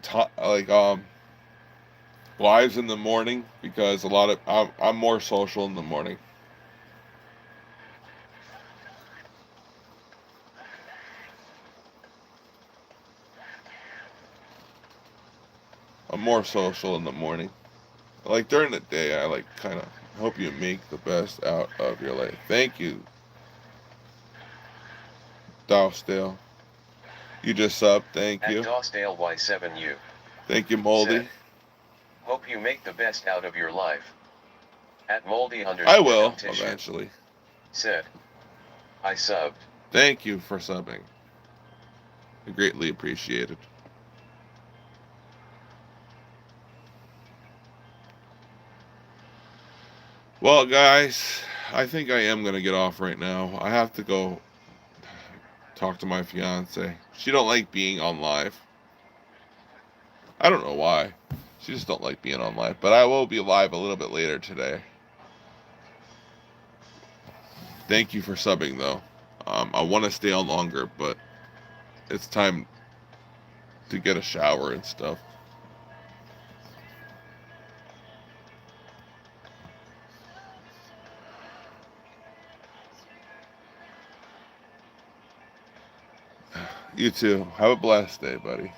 lives in the morning because I'm more social in the morning. I'm more social in the morning. Like during the day, I like kind of hope you make the best out of your life. Thank you, Dowsdale. You just subbed. Thank At you. DosDaleY7U. Thank you, Said. Moldy. Hope you make the best out of your life. At moldy I underscore will gum tissue. eventually. Said. I subbed. Thank you for subbing. I greatly appreciate it. Well, guys, I think I am gonna get off right now. I have to go talk to my fiance. She don't like being on live. I don't know why. She just don't like being on live. But I will be live a little bit later today. Thank you for subbing though. I want to stay on longer, but it's time to get a shower and stuff. You too. Have a blessed day, buddy.